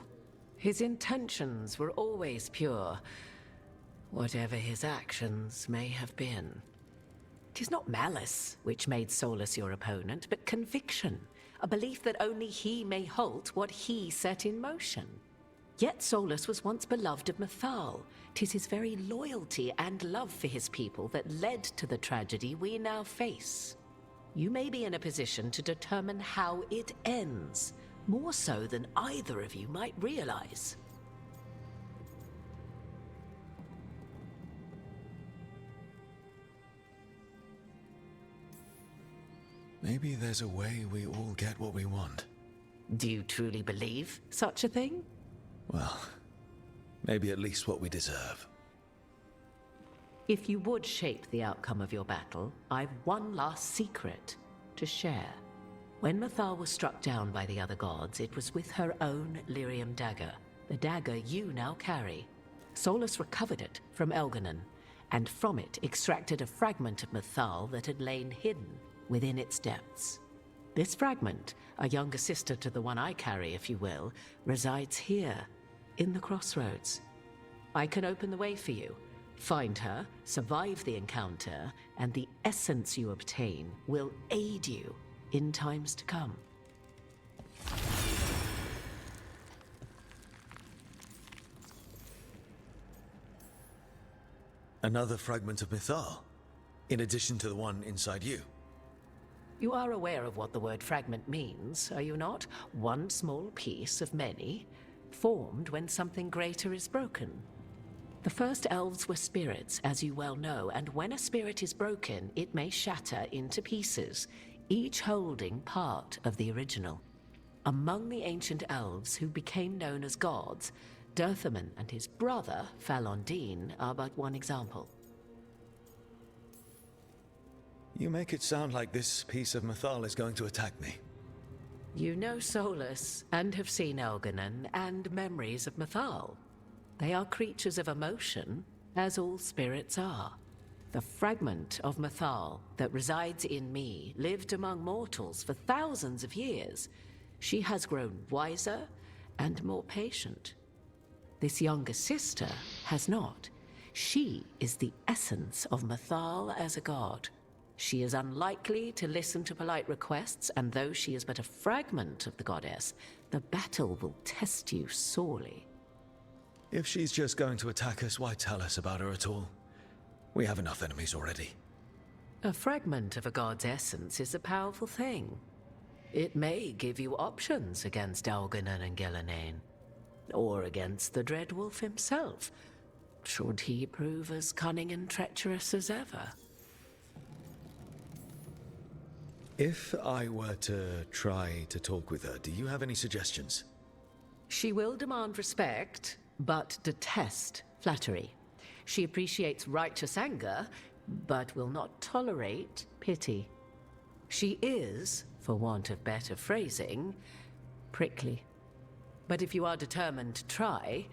His intentions were always pure, whatever his actions may have been. 'Tis not malice which made Solus your opponent, but conviction. A belief that only he may halt what he set in motion. Yet Solus was once beloved of Mythal. 'Tis his very loyalty and love for his people that led to the tragedy we now face. You may be in a position to determine how it ends, more so than either of you might realize. Maybe there's a way we all get what we want. Do you truly believe such a thing? Well, maybe at least what we deserve. If you would shape the outcome of your battle, I've one last secret to share. When Mythal was struck down by the other gods, it was with her own lyrium dagger, the dagger you now carry. Solus recovered it from Elganon, and from it extracted a fragment of Mythal that had lain hidden within its depths. This fragment, a younger sister to the one I carry, if you will, resides here, in the crossroads. I can open the way for you. Find her, survive the encounter, and the essence you obtain will aid you in times to come. Another fragment of Mythal, in addition to the one inside you. You are aware of what the word fragment means, are you not? One small piece of many, formed when something greater is broken. The first elves were spirits, as you well know, and when a spirit is broken, it may shatter into pieces, each holding part of the original. Among the ancient elves who became known as gods, Dirthaman and his brother, Falondine, are but one example. You make it sound like this piece of Mythal is going to attack me. You know Solus, and have seen Elganon, and memories of Mythal. They are creatures of emotion, as all spirits are. The fragment of Mythal that resides in me lived among mortals for thousands of years. She has grown wiser and more patient. This younger sister has not. She is the essence of Mythal as a god. She is unlikely to listen to polite requests, and though she is but a fragment of the goddess, the battle will test you sorely. If she's just going to attack us, why tell us about her at all? We have enough enemies already. A fragment of a god's essence is a powerful thing. It may give you options against Elganon and Gillenane, or against the Dreadwolf himself, should he prove as cunning and treacherous as ever. If I were to try to talk with her, do you have any suggestions? She will demand respect, but detest flattery. She appreciates righteous anger, but will not tolerate pity. She is, for want of better phrasing, prickly. But if you are determined to try,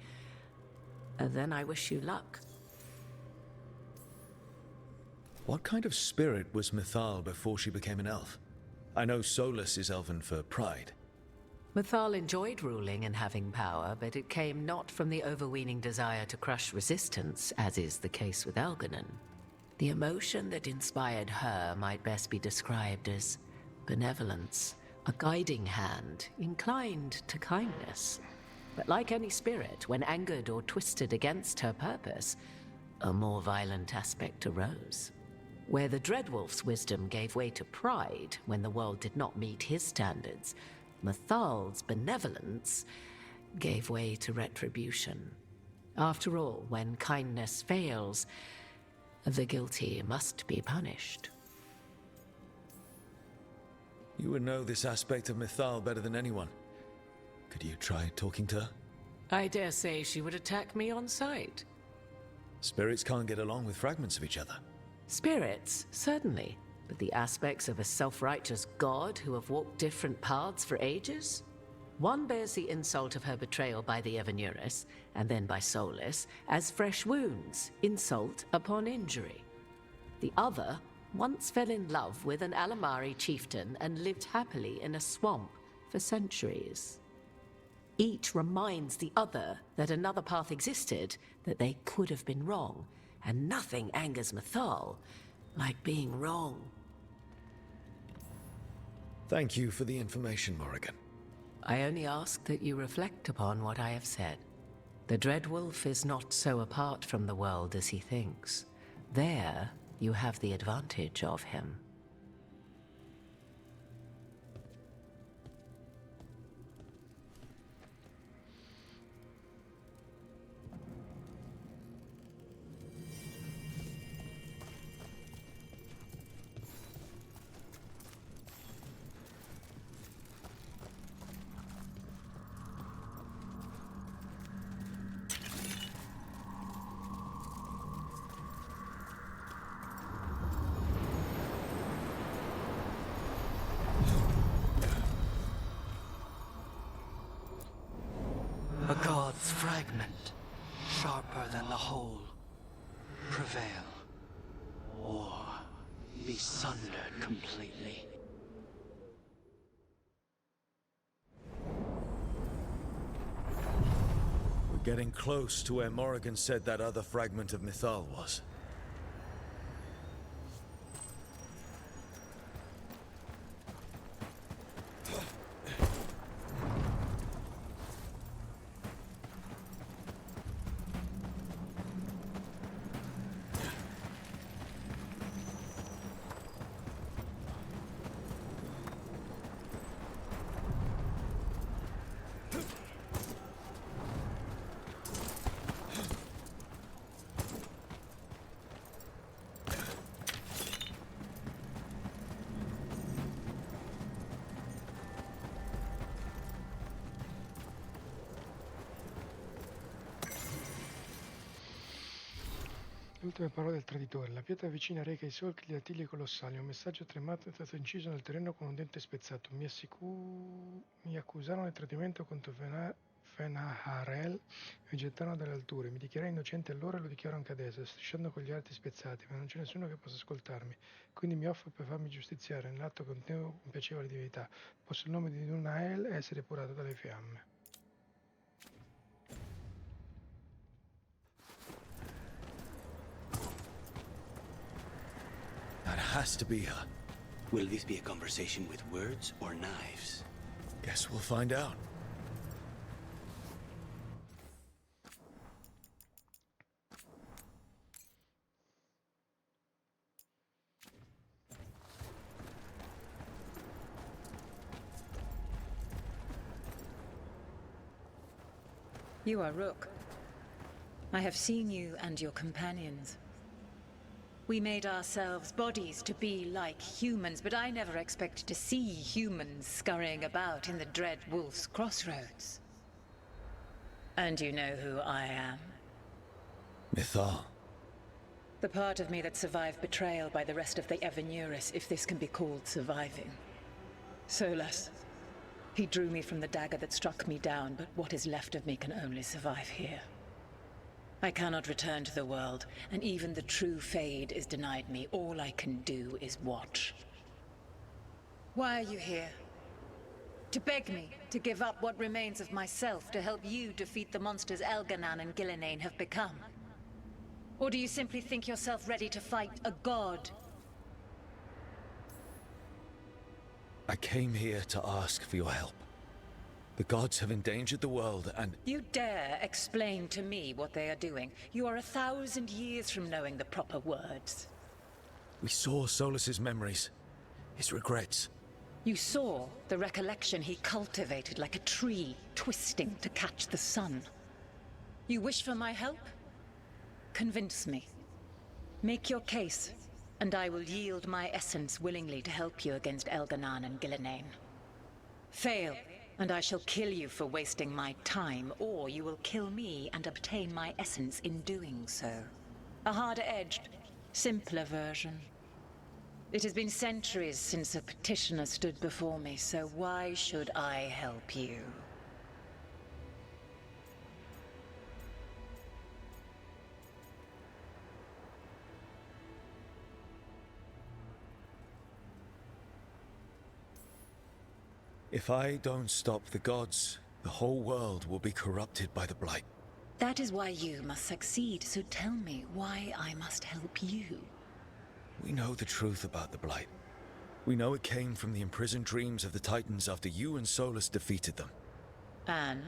then I wish you luck. What kind of spirit was Mythal before she became an elf? I know Solus is elven for pride. Mythal enjoyed ruling and having power, but it came not from the overweening desire to crush resistance, as is the case with Elganon. The emotion that inspired her might best be described as benevolence, a guiding hand, inclined to kindness. But like any spirit, when angered or twisted against her purpose, a more violent aspect arose. Where the Dreadwolf's wisdom gave way to pride when the world did not meet his standards, Mythal's benevolence gave way to retribution. After all, when kindness fails, the guilty must be punished. You would know this aspect of Mythal better than anyone. Could you try talking to her? I dare say she would attack me on sight. Spirits can't get along with fragments of each other. Spirits, certainly. But the aspects of a self-righteous god who have walked different paths for ages? One bears the insult of her betrayal by the Evanuris, and then by Solus, as fresh wounds, insult upon injury. The other once fell in love with an Alamari chieftain and lived happily in a swamp for centuries. Each reminds the other that another path existed, that they could have been wrong, and nothing angers Mythal like being wrong. Thank you for the information, Morrigan. I only ask that you reflect upon what I have said. The Dreadwolf is not so apart from the world as he thinks. There, you have the advantage of him. A god's fragment, sharper than the whole. Prevail, or be sundered completely. We're getting close to where Morrigan said that other fragment of Mythal was. Le ultime parole del traditore. La pietra vicina reca i solchi di artigli colossali. Un messaggio tremato è stato inciso nel terreno con un dente spezzato. Mi accusarono di tradimento contro Fenaharel e mi gettarono dalle alture. Mi dichiarai innocente allora e lo dichiaro anche adesso, strisciando con gli arti spezzati, ma non c'è nessuno che possa ascoltarmi. Quindi mi offro per farmi giustiziare. Nell'atto contenevo un piacevole divinità. Posso il nome di Nunael essere epurato dalle fiamme. That has to be her. Will this be a conversation with words or knives? Guess we'll find out. You are Rook. I have seen you and your companions. We made ourselves bodies to be like humans, but I never expected to see humans scurrying about in the Dread Wolf's crossroads. And you know who I am? Mythal. The part of me that survived betrayal by the rest of the Evanuris, if this can be called surviving. Solas. He drew me from the dagger that struck me down, but what is left of me can only survive here. I cannot return to the world, and even the true Fade is denied me. All I can do is watch. Why are you here? To beg me to give up what remains of myself to help you defeat the monsters Elganan and Gillenane have become? Or do you simply think yourself ready to fight a god? I came here to ask for your help. The gods have endangered the world and... You dare explain to me what they are doing? You are 1,000 years from knowing the proper words. We saw Solas's memories, his regrets. You saw the recollection he cultivated like a tree twisting to catch the sun. You wish for my help? Convince me. Make your case, and I will yield my essence willingly to help you against Elganan and Gillenane. Fail, and I shall kill you for wasting my time, or you will kill me and obtain my essence in doing so. A harder-edged, simpler version. It has been centuries since a petitioner stood before me, so why should I help you? If I don't stop the gods, the whole world will be corrupted by the Blight. That is why you must succeed, so tell me why I must help you. We know the truth about the Blight. We know it came from the imprisoned dreams of the Titans after you and Solas defeated them. And?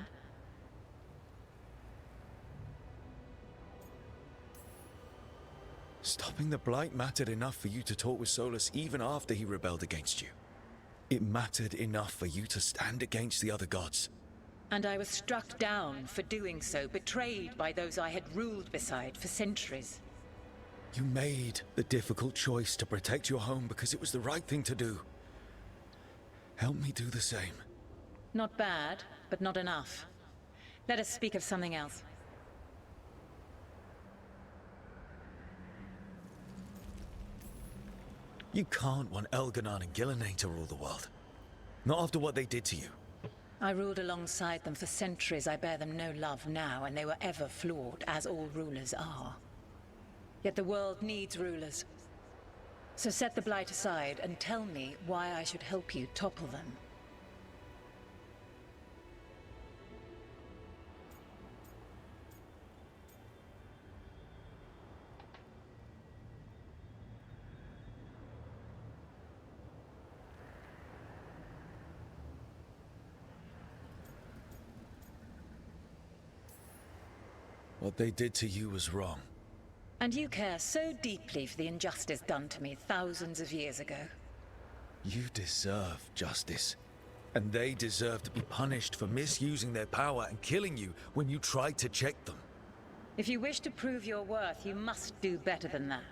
Stopping the Blight mattered enough for you to talk with Solas even after he rebelled against you. It mattered enough for you to stand against the other gods. And I was struck down for doing so, betrayed by those I had ruled beside for centuries. You made the difficult choice to protect your home because it was the right thing to do. Help me do the same. Not bad, but not enough. Let us speak of something else. You can't want Elganan and Gillenane to rule the world. Not after what they did to you. I ruled alongside them for centuries. I bear them no love now, and they were ever flawed, as all rulers are. Yet the world needs rulers. So set the Blight aside and tell me why I should help you topple them. What they did to you was wrong. And you care so deeply for the injustice done to me thousands of years ago. You deserve justice. And they deserve to be punished for misusing their power and killing you when you tried to check them. If you wish to prove your worth, you must do better than that.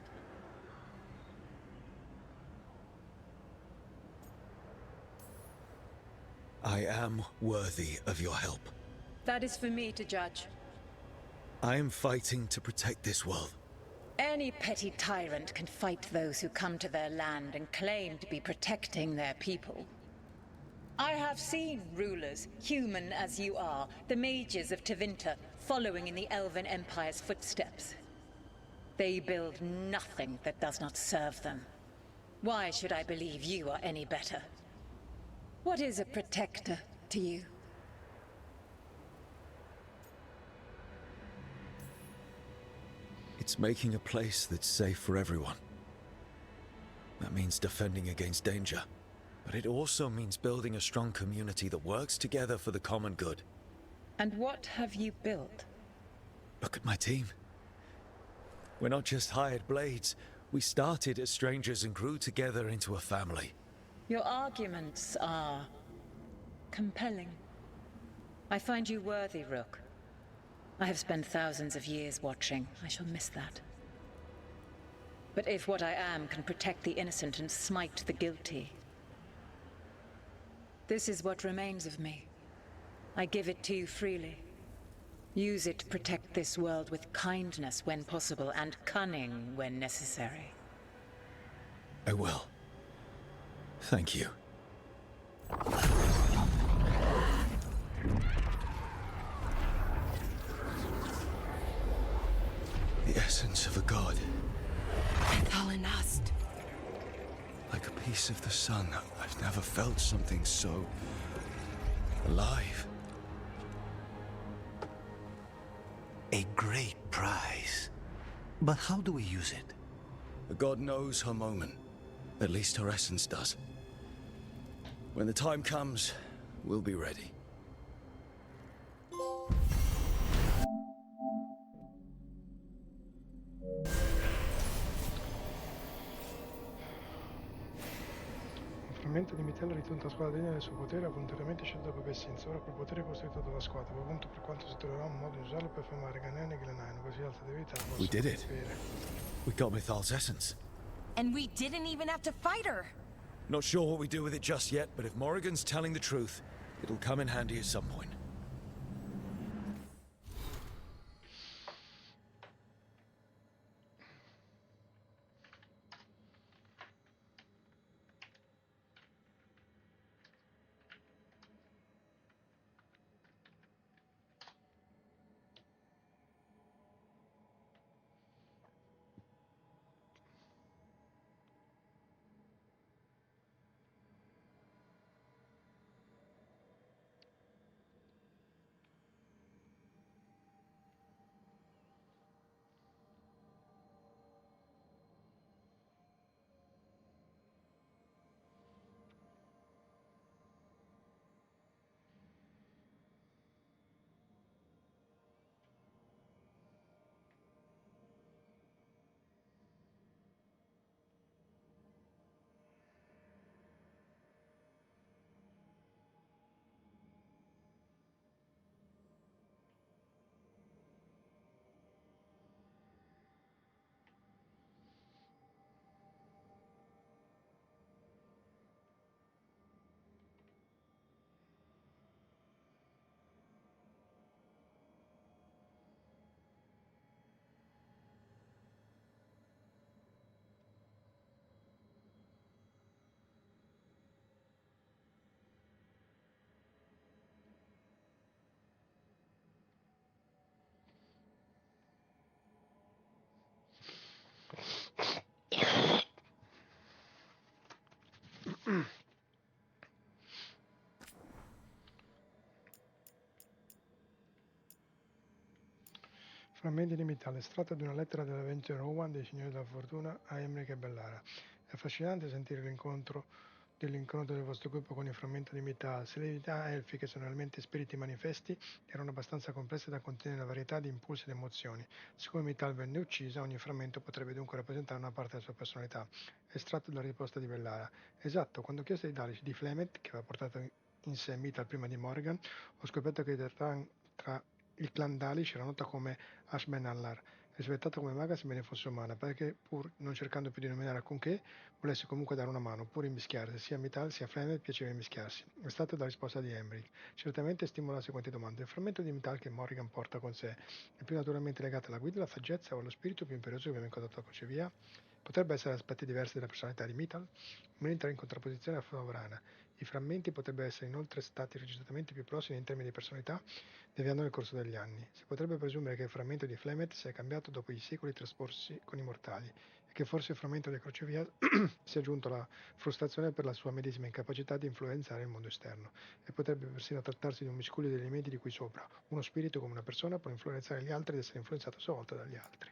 I am worthy of your help. That is for me to judge. I am fighting to protect this world. Any petty tyrant can fight those who come to their land and claim to be protecting their people. I have seen rulers, human as you are, the mages of Tevinter, following in the Elven Empire's footsteps. They build nothing that does not serve them. Why should I believe you are any better? What is a protector to you? It's making a place that's safe for everyone. That means defending against danger. But it also means building a strong community that works together for the common good. And what have you built? Look at my team. We're not just hired blades. We started as strangers and grew together into a family. Your arguments are compelling. I find you worthy, Rook. I have spent thousands of years watching. I shall miss that. But if what I am can protect the innocent and smite the guilty, this is what remains of me. I give it to you freely. Use it to protect this world with kindness when possible and cunning when necessary. I will. Thank you. The essence of a god. Thalanast. Like a piece of the sun. I've never felt something so alive. A great prize. But how do we use it? The god knows her moment. At least her essence does. When the time comes, we'll be ready. Un frammento di metallo ritorna alla squadra degna del suo potere, volontariamente scelto da Pepe Sins. Ora quel potere è costruito dalla squadra, appunto per quanto si troverà un modo di usarlo per fermare Ganen e Glenain, così altre debilità possono We did it. colpire. We got Mithal's essence. And we didn't even have to fight her. Not sure what we do with it just yet, but if Morrigan's telling the truth, it'll come in handy at some point. Frammenti di metallo estratto da una lettera dell'Aventure Owen dei Signori della Fortuna a Emric e Bellara. È affascinante sentire l'incontro del vostro gruppo con il frammento di metallo. Se le divinità elfiche sono realmente spiriti manifesti, erano abbastanza complesse da contenere una varietà di impulsi ed emozioni. Siccome Metal venne uccisa, ogni frammento potrebbe dunque rappresentare una parte della sua personalità. Estratto dalla risposta di Bellara. Esatto, quando ho chiesto ai Dalish di Flemet, che aveva portato in sé Metal prima di Morgan, ho scoperto che tra il clan Dalish era nota come Ashben Allar. rispettata come maga sebbene fosse umana, perché, pur non cercando più di nominare alcunché, volesse comunque dare una mano, pur immischiarsi. Sia a Mittal sia a Flamet piaceva immischiarsi. È stata la risposta di Emmerich. Certamente stimola la seguente domanda. Il frammento di Mittal che Morrigan porta con sé è più naturalmente legato alla guida, alla saggezza o allo spirito più imperioso che abbiamo incontrato a crocevia? Potrebbe essere aspetti diversi della personalità di Mittal? Un'intera in contrapposizione alla sovrana. I frammenti potrebbero essere inoltre stati registrati più prossimi in termini di personalità, deviando nel corso degli anni. Si potrebbe presumere che il frammento di Flamet sia cambiato dopo i secoli trascorsi con i mortali e che forse il frammento di crocevia sia giunto alla frustrazione per la sua medesima incapacità di influenzare il mondo esterno. E potrebbe persino trattarsi di un miscuglio di elementi di cui sopra uno spirito come una persona può influenzare gli altri ed essere influenzato a sua volta dagli altri.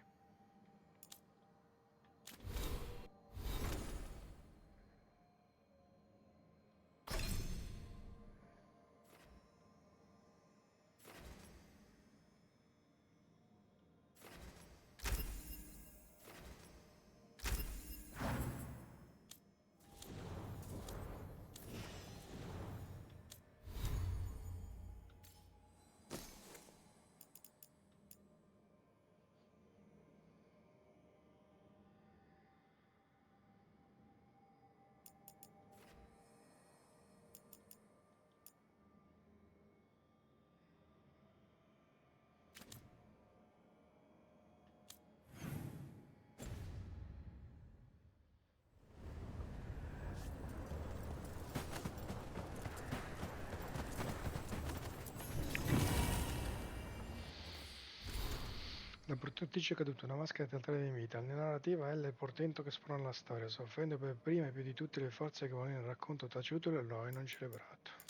La portatrice è caduta, una maschera teatrale di Mittal. Nella narrativa ella è il portento che sprona la storia, soffrendo per prima e più di tutte le forze che vogliono il racconto taciuto dell'eroe non celebrato.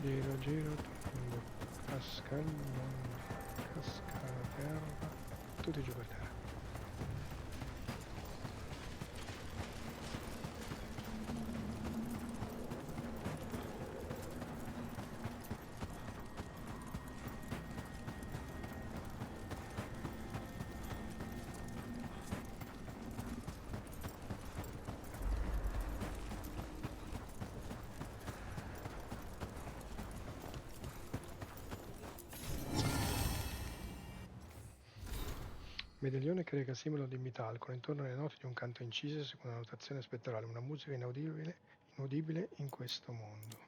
Giro, giro, quando casca il mondo, casca la terra, tutti giù per terra. Medaglione che reca il simbolo di Mittal, con intorno le note di un canto incise secondo una notazione spettrale, una musica inudibile in questo mondo.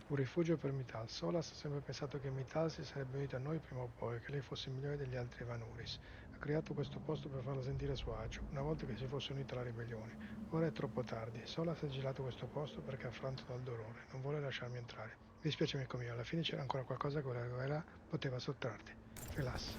Un rifugio per Mittal. Solas ha sempre pensato che Mittal si sarebbe unita a noi prima o poi, che lei fosse migliore degli altri Evanuris. Ha creato questo posto per farla sentire a suo agio, una volta che si fosse unita alla ribellione. Ora è troppo tardi. Solas ha girato questo posto perché è affranto dal dolore. Non vuole lasciarmi entrare. Mi dispiace, amico mio, alla fine c'era ancora qualcosa che quella guerra poteva sottrarti. Felas.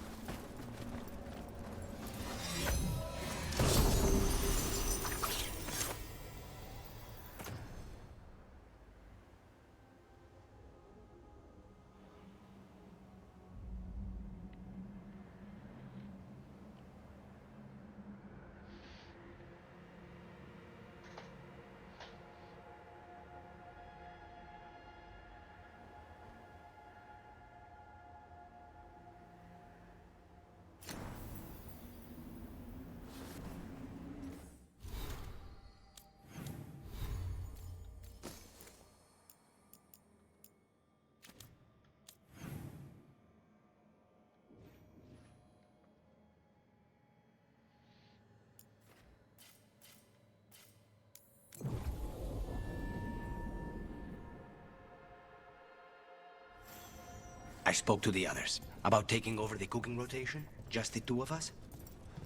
I spoke to the others about taking over the cooking rotation, just the two of us.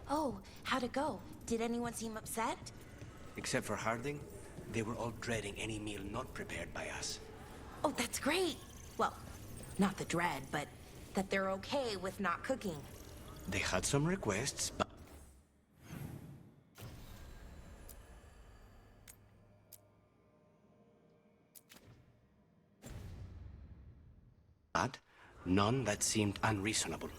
Oh, how'd it go? Did anyone seem upset? Except for Harding, they were all dreading any meal not prepared by us. Oh, that's great. Well, not the dread, but that they're okay with not cooking. They had some requests, but none that seemed unreasonable.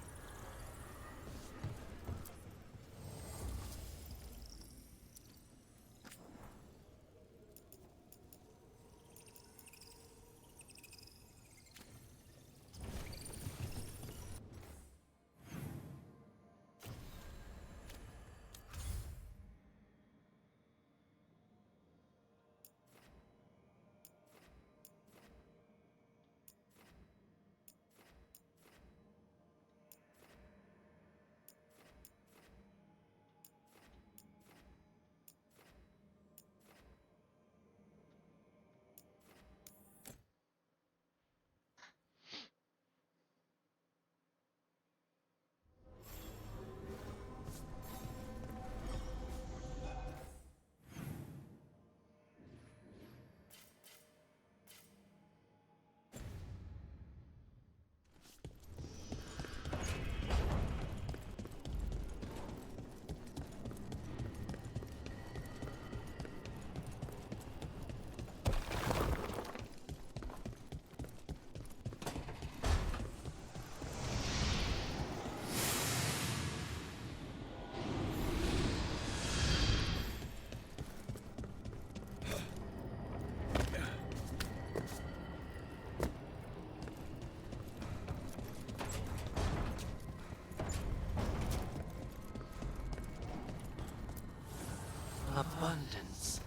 Abundance.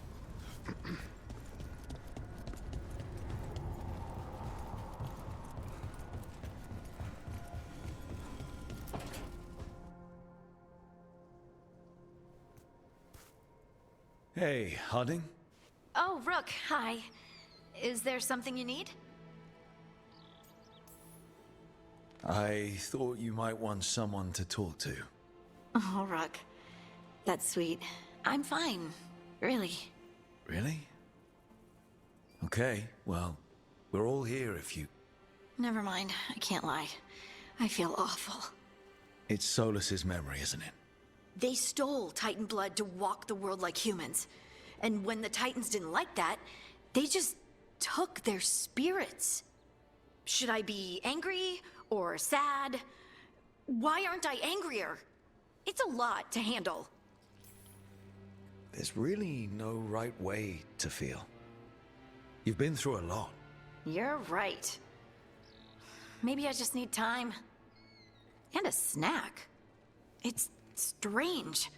Hey, Harding? Oh, Rook, hi. Is there something you need? I thought you might want someone to talk to. Oh, Rook. That's sweet. I'm fine. Really. Really? Okay, well, we're all here if you... Never mind. I can't lie. I feel awful. It's Solus's memory, isn't it? They stole Titan blood to walk the world like humans. And when the Titans didn't like that, they just took their spirits. Should I be angry or sad? Why aren't I angrier? It's a lot to handle. There's really no right way to feel. You've been through a lot. You're right. Maybe I just need time. And a snack. It's strange.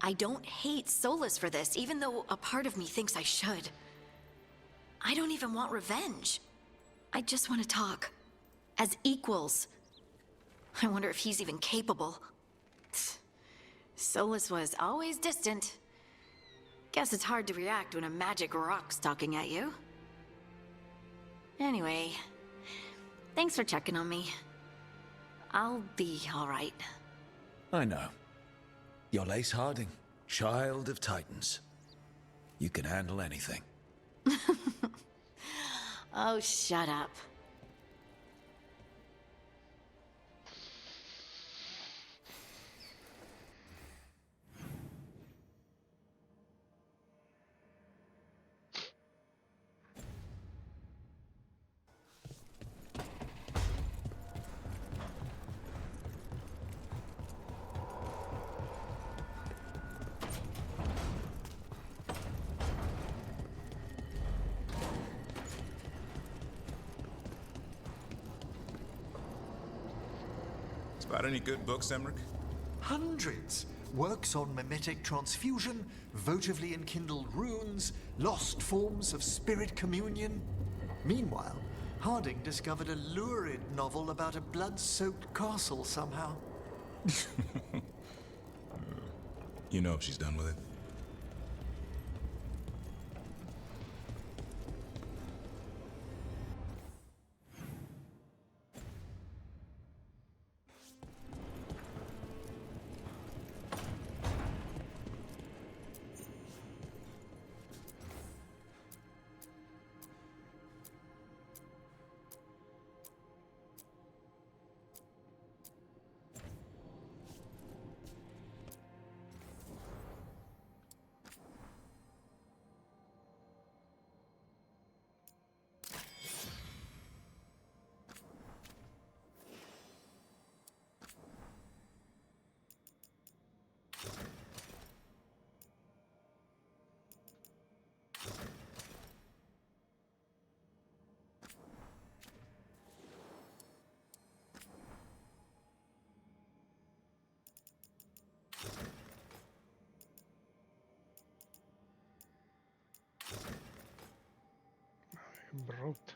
I don't hate Solus for this, even though a part of me thinks I should. I don't even want revenge. I just want to talk. As equals. I wonder if he's even capable. Solus was always distant. Guess it's hard to react when a magic rock's talking at you. Anyway, thanks for checking on me. I'll be all right. I know. You're Lace Harding, child of Titans. You can handle anything. Oh, shut up. Spot any good books, Emmerich? Hundreds. Works on mimetic transfusion, votively enkindled runes, lost forms of spirit communion. Meanwhile, Harding discovered a lurid novel about a blood-soaked castle somehow. You know if she's done with it? Brutto.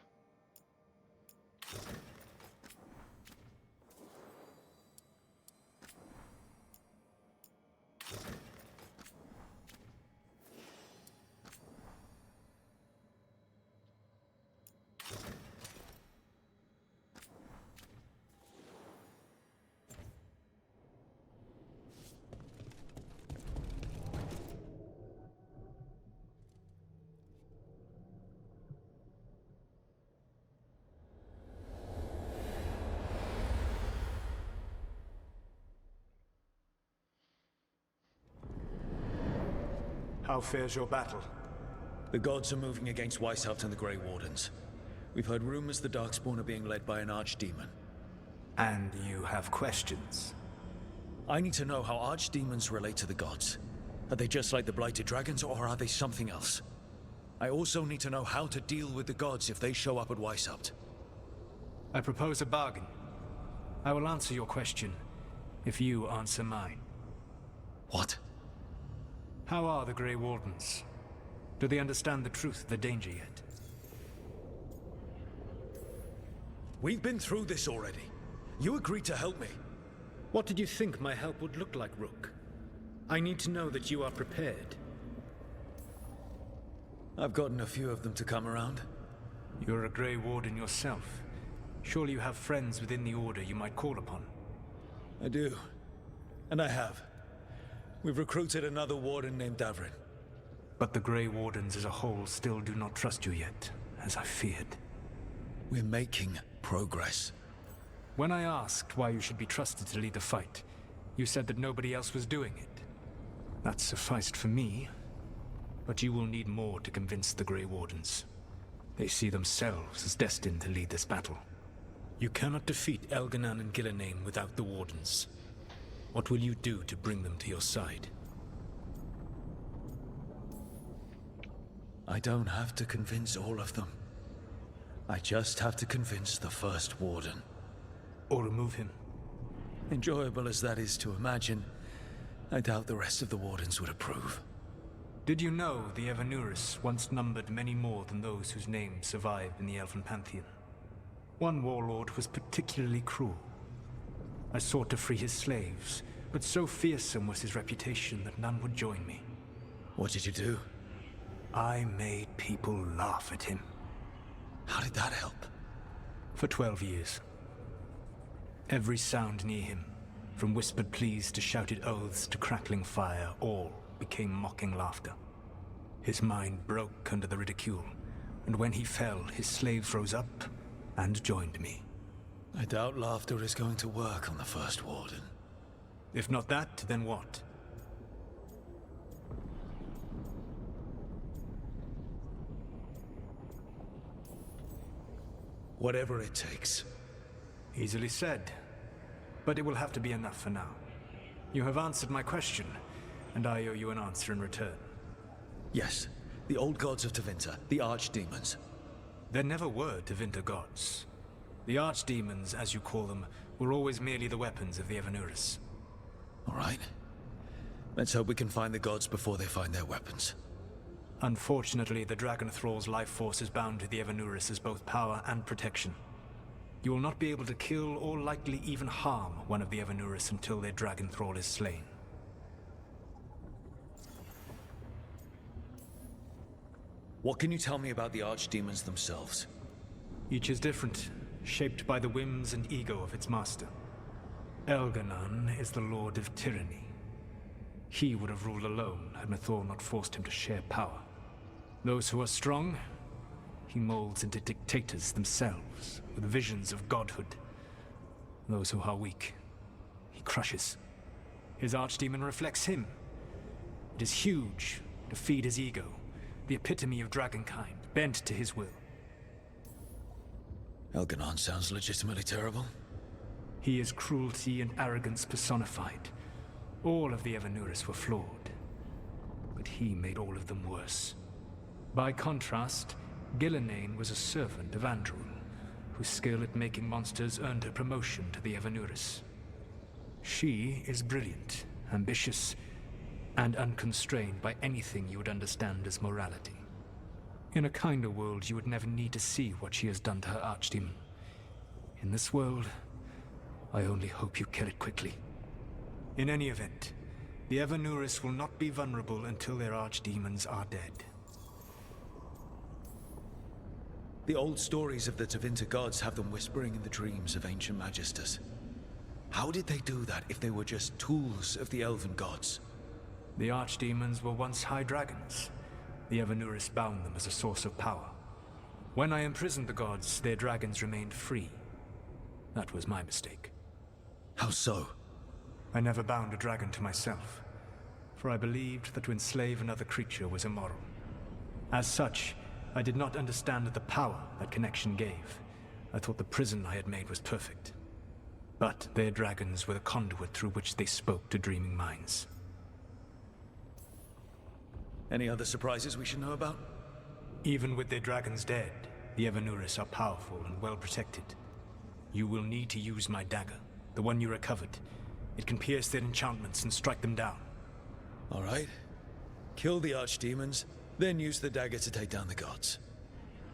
How fares your battle? The gods are moving against Weishaupt and the Grey Wardens. We've heard rumors the Darkspawn are being led by an archdemon. And you have questions? I need to know how archdemons relate to the gods. Are they just like the Blighted Dragons, or are they something else? I also need to know how to deal with the gods if they show up at Weishaupt. I propose a bargain. I will answer your question if you answer mine. What? How are the Grey Wardens? Do they understand the truth of the danger yet? We've been through this already. You agreed to help me. What did you think my help would look like, Rook? I need to know that you are prepared. I've gotten a few of them to come around. You're a Grey Warden yourself. Surely you have friends within the Order you might call upon. I do. And I have. We've recruited another Warden named Davrin. But the Grey Wardens as a whole still do not trust you yet, as I feared. We're making progress. When I asked why you should be trusted to lead the fight, you said that nobody else was doing it. That sufficed for me, but you will need more to convince the Grey Wardens. They see themselves as destined to lead this battle. You cannot defeat Elganan and Gillenane without the Wardens. What will you do to bring them to your side? I don't have to convince all of them. I just have to convince the first Warden. Or remove him. Enjoyable as that is to imagine, I doubt the rest of the Wardens would approve. Did you know the Evanuris once numbered many more than those whose names survive in the Elven Pantheon? One warlord was particularly cruel. I sought to free his slaves, but so fearsome was his reputation that none would join me. What did you do? I made people laugh at him. How did that help? For 12 years. Every sound near him, from whispered pleas to shouted oaths to crackling fire, all became mocking laughter. His mind broke under the ridicule, and when he fell, his slaves rose up and joined me. I doubt laughter is going to work on the first Warden. If not that, then what? Whatever it takes. Easily said. But it will have to be enough for now. You have answered my question, and I owe you an answer in return. Yes, the old gods of Tevinter, the archdemons. There never were Tevinter gods. The archdemons, as you call them, were always merely the weapons of the Evanuris. All right. Let's hope we can find the gods before they find their weapons. Unfortunately, the Dragon Thrall's life force is bound to the Evanuris as both power and protection. You will not be able to kill or likely even harm one of the Evanuris until their Dragon Thrall is slain. What can you tell me about the archdemons themselves? Each is different, shaped by the whims and ego of its master. Elganan is the Lord of Tyranny. He would have ruled alone had Mythor not forced him to share power. Those who are strong, he molds into dictators themselves, with visions of godhood. Those who are weak, he crushes. His archdemon reflects him. It is huge to feed his ego, the epitome of dragonkind, bent to his will. Elganan sounds legitimately terrible. He is cruelty and arrogance personified. All of the Evanuris were flawed, but he made all of them worse. By contrast, Gillenane was a servant of Andrul, whose skill at making monsters earned her promotion to the Evanuris. She is brilliant, ambitious, and unconstrained by anything you would understand as morality. In a kinder world, you would never need to see what she has done to her archdemon. In this world, I only hope you kill it quickly. In any event, the Evanuris will not be vulnerable until their archdemons are dead. The old stories of the Tevinter gods have them whispering in the dreams of ancient magisters. How did they do that if they were just tools of the elven gods? The archdemons were once high dragons. The Evanuris bound them as a source of power. When I imprisoned the gods, their dragons remained free. That was my mistake. How so? I never bound a dragon to myself, for I believed that to enslave another creature was immoral. As such, I did not understand the power that connection gave. I thought the prison I had made was perfect. But their dragons were the conduit through which they spoke to dreaming minds. Any other surprises we should know about? Even with their dragons dead, the Evanuris are powerful and well protected. You will need to use my dagger, the one you recovered. It can pierce their enchantments and strike them down. All right. Kill the archdemons, then use the dagger to take down the gods.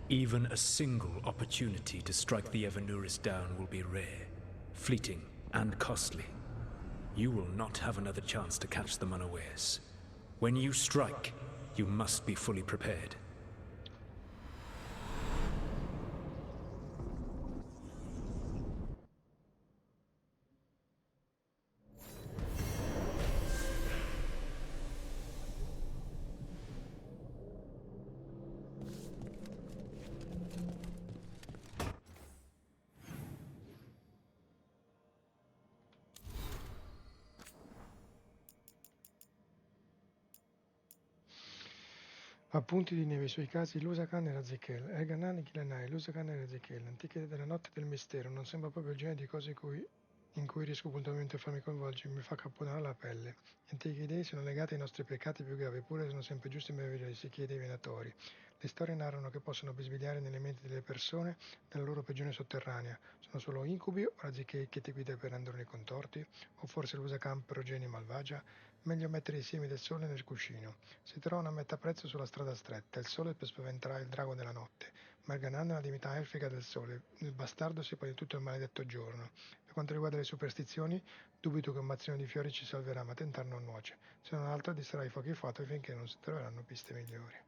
Even a single opportunity to strike the Evanuris down will be rare, fleeting, and costly. You will not have another chance to catch them unawares. When you strike, you must be fully prepared. Appunti di neve sui casi Lusakan e Razikel, Elganan e Gilanai, Lusakan e Razikel, antiche della notte del mistero, non sembra proprio il genere di cose in cui riesco puntualmente a farmi coinvolgere, mi fa caponare la pelle. Gli antichi dei sono legati ai nostri peccati più gravi, eppure sono sempre giusti e meravigliosi, chiede ai venatori. Le storie narrano che possono bisbigliare nelle menti delle persone nella loro prigione sotterranea. Sono solo incubi o Razikel che ti guida per rendere i contorti? O forse Lusakan progenie malvagia? Meglio mettere i semi del sole nel cuscino. Si trovano a metà prezzo sulla strada stretta. Il sole per spaventerà il drago della notte. Marganan è la divinità elfica del sole. Il bastardo si pone tutto il maledetto giorno. Per quanto riguarda le superstizioni, dubito che un mazzino di fiori ci salverà, ma tentar non nuoce. Se non altro disterai i fuochi fatui finché non si troveranno piste migliori.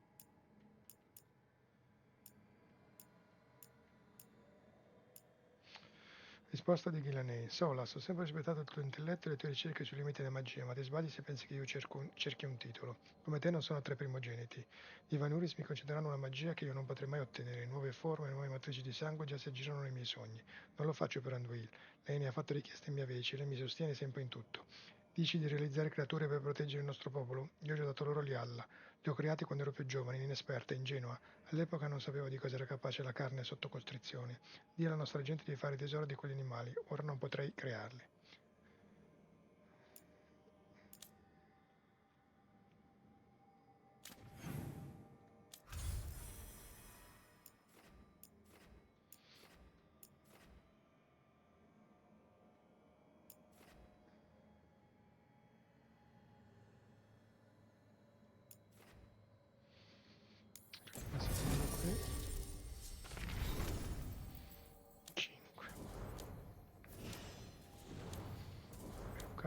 Risposta di Ghilanei. Solas, ho sempre rispettato il tuo intelletto e le tue ricerche sui limiti della magia, ma ti sbagli se pensi che io cerchi un titolo. Come te non sono tra i primogeniti. Gli Ivanuris mi concederanno una magia che io non potrei mai ottenere. Nuove forme, nuove matrici di sangue già si aggirano nei miei sogni. Non lo faccio per Anduil. Lei ne ha fatto richieste in mia vece, lei mi sostiene sempre in tutto. Dici di realizzare creature per proteggere il nostro popolo? Io gli ho dato loro gli Alla. Li ho creati quando ero più giovane, inesperta, ingenua. All'epoca non sapevo di cosa era capace la carne sotto costrizione. Dì alla nostra gente di fare tesoro di quegli animali, ora non potrei crearli.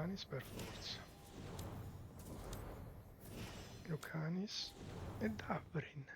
Lucanis per forza. Lucanis e Davrin.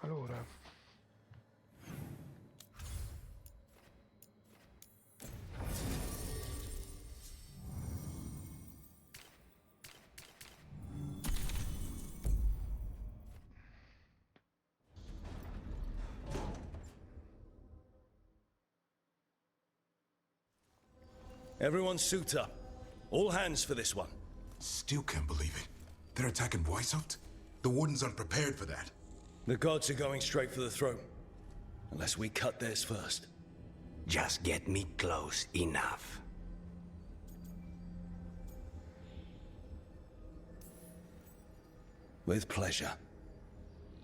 Allora, everyone suit up. All hands for this one. Still can't believe it. They're attacking Weishaupt? The Wardens aren't prepared for that. The gods are going straight for the throne. Unless we cut theirs first. Just get me close enough. With pleasure.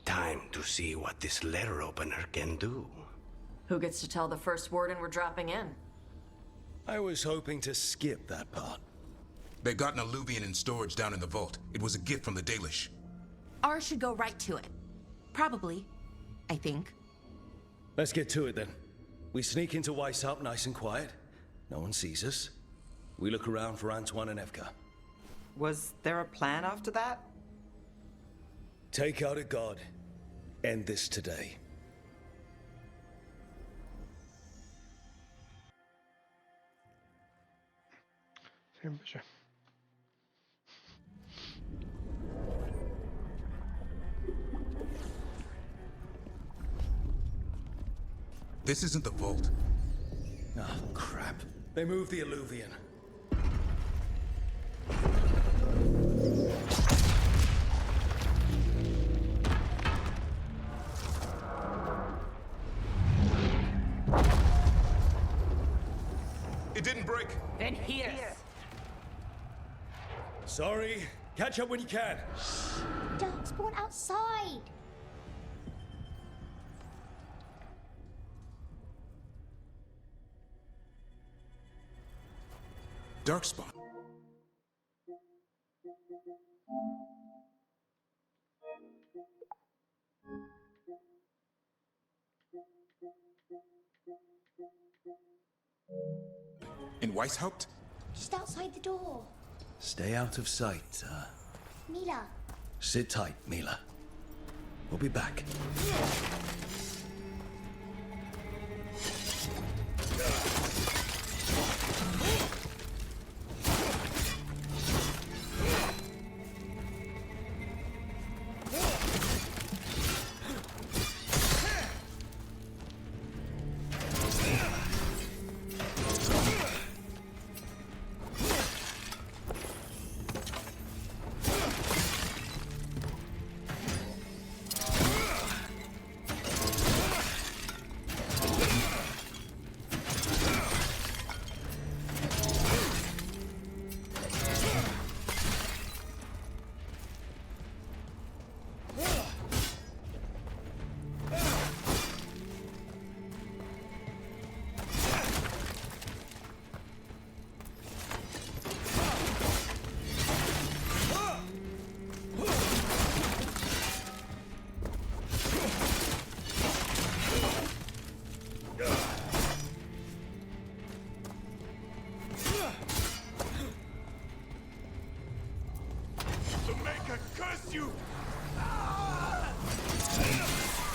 Time to see what this letter opener can do. Who gets to tell the first warden we're dropping in? I was hoping to skip that part. They've got an Alluvian in storage down in the vault. It was a gift from the Dalish. Ours should go right to it. Probably. I think. Let's get to it then. We sneak into Weishaupt nice and quiet. No one sees us. We look around for Antoine and Evka. Was there a plan after that? Take out a god. End this today. Semplice. This isn't the vault. Oh, crap. They moved the Alluvian. It didn't break. Then here. Sorry. Catch up when you can. Darkspawn outside. Darkspawn. In Weishaupt? Just outside the door. Stay out of sight. Mila. Sit tight, Mila. We'll be back.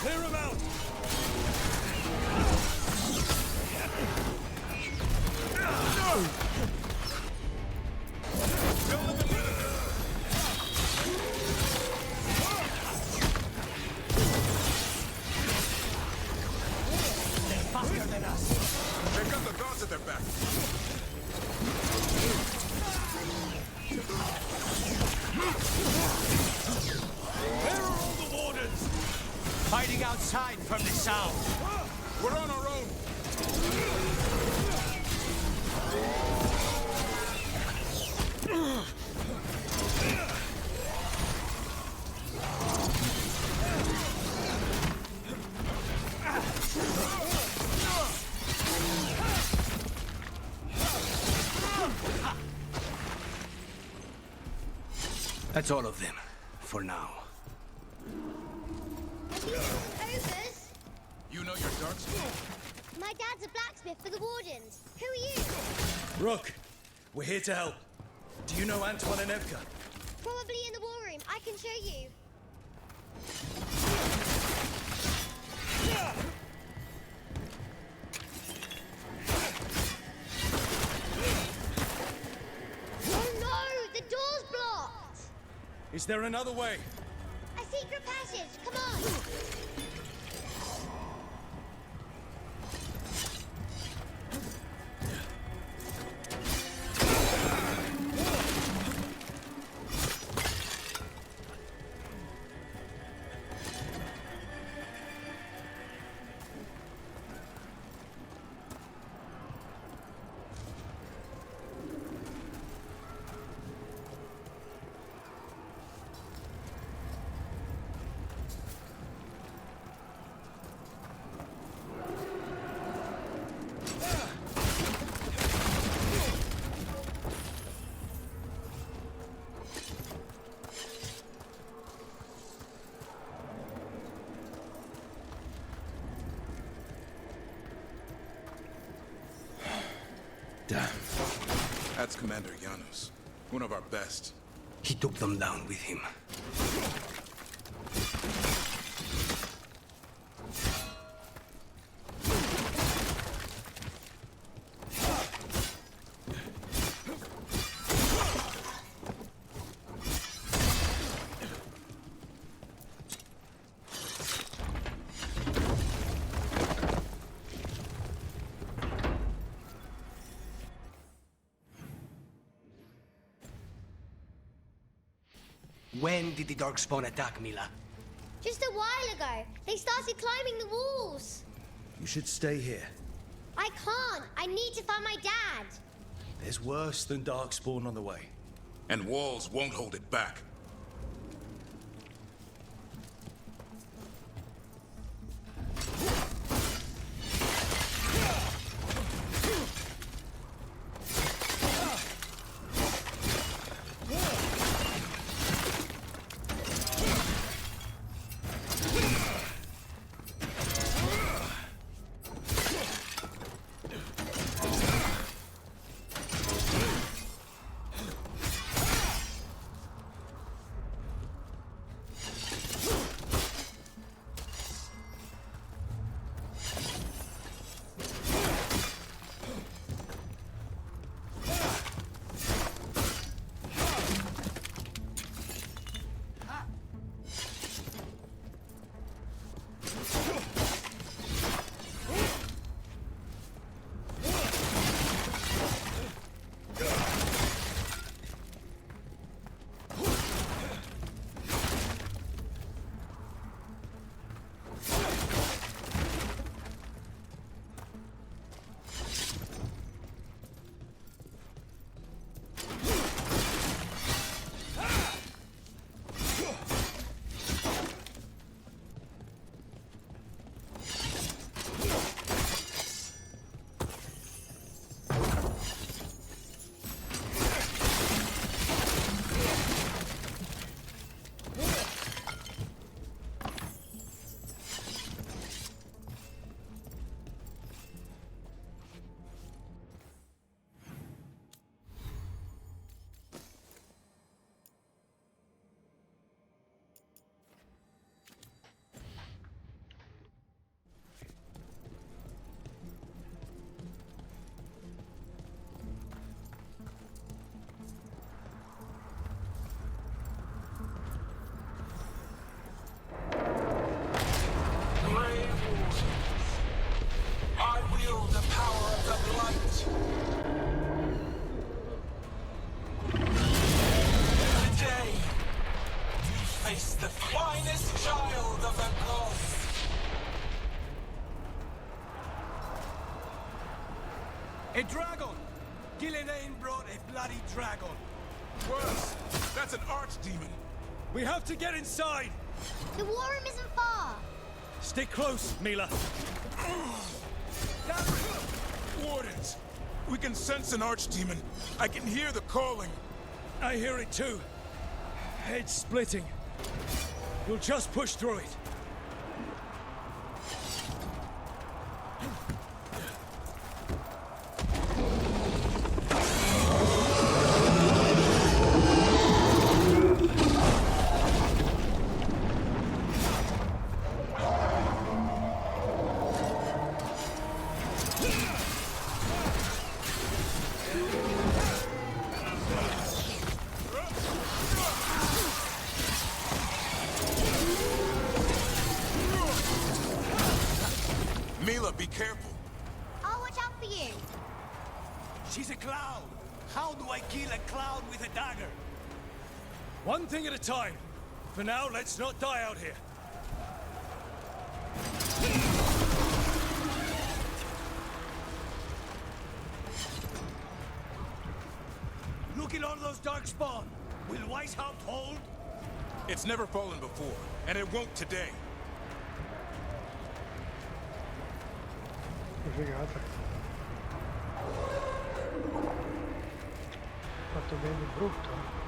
Clear him out! Faster than us. They've got the gods at their back. Where are all the wardens? Hiding outside from the sound. We're on our own. That's all of them, for now. Ogres? You know your Darkspawn? My dad's a blacksmith for the Wardens. Who are you? Rook, we're here to help. Do you know Antoine and Evka? Probably in the war room. I can show you. Oh no! The door's blocked! Is there another way? A secret passage. Come on! Damn. That's Commander Janos, one of our best. He took them down with him. When did the Darkspawn attack, Mila? Just a while ago. They started climbing the walls. You should stay here. I can't. I need to find my dad. There's worse than Darkspawn on the way. And walls won't hold it back. A dragon! Gillenane brought a bloody dragon. Worse, that's an archdemon. We have to get inside! The war room isn't far. Stick close, Mila. Wardens! We can sense an archdemon. I can hear the calling. I hear it too. It's splitting. You'll just push through it. Mila, be careful. I'll watch out for you. She's a cloud. How do I kill a cloud with a dagger? One thing at a time. For now, let's not die out here. Look at all those darkspawn. Will Weishaupt hold? It's never fallen before, and it won't today. Che figata. Fatto bene di brutto.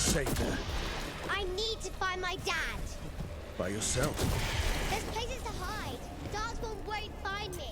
safe there. I need to find my dad. By yourself. There's places to hide. Darkspawn won't find me.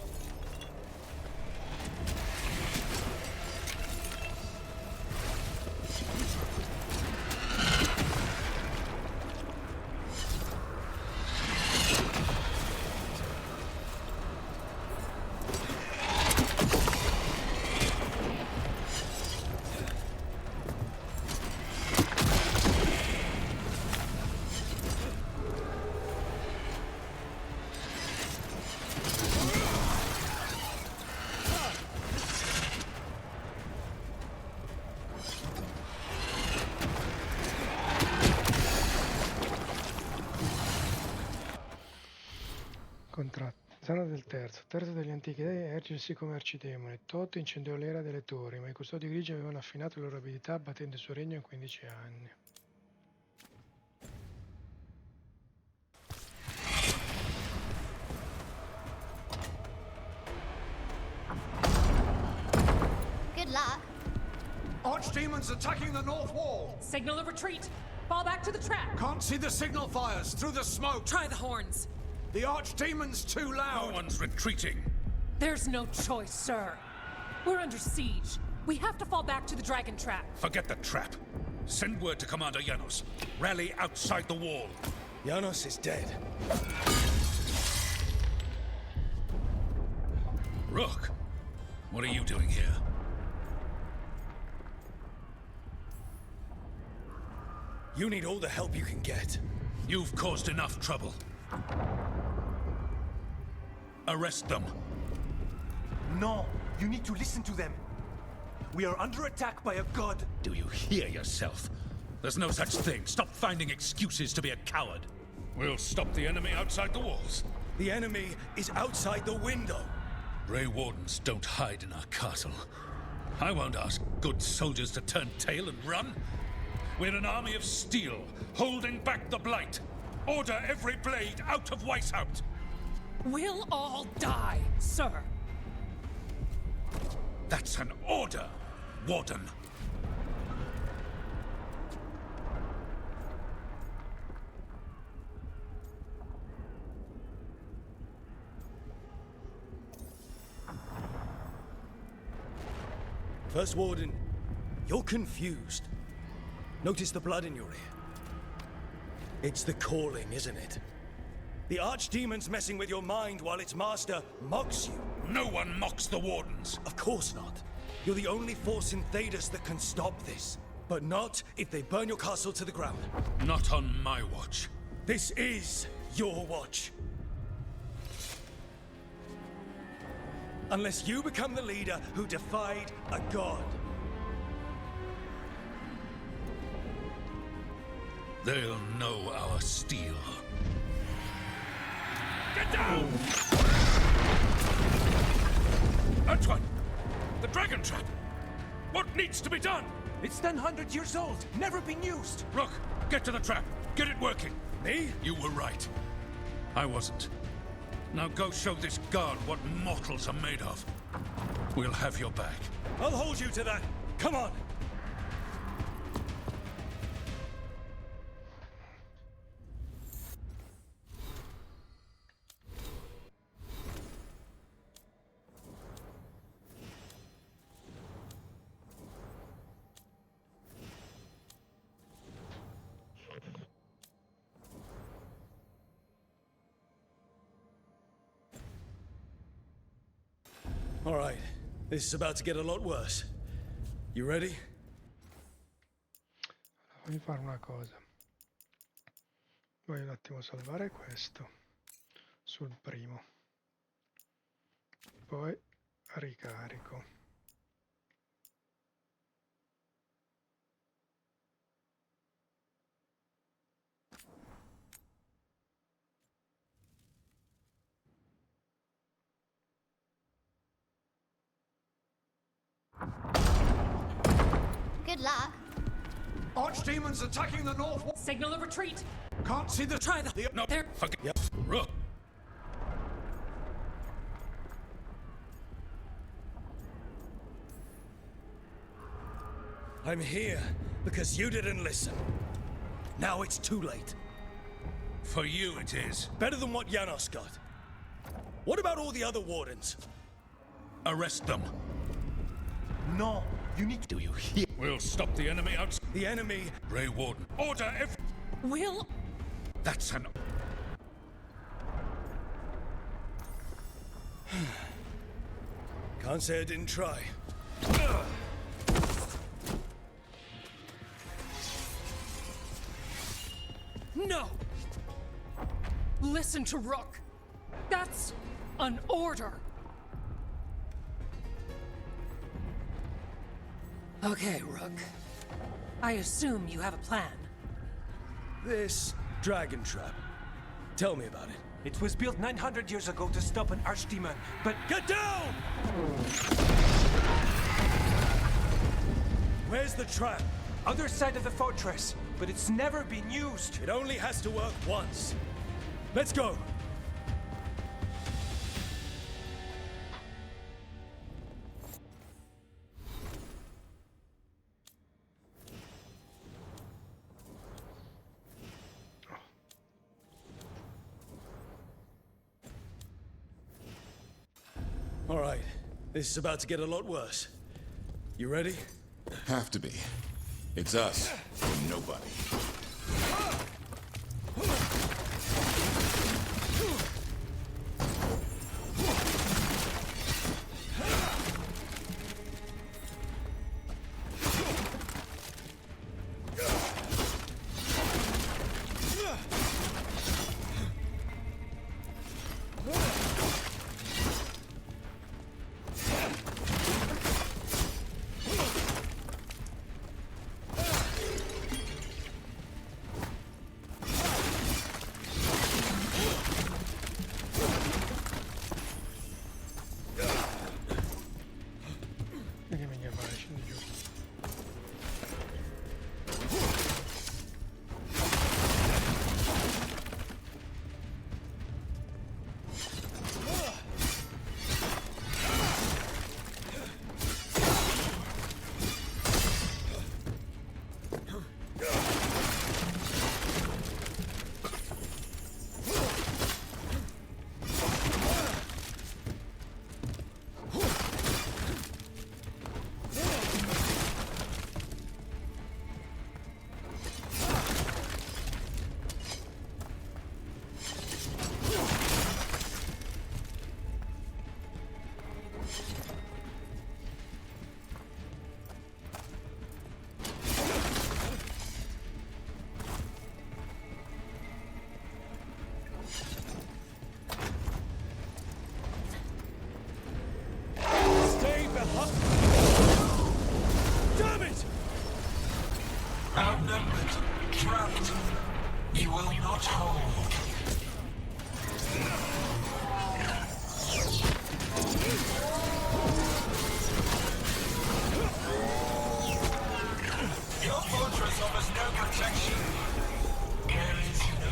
Zona del terzo degli antichi dei ergersi come arcidemone. Tot incendiò l'era delle torri, ma i custodi grigi avevano affinato le loro abilità battendo il suo regno in 15 anni. Good luck. Archdemons attacking the north wall! Signal of retreat! Fall back to the trap! Can't see the signal fires through the smoke! Try the horns! The Archdemon's too loud! No one's retreating! There's no choice, sir. We're under siege. We have to fall back to the dragon trap. Forget the trap. Send word to Commander Janos. Rally outside the wall. Janos is dead. Rook, what are you doing here? You need all the help you can get. You've caused enough trouble. Arrest them. No, you need to listen to them. We are under attack by a god. Do you hear yourself? There's no such thing. Stop finding excuses to be a coward. We'll stop the enemy outside the walls. The enemy is outside the window. Grey Wardens don't hide in our castle. I won't ask good soldiers to turn tail and run. We're an army of steel, holding back the Blight. Order every blade out of Weishaupt. We'll all die, sir. That's an order, Warden. First Warden, you're confused. Notice the blood in your ear. It's the calling, isn't it? The Archdemon's messing with your mind while its master mocks you. No one mocks the Wardens. Of course not. You're the only force in Thedas that can stop this. But not if they burn your castle to the ground. Not on my watch. This is your watch. Unless you become the leader who defied a god. They'll know our steel. Get down! Antoine! The dragon trap! What needs to be done? It's 100 years old, never been used. Rook, get to the trap. Get it working. Me? You were right. I wasn't. Now go show this guard what mortals are made of. We'll have your back. I'll hold you to that. Come on. All right, this is about to get a lot worse. You ready? Voglio fare una cosa. Voglio un attimo salvare questo sul primo. Poi ricarico. Good luck. Archdemons attacking the north wall. Signal of retreat. Can't see the... Try the... No, there. Forget. Yep. Rook. I'm here because you didn't listen. Now it's too late. For you it is. Better than what Janos got. What about all the other wardens? Arrest them. No, you need to... Do you hear? We'll stop the enemy out. The enemy... Grey Warden. Order every... Will... That's an... Can't say I didn't try. No! Listen to Rook. That's an order. Okay, Rook. I assume you have a plan. This dragon trap. Tell me about it. It was built 900 years ago to stop an archdemon, but... Get down! Where's the trap? Other side of the fortress, but it's never been used. It only has to work once. Let's go! All right, this is about to get a lot worse. You ready? Have to be. It's us, or nobody. Damn it! Outnumbered, trapped, you will not hold. Your fortress offers no protection. There is no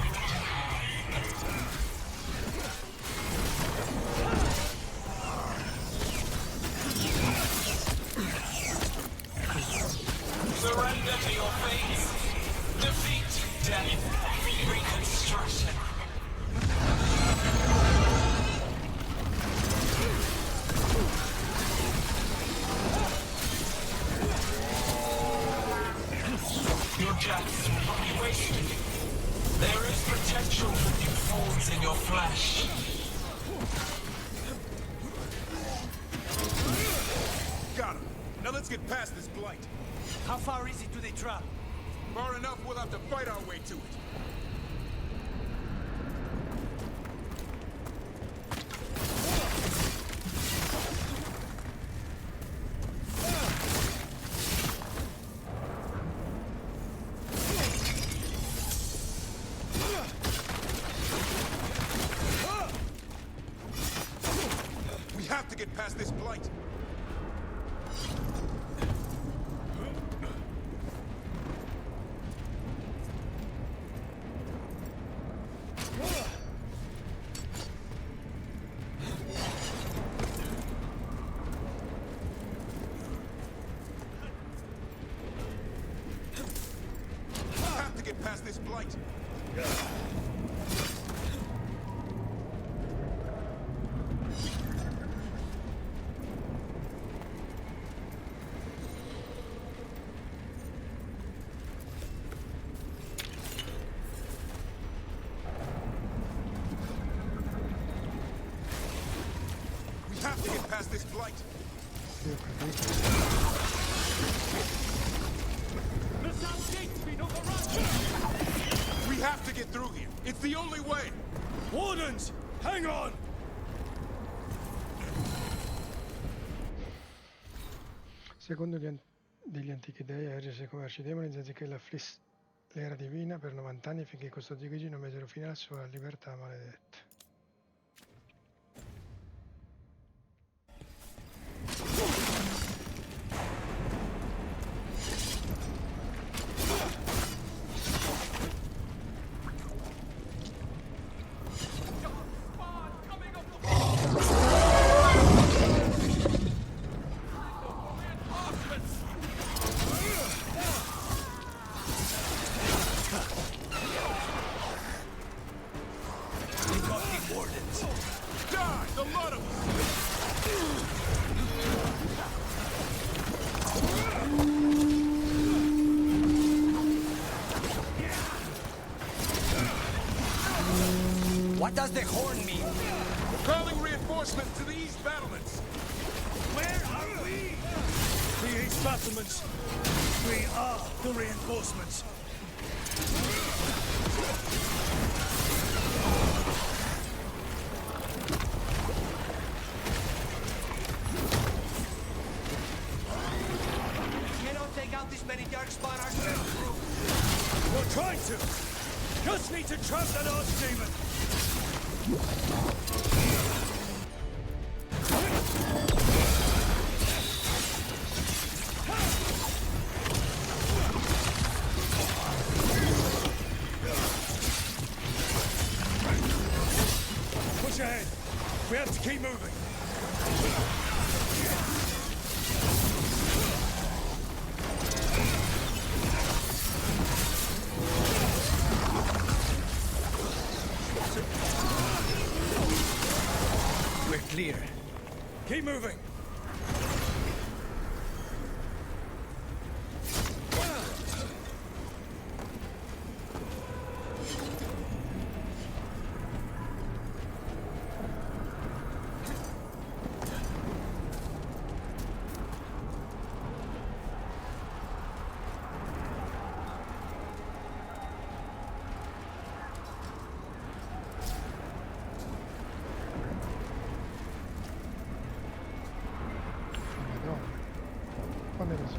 surrender to your fate. Defeat, death, reconstruction. Your deaths will not be wasted. There is potential for new forms in your flesh. Got him. Now let's get past this blight. How far is it to the trap? Far enough, we'll have to fight our way to it. We have to get past this blight. blight. We have to get past this blight. The south gate's been overrun! We have to get through here. It's the only way. Wardens, hang on! Secondo degli antichi dei, ergersi come arcidemone anziché l'era divina per 90 anni finché i custodi non misero fine alla sua libertà maledetta. What does the horn mean? We're calling reinforcements to the east battlements. Where are we? The east battlements. We are the reinforcements. We cannot take out this many darkspawn ourselves. We're trying to. Just need to trap that archdemon. Push ahead. We have to keep moving. We're clear. Keep moving. Quando era su?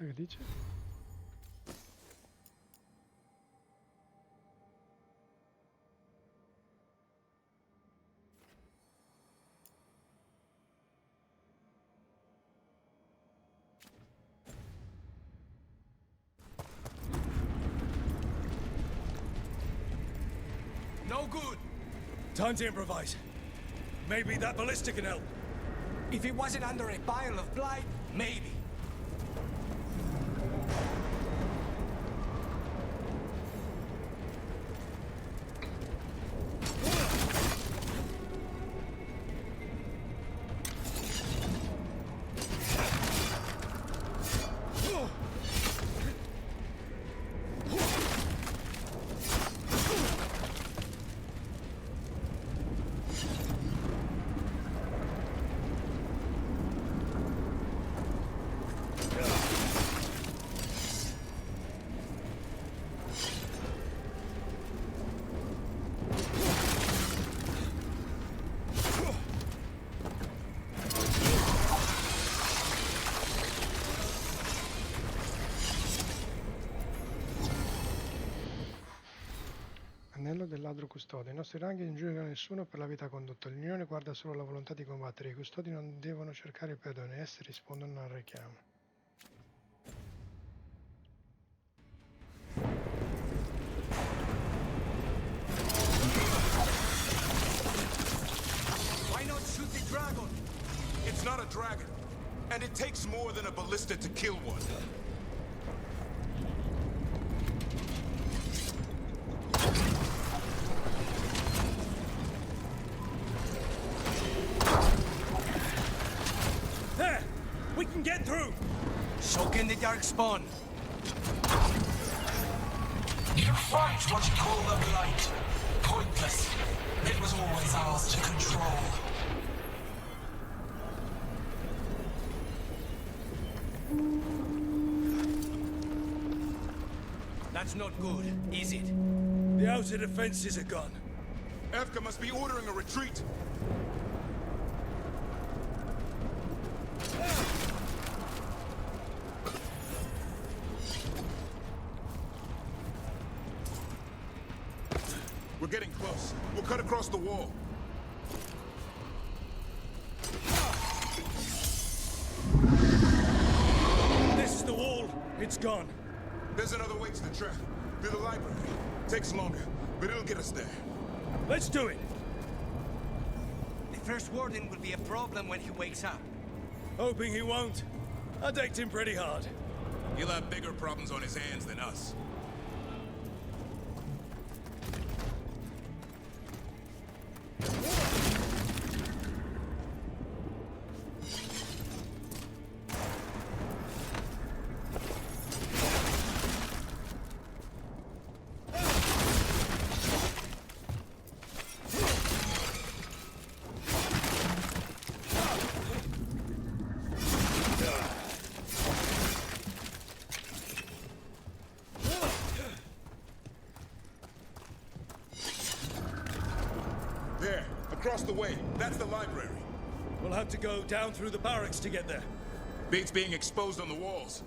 Che dice? No good. Time to improvise. Maybe that ballista can help. If it wasn't under a pile of blight, maybe. Anello del ladro custode. I nostri ranghi non giudicano nessuno per la vita condotta. L'Unione guarda solo la volontà di combattere. I custodi non devono cercare il perdono, essi rispondono al richiamo. Why not shoot the dragon? It's not a dragon, and it takes more than a ballista to kill one. There! We can get through! Soak in the darkspawn. You fight what you call the blight. Pointless. It was always ours to control. That's not good, is it? The outer defenses are gone. Evka must be ordering a retreat. We're getting close. We'll cut across the wall. This is the wall. It's gone. There's another way to the trap. Through the library. Takes longer, but it'll get us there. Let's do it. The first warden will be a problem when he wakes up. Hoping he won't. I decked him pretty hard. He'll have bigger problems on his hands than us. There, across the way. That's the library. We'll have to go down through the barracks to get there. Beats being exposed on the walls.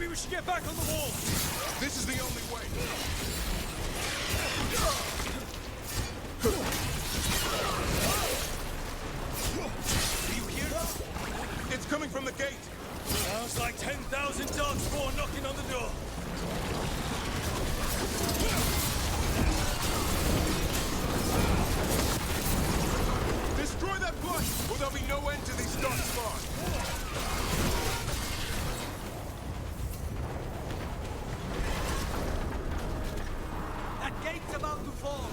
we should get back on the wall. This is the only way. Do you hear that? It's coming from the gate. Sounds like 10,000 darkspawn knocking on the door. Destroy that blight, or there'll be no end to these darkspawn. That gate's about to fall.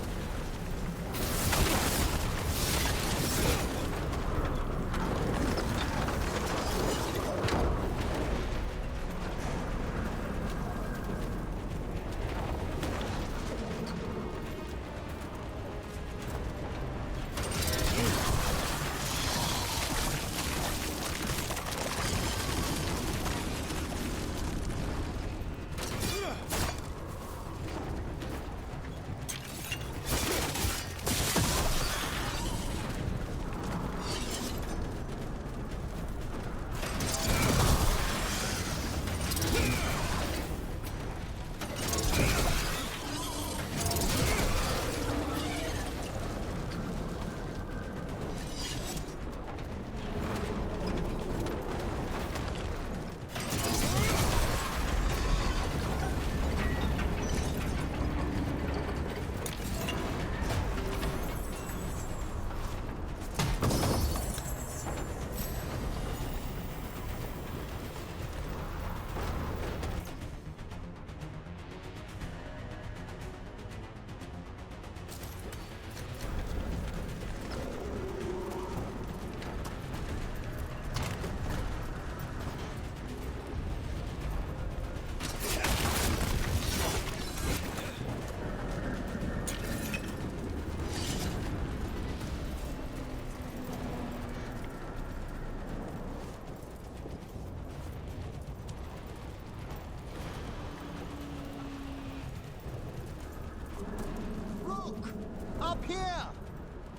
Up here!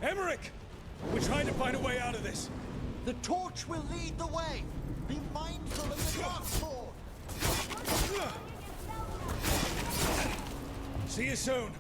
Emmerich! We're trying to find a way out of this. The torch will lead the way. Be mindful of the darkspawn. See you soon.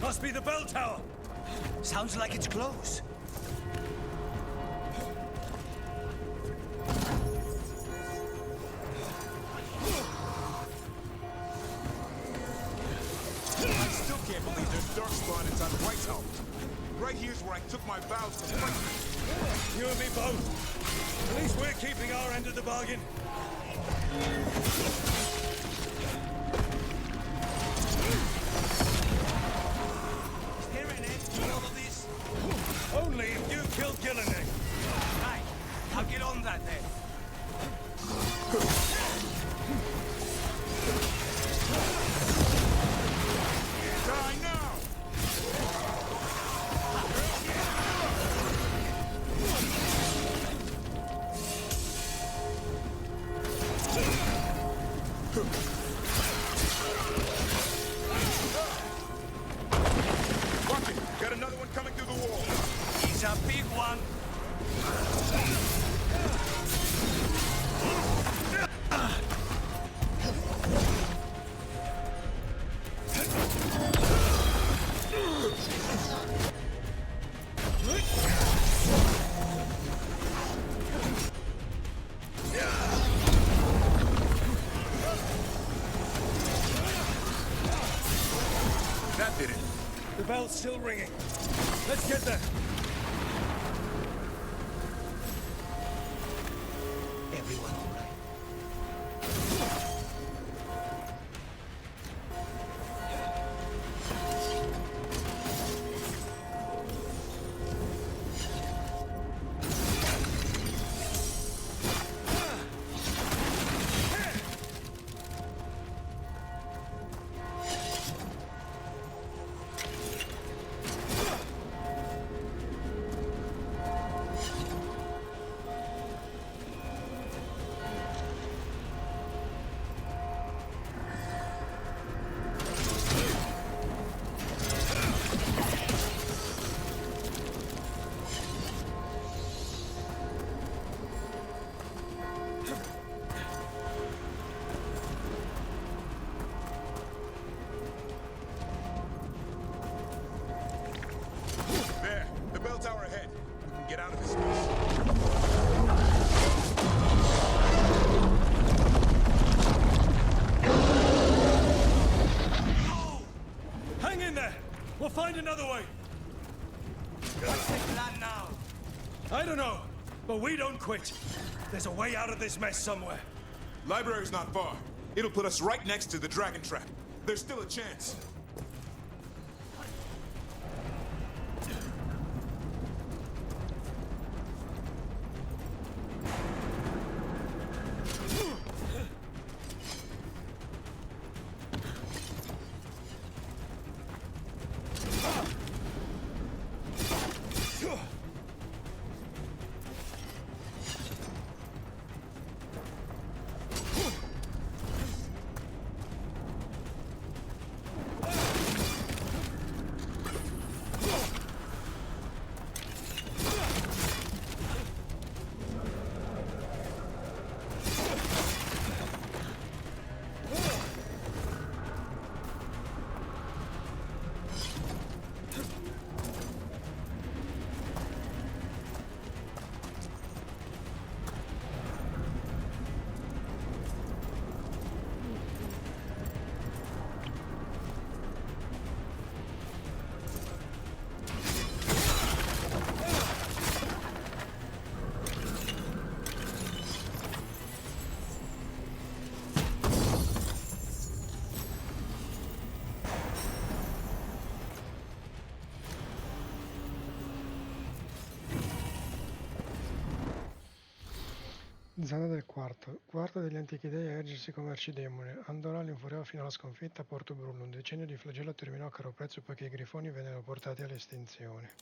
Must be the bell tower. Sounds like it's close. I still can't believe there's darkspawn inside Whitehouse. Right here's where I took my vows to fight. You and me both. At least we're keeping our end of the bargain. Only if you kill Gillinek. Right, I'll get on that then. Die now! Watch it! Got another one coming through the wall. He's a big one. That did it. The bell's still ringing. Let's get there. Everyone all right? get out of this mess. Hang in there! We'll find another way! What's the plan now? I don't know, but we don't quit. There's a way out of this mess somewhere. Library's not far. It'll put us right next to the dragon trap. There's still a chance. Zona del quarto degli antichi dei a ergersi come arcidemone. Andorra infuriava fino alla sconfitta a Porto Brullo. Un decennio di flagello terminò a caro prezzo poiché i grifoni vennero portati all'estinzione.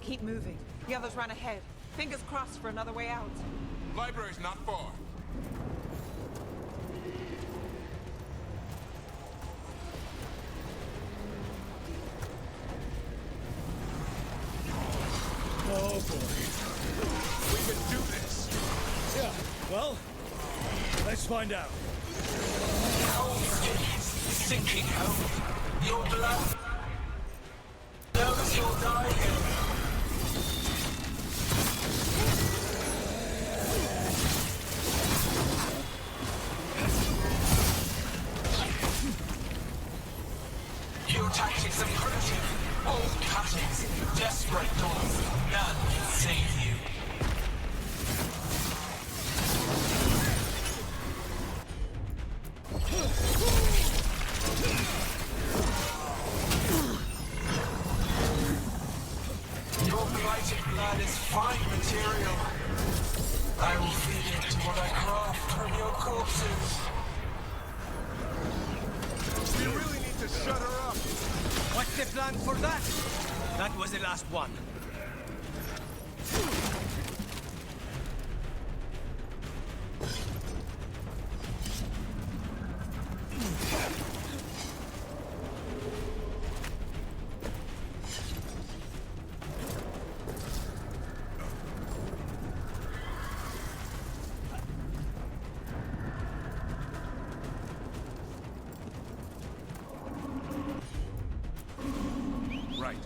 Keep moving. The others ran ahead. Fingers crossed for another way out. Library's not far. Oh boy. We can do this. Yeah, well, let's find out. Cold skins, sinking home. Your blood. Knows you'll die here. Your tactics are primitive. Old cuttings, desperate doors. None can save you. Your blighted blood is fine material. I will feed it to what I craft from your corpses. We really need to shut her up. What's the plan for that? That was the last one. Right.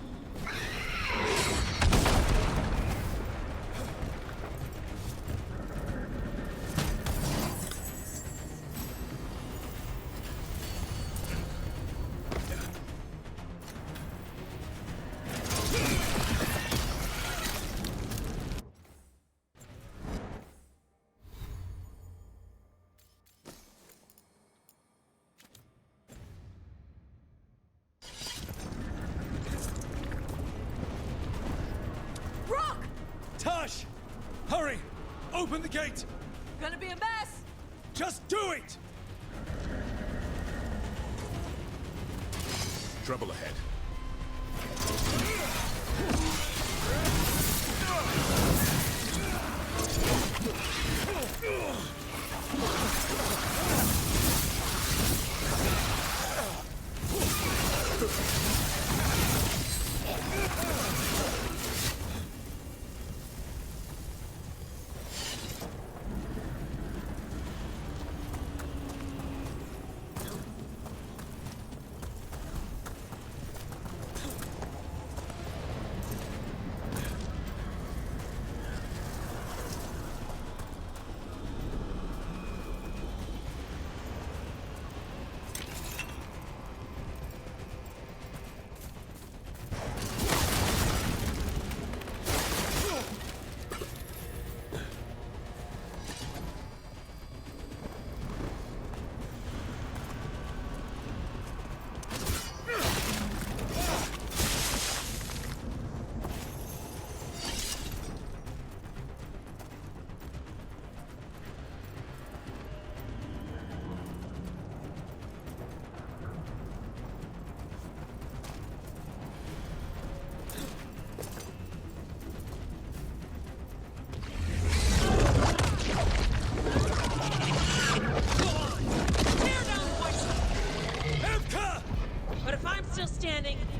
Tash! Hurry! Open the gate! Gonna be a mess! Just do it! Trouble ahead.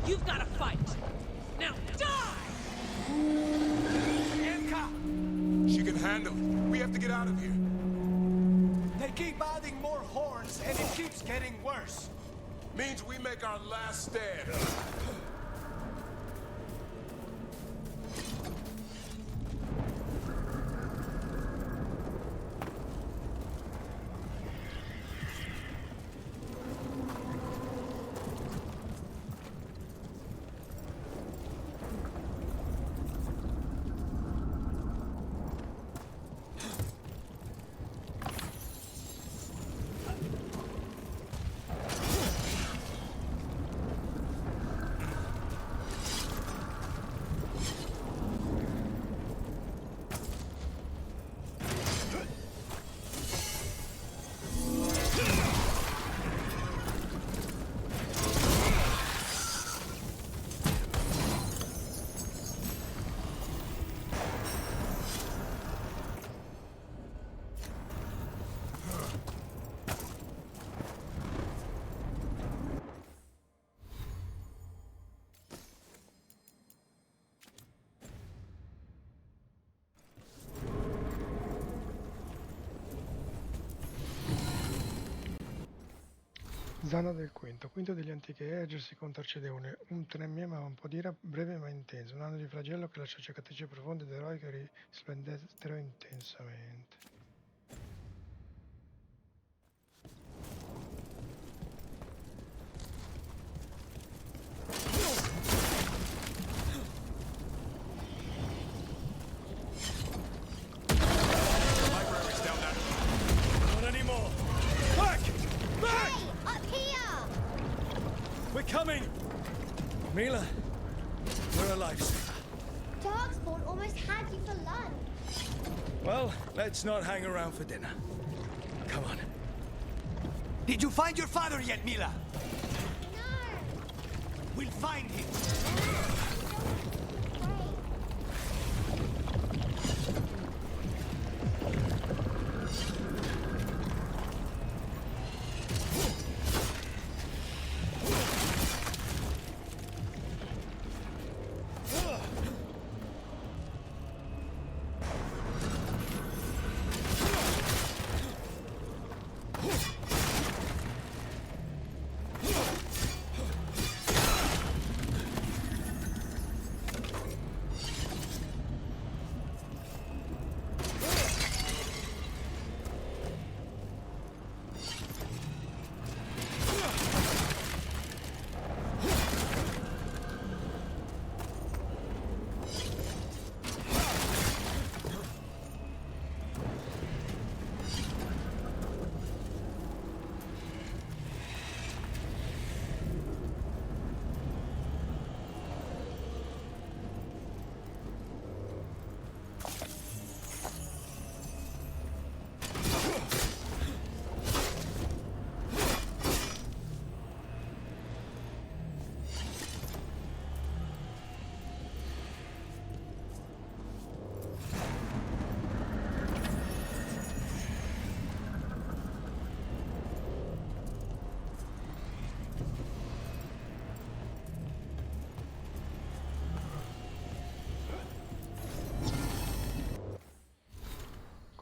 You've got to fight. Now die! She can handle it. We have to get out of here. They keep adding more horns, and it keeps getting worse. Means we make our last stand. Zana del Quinto. Quinto degli antichi Age si conta Arcideone, un tremema un po' d'ira, breve ma intenso, un anno di flagello che lascia cicatrici profonde ed eroi che risplendettero intensamente. Not anymore. Back! Back! Hey, up here! We're coming! Mila, we're a lifesaver. Darkspawn almost had you for lunch. Well, let's not hang around for dinner. Come on. Did you find your father yet, Mila? No! We'll find him.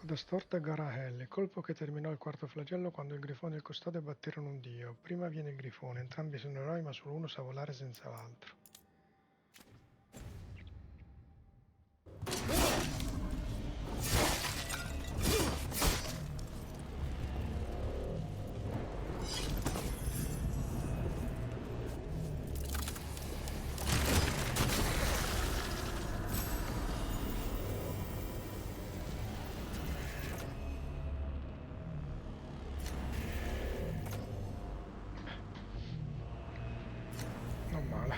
Coda storta Garahel, colpo che terminò il quarto flagello quando il grifone e il custode batterono un dio. Prima viene il grifone, entrambi sono eroi ma solo uno sa volare senza l'altro. Non male.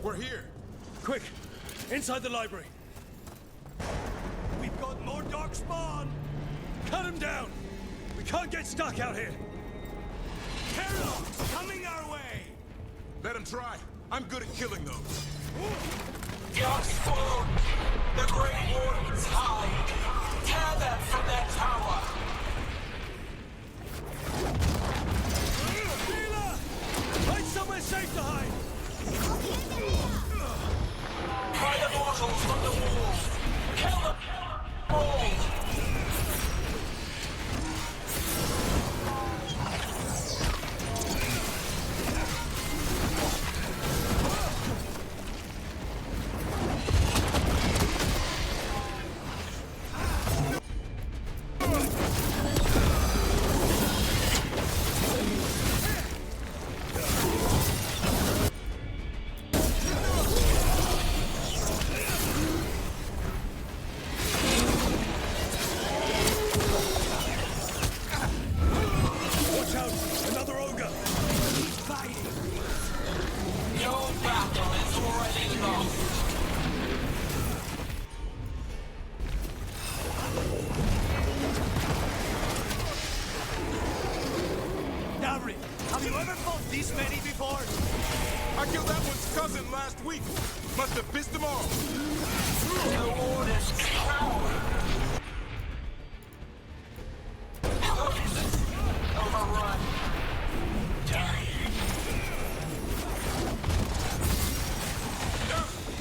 We're here. Quick! Inside the library. We've got more dark spawn! Cut him down! We can't get stuck out here! Carelocks coming our way! Let him try. I'm good at killing those. God's spawn! The Grey Wardens hide! Tear them from their tower! Mila! Find somewhere safe to hide! Pry the mortals from the walls! Kill them all! Have you ever fought this many before? I killed that one's cousin last week. Must have pissed them off. The Warden's power. Overrun.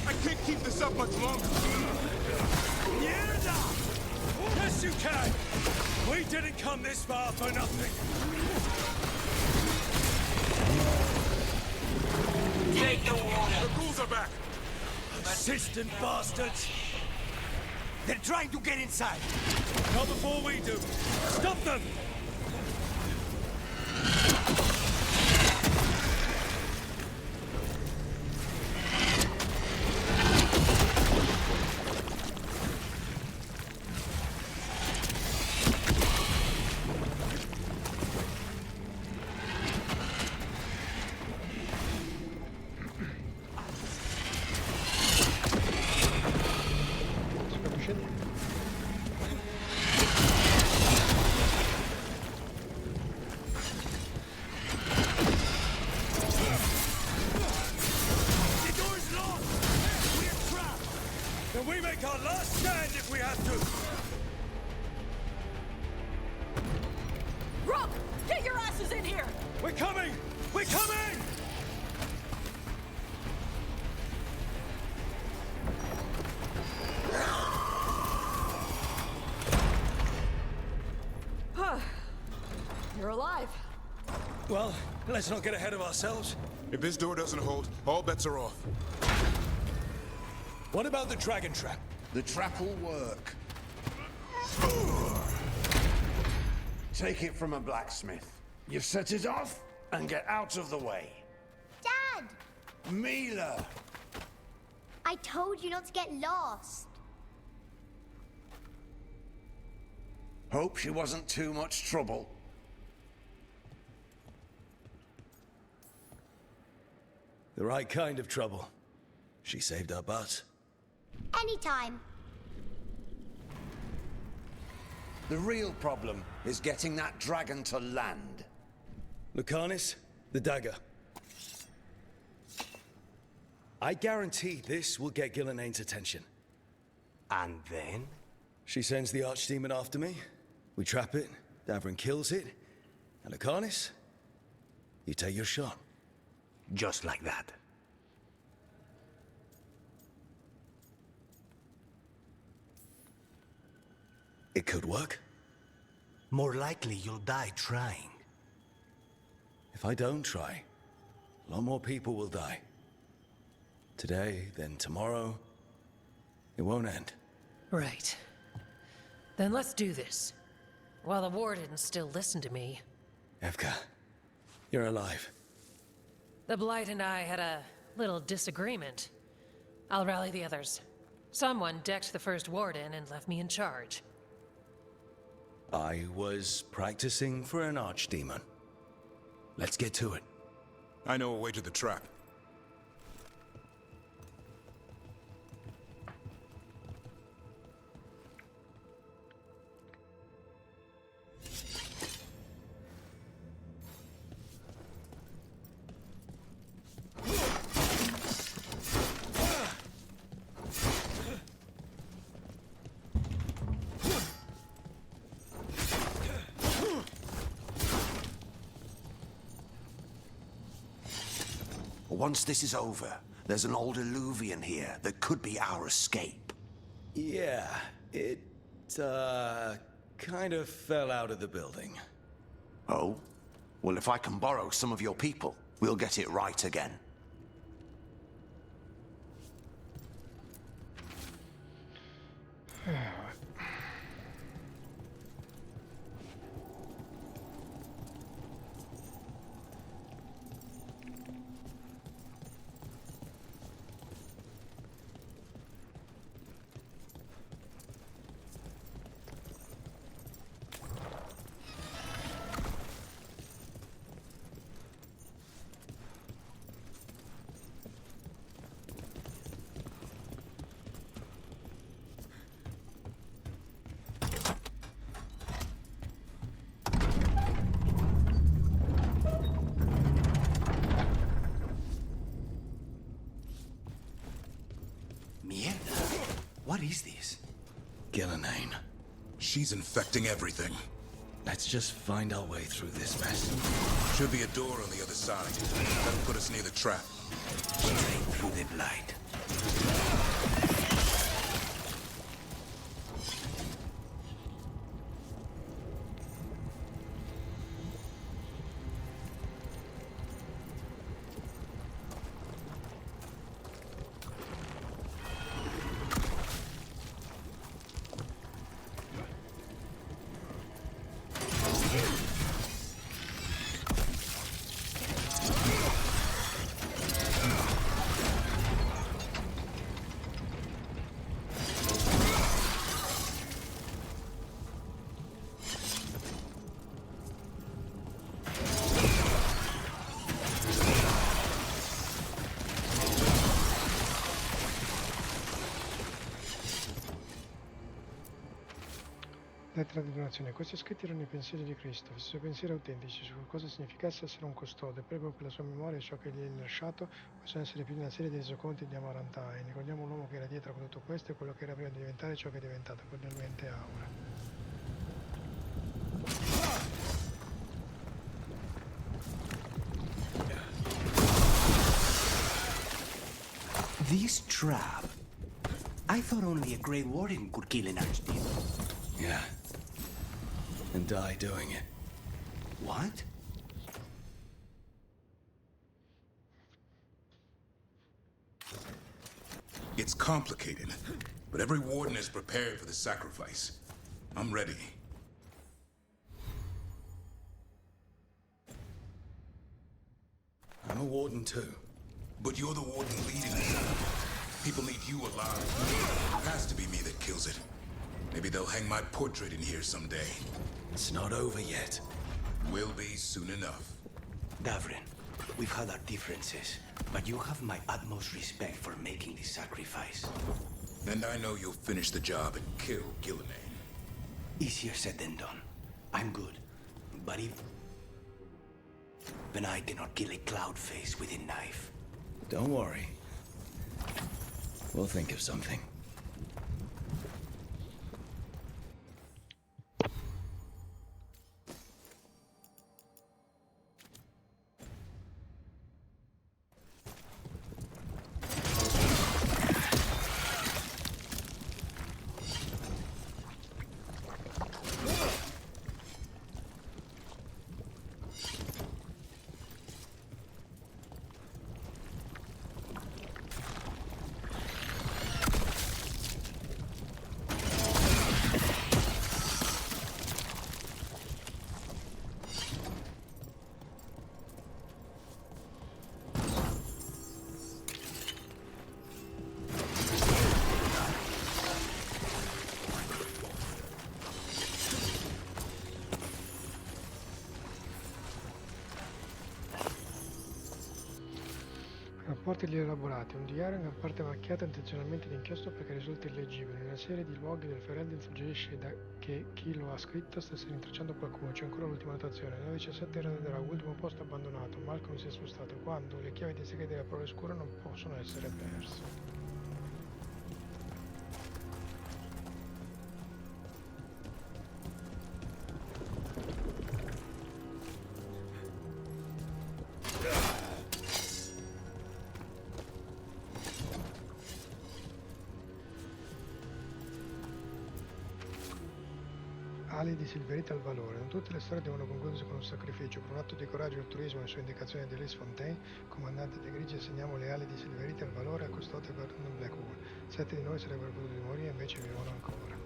I can't keep this up much longer. Yes, you can! We didn't come this far for nothing! Take the water! The ghouls are back! Persistent bastards! They're trying to get inside! Not before we do! Stop them! We make our last stand if we have to! Rook! Get your asses in here! We're coming! We're coming! You're alive. Well, let's not get ahead of ourselves. If this door doesn't hold, all bets are off. What about the dragon trap? The trap will work. Take it from a blacksmith. You set it off and get out of the way. Dad! Mila! I told you not to get lost. Hope she wasn't too much trouble. The right kind of trouble. She saved our butt. Anytime. The real problem is getting that dragon to land. Lucanis, the dagger. I guarantee this will get Gillenaine's attention. And then? She sends the archdemon after me. We trap it, Davrin kills it, and Lucanis, you take your shot. Just like that. It could work. More likely you'll die trying. If I don't try, a lot more people will die. Today, then tomorrow. It won't end. Right. Then let's do this. While the Wardens still listen to me. Evka, you're alive. The Blight and I had a little disagreement. I'll rally the others. Someone decked the first Warden and left me in charge. I was practicing for an archdemon. Let's get to it. I know a way to the trap. once this is over, there's an old illuvian here that could be our escape. Yeah, it, kind of fell out of the building. Oh? Well, if I can borrow some of your people, we'll get it right again. What is this? Gillenane. She's infecting everything. Let's just find our way through this mess. Should be a door on the other side. That'll put us near the trap. Straight through the blight. Lettera di donazione. Questi scritti erano i pensieri di Cristo, i suoi pensieri autentici su cosa significasse essere un custode. Prego per la sua memoria e ciò che gli è lasciato possono essere più di una serie di resoconti di Amarantai. Ricordiamo l'uomo che era dietro con tutto questo e quello che era prima di diventare ciò che è diventato, cordialmente Aura. This trap. I thought only a Grey Warden could kill an Archdemon. Yeah. And die doing it. What? It's complicated, but every warden is prepared for the sacrifice. I'm ready. I'm a warden too. But you're the warden leading it. People need you alive. It has to be me that kills it. Maybe they'll hang my portrait in here someday. It's not over yet. Will be soon enough. Davrin, we've had our differences, but you have my utmost respect for making this sacrifice. And I know you'll finish the job and kill Gillenane. Easier said than done. I'm good, but even I cannot kill a cloud face with a knife. Don't worry. We'll think of something. Rapporti rielaborati, un diario in gran parte macchiato intenzionalmente di inchiostro perché risulta illeggibile. Una serie di luoghi del Ferelden suggerisce che chi lo ha scritto stesse rintracciando qualcuno. C'è ancora l'ultima notazione. 9:17 renderà l'ultimo posto abbandonato. Malcolm si è spostato quando le chiavi dei segreti della prova oscura non possono essere perse. ali di Silverita al valore. Non tutte le storie devono concludersi con un sacrificio. Per un atto di coraggio e altruismo e su indicazione di Alice Fontaine, comandante dei Grigi, assegniamo le ali di Silverita al valore a custode Gordon Blackwood. 7 di noi sarebbero potuti morire, invece vivono ancora.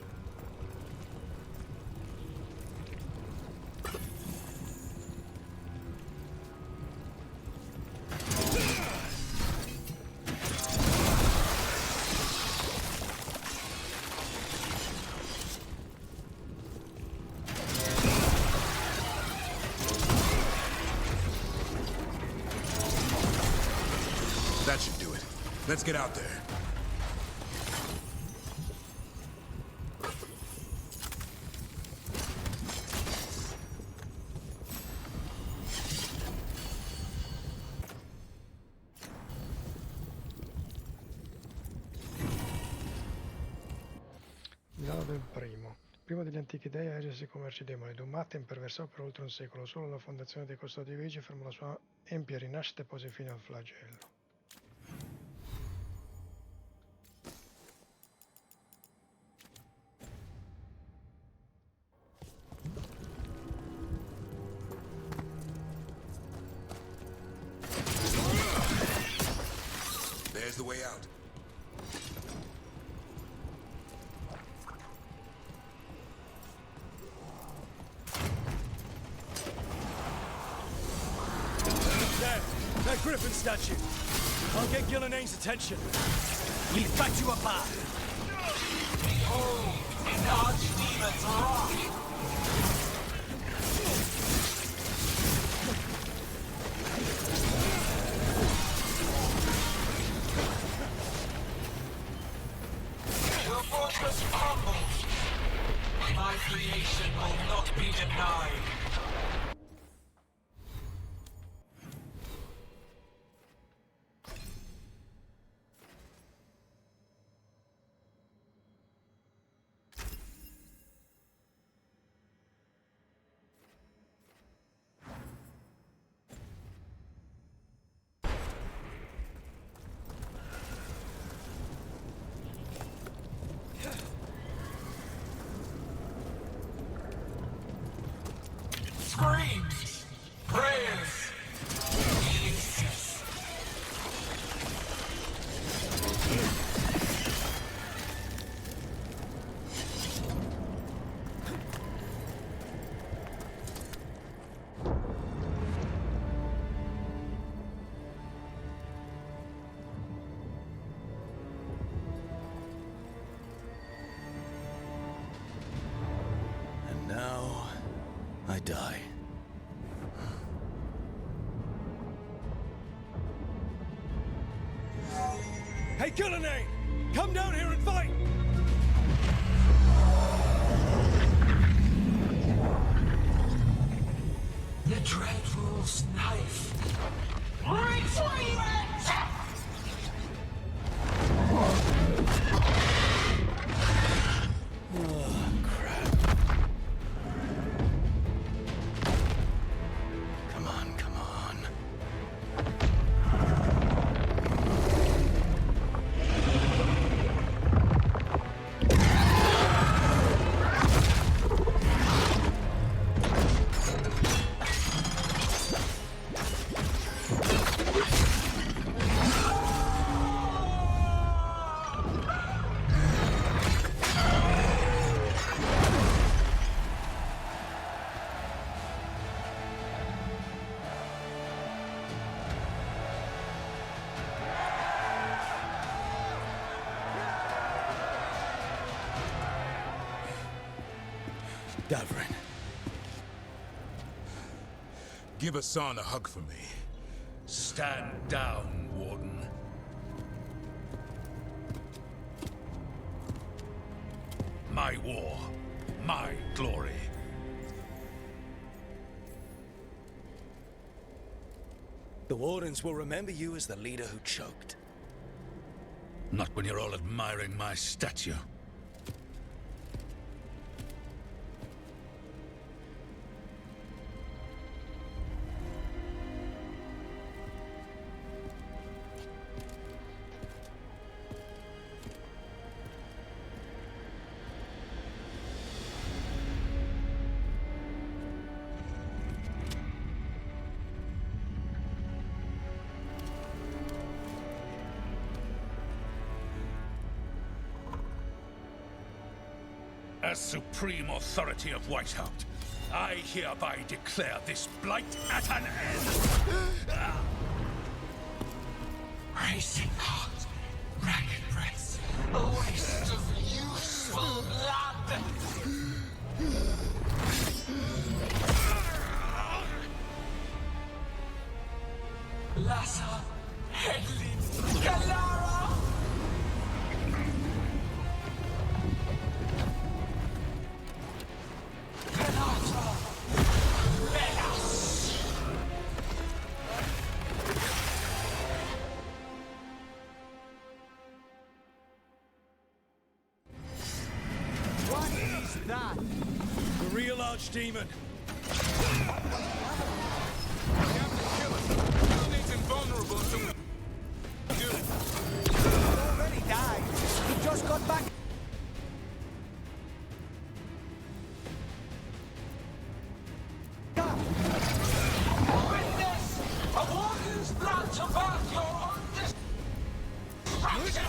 That should do it. Let's get out there. Milano del Primo. Prima degli antichi dei eresi commerci demoni, Dumate imperversò per oltre un secolo. Solo la fondazione dei custodi grigi fermò la sua empia rinascita e pose fine al flagello. There's the way out. That griffin statue. I'll get Gillinane's attention. We'll fight you apart. Behold, an archdemon's wrath! Your fortress crumbles. My creation will not be denied. Screams, prayers, releases. And now, I die. Hey, Gillinane! Come down here and fight! The Dreadwolf's knife. Retrieve it! Oh, crap. Come on, come on. Davrin. Give Hassan a hug for me. Stand down, Warden. My war, my glory. The Wardens will remember you as the leader who choked. Not when you're all admiring my statue. As supreme authority of Whitehaupt, I hereby declare this blight at an end! Racing heart, ragged breaths, a waste of useful blood! Lassa, Hedlin, Galara! Penata, Melas! What is that? The real Archdemon. Invulnerable to do. Already died. He just got back. Witness a warrior's blood to birth your own destruction.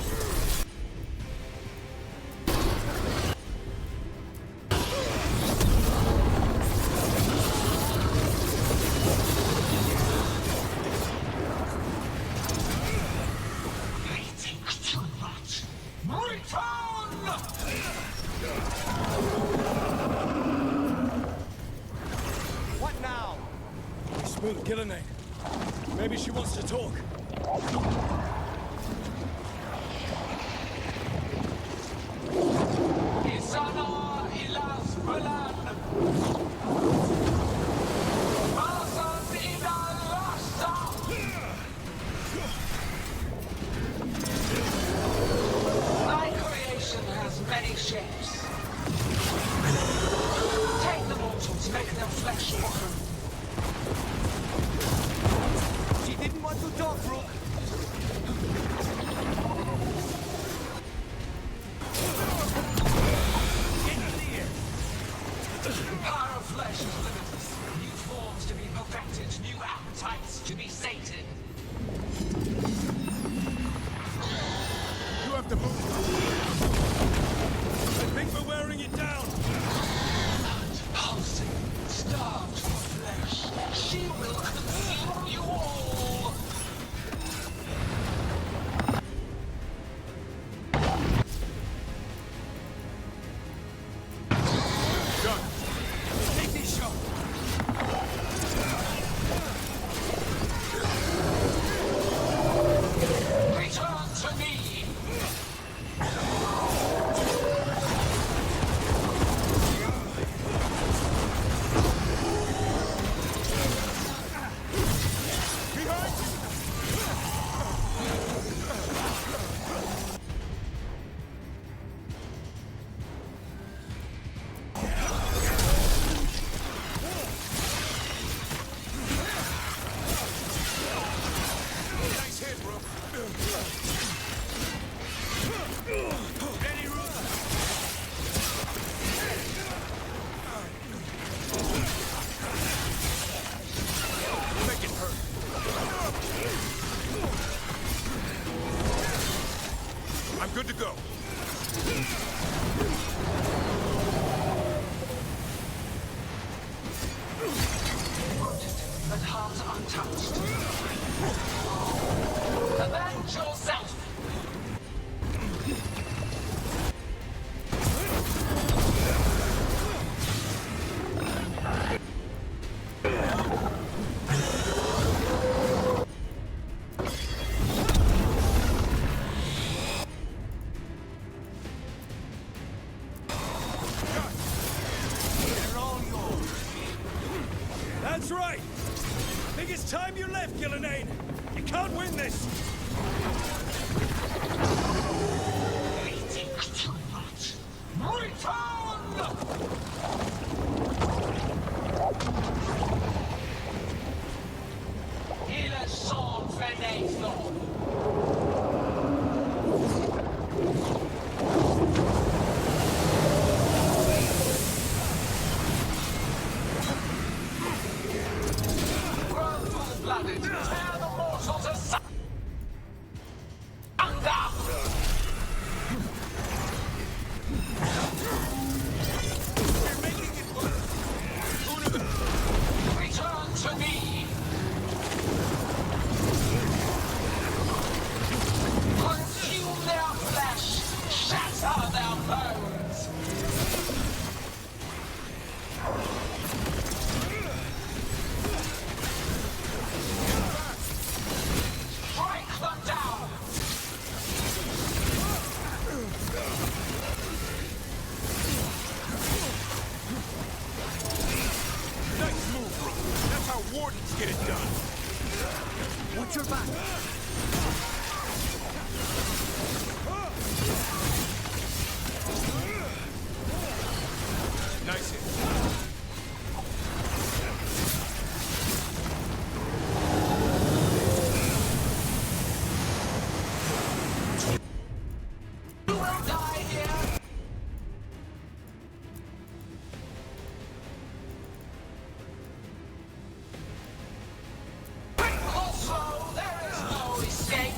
What now? We spooked Gillenane. Maybe she wants to talk. Isana ilas bulan. Masan idal rasta. My creation has many shapes. Take the mortals, make them flesh bottom. She didn't want to talk, Rook. The power of flesh is limitless. New forms to be perfected, new appetites to be sated. You have to move. I think we're wearing it down. Blood pulsing, starved for flesh. She will consume you all. Take this shot. Return to me. Nice hit, Rook. Any room? Make it hurt. I'm good to go. But heart untouched. Avenge yourself! They're all yours. That's right. Think it's time you left, Gillenane. You can't win this. Waiting too much. Return! Healer's sword for Nathan. Grow full-blooded, tear the mortals asunder. back! Nice hit. You will die here! Also, there is no escape!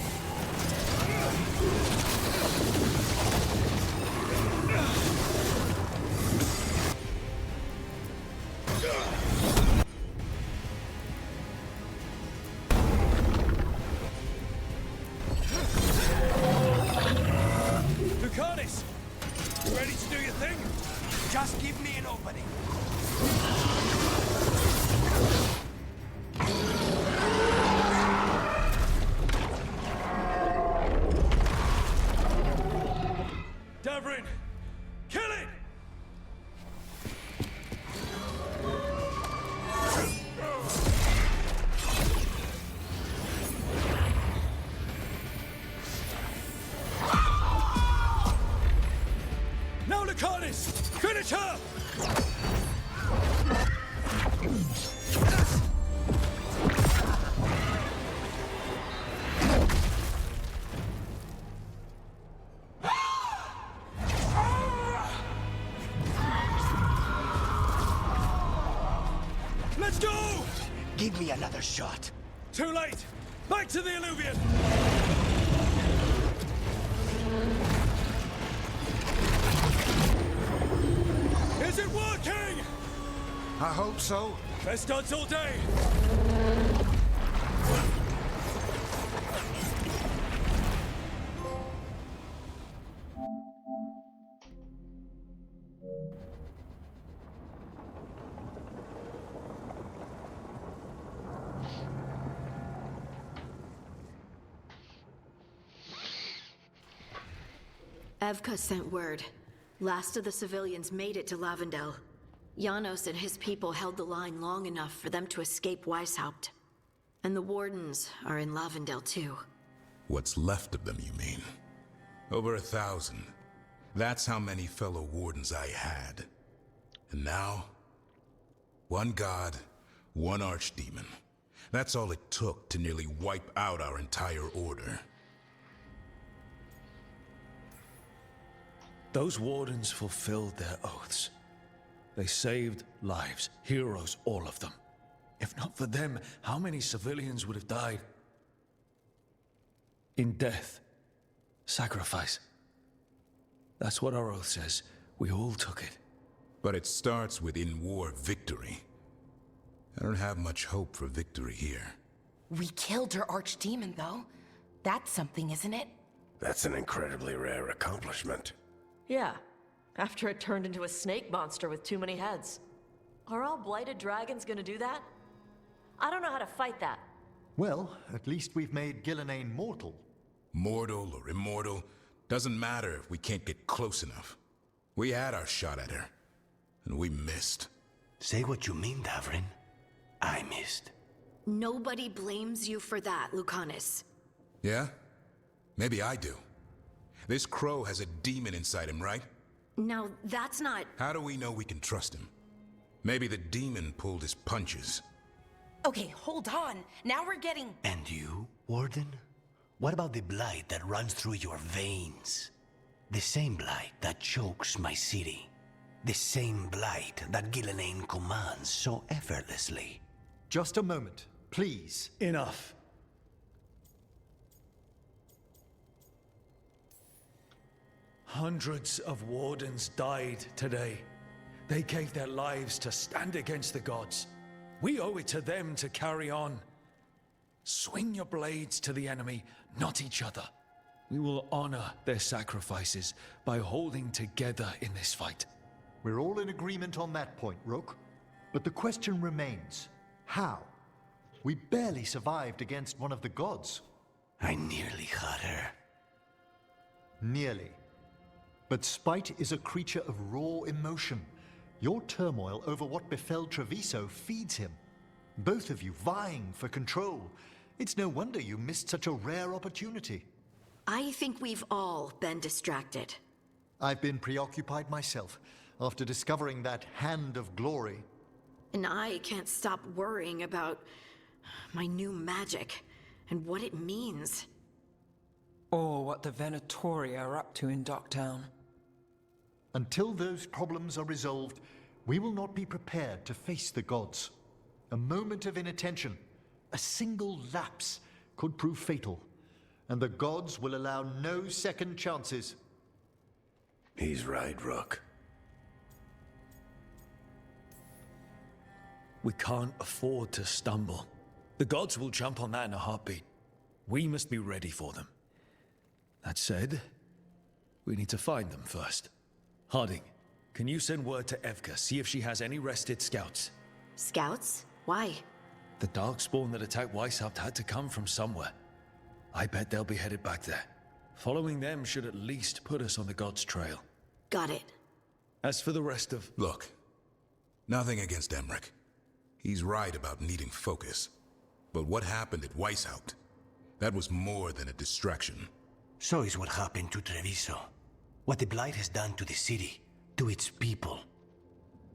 Lucanis! You ready to do your thing? Just give me an opening. Davrin! Kill it! Now, Lucanis! Finish her! Let's go! Give me another shot. Too late! Back to the Illuvian! Is it working? I hope so. Best odds all day! Evka sent word. Last of the civilians made it to Lavendel. Janos and his people held the line long enough for them to escape Weishaupt. And the Wardens are in Lavendel too. What's left of them, you mean? Over 1,000. That's how many fellow Wardens I had. And now, one god, one archdemon. That's all it took to nearly wipe out our entire order. Those Wardens fulfilled their oaths. They saved lives, heroes, all of them. If not for them, how many civilians would have died? In death, sacrifice. That's what our oath says. We all took it. But it starts with in-war victory. I don't have much hope for victory here. We killed her archdemon, though. That's something, isn't it? That's an incredibly rare accomplishment. Yeah, after it turned into a snake monster with too many heads. Are all blighted dragons gonna do that? I don't know how to fight that. Well, at least we've made Gillenane mortal. Mortal or immortal, doesn't matter if we can't get close enough. We had our shot at her, and we missed. Say what you mean, Davrin. I missed. Nobody blames you for that, Lucanis. Yeah? Maybe I do. This crow has a demon inside him, right? Now, that's not... How do we know we can trust him? Maybe the demon pulled his punches. Okay, hold on. Now we're getting... And you, Warden? What about the blight that runs through your veins? The same blight that chokes my city. The same blight that Gillenane commands so effortlessly. Just a moment, please. Enough. Hundreds of Wardens died today. They gave their lives to stand against the gods. We owe it to them to carry on. Swing your blades to the enemy, not each other. We will honor their sacrifices by holding together in this fight. We're all in agreement on that point, Rook. But the question remains, how? We barely survived against one of the gods. I nearly had her. Nearly. But spite is a creature of raw emotion. Your turmoil over what befell Treviso feeds him. Both of you vying for control. It's no wonder you missed such a rare opportunity. I think we've all been distracted. I've been preoccupied myself after discovering that Hand of Glory. And I can't stop worrying about my new magic and what it means. Or what the Venatori are up to in Docktown. Until those problems are resolved, we will not be prepared to face the gods. A moment of inattention, a single lapse, could prove fatal, and the gods will allow no second chances. He's right, Rook. We can't afford to stumble. The gods will jump on that in a heartbeat. We must be ready for them. That said, we need to find them first. Harding, can you send word to Evka, see if she has any rested scouts? Scouts? Why? The Darkspawn that attacked Weishaupt had to come from somewhere. I bet they'll be headed back there. Following them should at least put us on the gods' trail. Got it. As for the rest of... Look, nothing against Emmerich. He's right about needing focus. But what happened at Weishaupt? That was more than a distraction. So is what happened to Treviso. What the Blight has done to the city, to its people.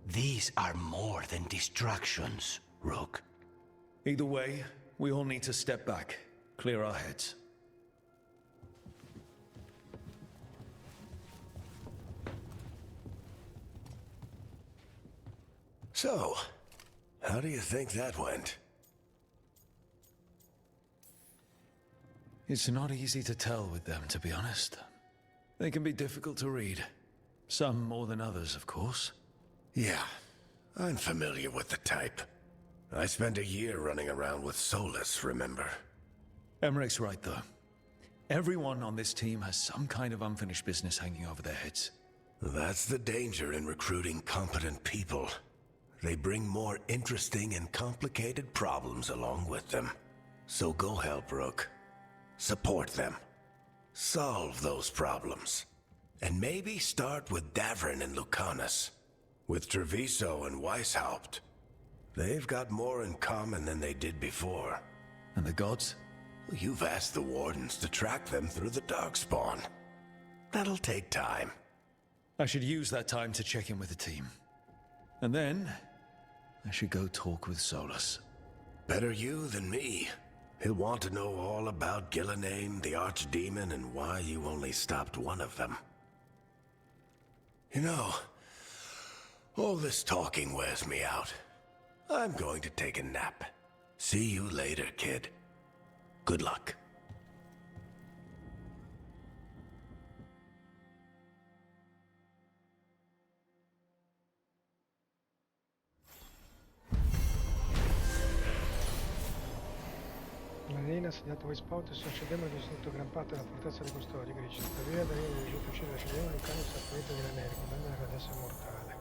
These are more than distractions, Rook. Either way, we all need to step back, clear our heads. So, how do you think that went? It's not easy to tell with them, to be honest. They can be difficult to read. Some more than others, of course. Yeah, I'm familiar with the type. I spent a year running around with Solus, remember? Emmerich's right, though. Everyone on this team has some kind of unfinished business hanging over their heads. That's the danger in recruiting competent people. They bring more interesting and complicated problems along with them. So go help, Rook. Support them. Solve those problems. And maybe start with Davrin and Lucanus. With Treviso and Weishaupt. They've got more in common than they did before. And the gods? You've asked the Wardens to track them through the Darkspawn. That'll take time. I should use that time to check in with the team. And then, I should go talk with Solus. Better you than me. He'll want to know all about Gillenane, the Archdemon, and why you only stopped one of them. You know, all this talking wears me out. I'm going to take a nap. See you later, kid. Good luck. L'aliena assegnato a Weishaupt e succedemmo ha distrutto gran parte della fortezza di custodi grigi. Tuttavia, Daniele è riuscito a uccidere Scegliamo il cane statuito di Renere, condannando che adesso è mortale.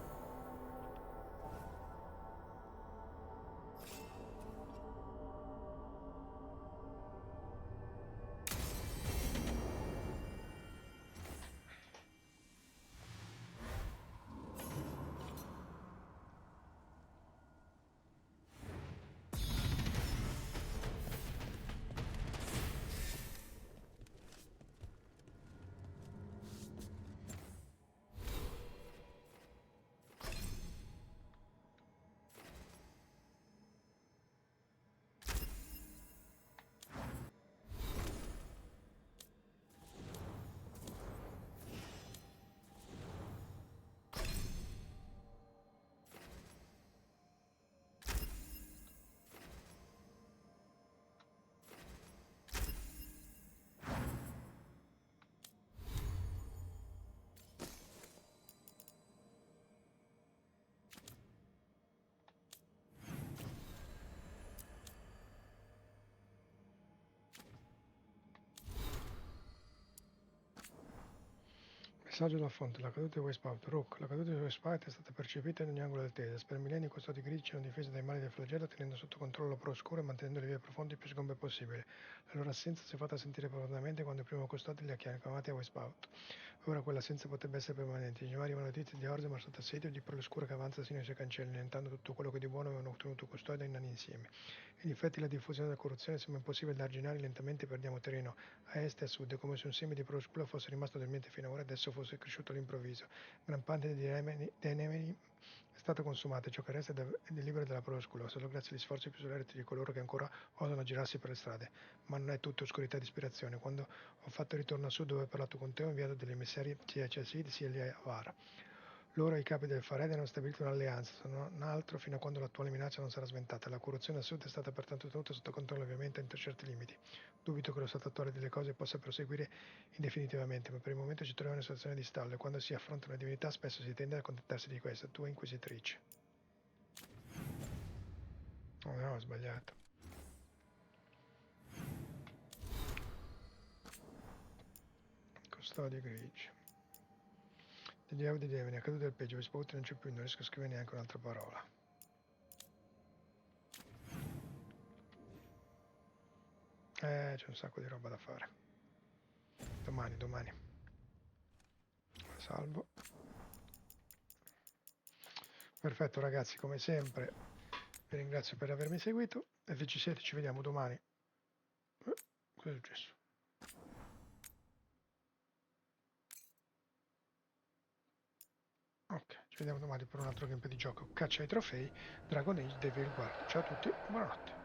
Messaggio dalla fonte, la caduta di Weishaupt. Rook, la caduta di Weishaupt è stata percepita in ogni angolo del Tedes. Per millenni i custodi grigi hanno difesi dai mali del flagello tenendo sotto controllo la Pro Oscura e mantenendo le vie profonde più sgombe possibile. La loro assenza si è fatta sentire profondamente quando il primo custode li ha chiamati a Weishaupt. Ora quell'assenza potrebbe essere permanente. Gli arrivano notizie di Orzammar sotto assedio e di Pro Scura che avanza sino ai suoi cancelli, annientando tutto quello che di buono avevano ottenuto custodi e nani insieme. In effetti la diffusione della corruzione sembra impossibile da arginare, lentamente perdiamo terreno a est e a sud, come se un seme di Pro Scura fosse rimasto dormiente fino ad ora e adesso fosse cresciuto all'improvviso. Gran parte dei nemeni è stato consumato e ciò che resta è libero della Pro Scura, solo grazie agli sforzi più solerti di coloro che ancora osano girarsi per le strade. Ma non è tutto oscurità ed ispirazione. Quando ho fatto ritorno a sud dove ho parlato con te, ho inviato degli emissari sia a Chassid sia a Avar. Loro e i capi del Fared hanno stabilito un'alleanza, se non altro fino a quando l'attuale minaccia non sarà sventata. La corruzione a sud è stata pertanto tenuta sotto controllo, ovviamente entro certi limiti. Dubito che lo stato attuale delle cose possa proseguire indefinitivamente, ma per il momento ci troviamo in una situazione di stallo e quando si affronta una divinità spesso si tende a accontentarsi di questa. Tua inquisitrice. Oh no, ho sbagliato. Custodio grigio. Di Dio di Deveni, è accaduto il peggio, ho risposto non c'è più, non riesco a scrivere neanche un'altra parola. C'è un sacco di roba da fare. Domani. Salvo. Perfetto ragazzi, come sempre vi ringrazio per avermi seguito e se ci siete ci vediamo domani. Cosa è successo? Ok, ci vediamo domani per un altro gameplay di gioco. Caccia ai trofei, Dragon Age The Veilguard. Ciao a tutti, buonanotte.